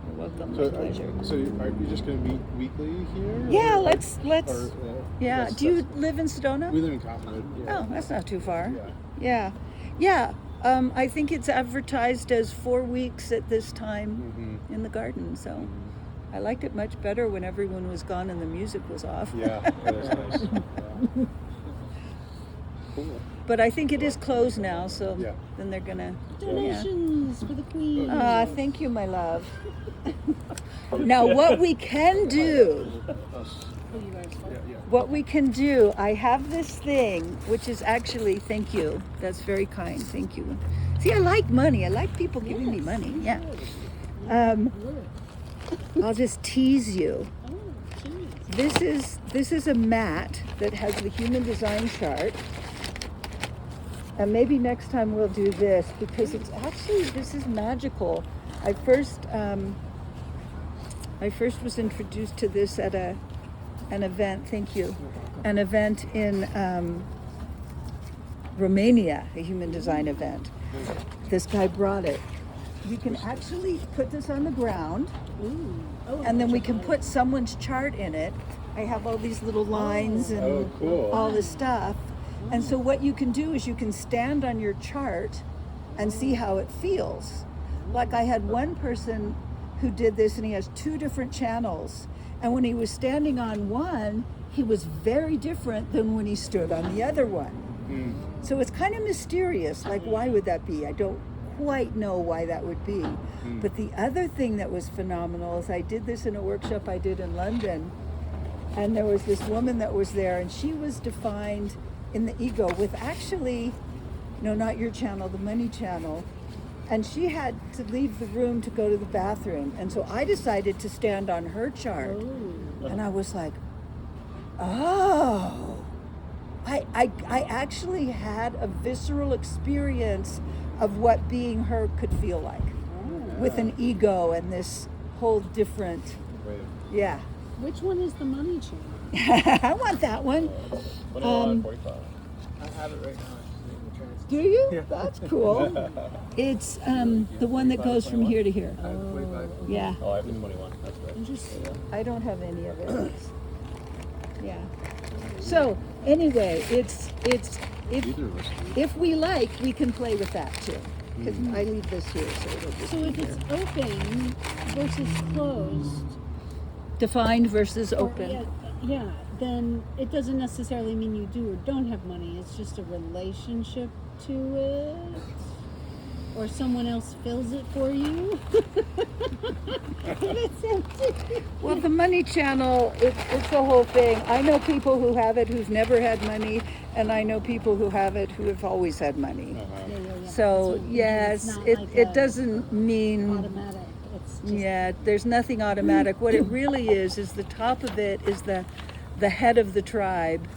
You're welcome. My pleasure. So are you just going to meet weekly here? Yeah, or- let's. or, Yeah. that's- Do you that's- live in Sedona? We live in Cottonwood. Oh, that's not too far. Yeah. Yeah. I think it's advertised as 4 weeks at this time in the garden. So I liked it much better when everyone was gone and the music was off. Yeah, that is nice. Yeah. Cool. But I think it is closed now, so Yeah. then they're gonna. Donations for the queen. Thank you, my love. Now, what we can do. What we can do, I have this thing, which is actually, thank you. That's very kind. Thank you. See, I like money. I like people giving me money. Yeah. I'll just tease you. This is a mat that has the human design chart. And maybe next time we'll do this because it's actually, this is magical. I first was introduced to this at an event, thank you, an event in Romania, a human design event. This guy brought it. We can actually put this on the ground, and then we can put someone's chart in it. I have all these little lines and all this stuff. And so what you can do is you can stand on your chart and see how it feels. Like I had one person who did this, and he has 2 different channels. And when he was standing on one, he was very different than when he stood on the other one. So it's kind of mysterious. Like, why would that be? I don't quite know why that would be. But the other thing that was phenomenal is I did this in a workshop I did in London, and there was this woman that was there, and she was defined in the ego with actually, no, not your channel, the money channel. And she had to leave the room to go to the bathroom. And so I decided to stand on her chart. And I was like, oh, I actually had a visceral experience of what being her could feel like with an ego and this whole different, yeah. Which one is the money channel? I want that one. 45. I have it right now. Do you? Yeah. That's cool. It's the one that goes from here to here. I have 45. Yeah. Oh, I have the 21. That's right. Interesting. I don't have any of it. Yeah. So anyway, it's if we like, we can play with that too. Because I leave this here, so it'll just So be if here. it's open versus closed, Defined versus or- open. yeah, then it doesn't necessarily mean you do or don't have money. It's just a relationship to it, or someone else fills it for you. It's empty. Well, the money channel, it's the whole thing. I know people who have it who've never had money, and I know people who have it who have always had money. Yeah. So It's yes, not it, like it a doesn't mean, automatic. It's just yeah, there's nothing automatic. What it really is the top of it is the head of the tribe.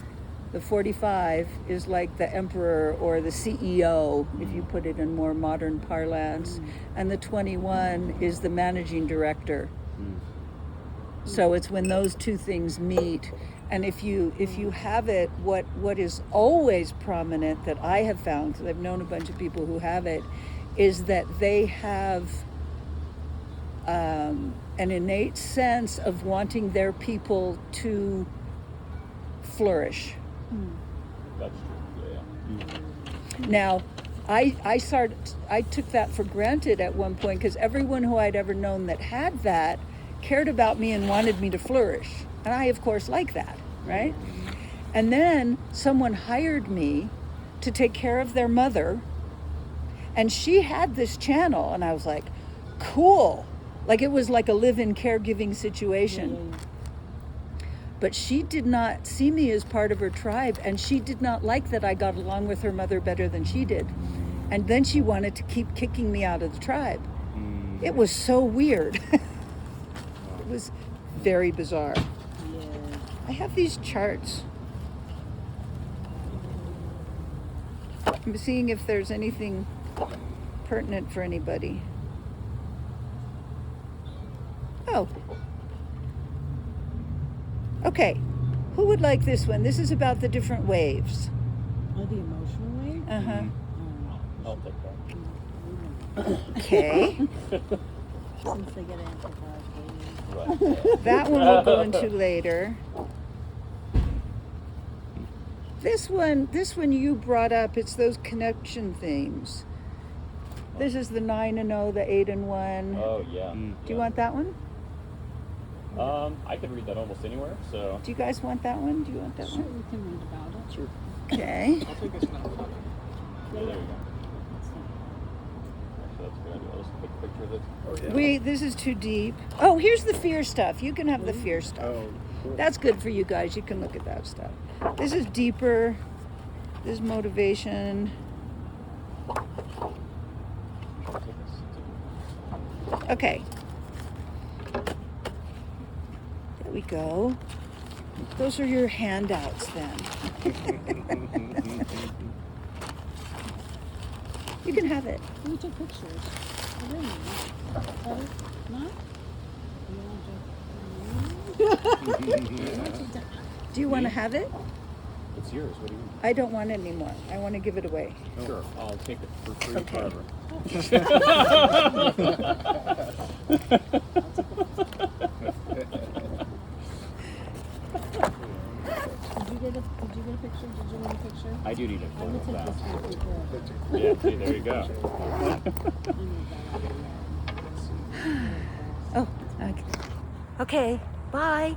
The 45 is like the emperor or the CEO, if you put it in more modern parlance. And the 21 is the managing director. So it's when those two things meet. And if you have it, what is always prominent that I have found, because I've known a bunch of people who have it, is that they have an innate sense of wanting their people to flourish. That's true. Yeah. Now, I took that for granted at one point because everyone who I'd ever known that had that cared about me and wanted me to flourish. And I, of course, like that, right? And then someone hired me to take care of their mother, and she had this channel, and I was like, cool. Like it was like a live-in caregiving situation. But she did not see me as part of her tribe, and she did not like that I got along with her mother better than she did. And then she wanted to keep kicking me out of the tribe. It was so weird. It was very bizarre. I have these charts. I'm seeing if there's anything pertinent for anybody. Oh. Okay, who would like this one? This is about the different waves. Oh, the emotional way? Uh-huh. I'll take that. Okay. Since they get amplified. Right. That one we'll go into later. This one you brought up, it's those connection themes. This is the 9 and 0, the 8 and 1. Oh yeah. Do you want that one? I could read that almost anywhere. So. Do you guys want that one? Do you want that Sure, one? we can read about it. Sure. Okay. I'll take this now. Yeah, there you go. Actually, that's a good idea. I'll just take a picture of it. This is too deep. Oh, here's the fear stuff. You can have the fear stuff. Oh, cool. That's good for you guys. You can look at that stuff. This is deeper. This is motivation. Okay. There we go. Those are your handouts then. You can have it. We took pictures. I didn't know. Not? Do you want to have it? It's yours. What do you mean? I don't want it anymore. I want to give it away. Sure. I'll take it for free Okay. forever. Did you get a picture? Did you want a picture? I do need a I photo will of take that. this one for good. Yeah. See, there you go. I need that. Oh, okay. Okay. Bye.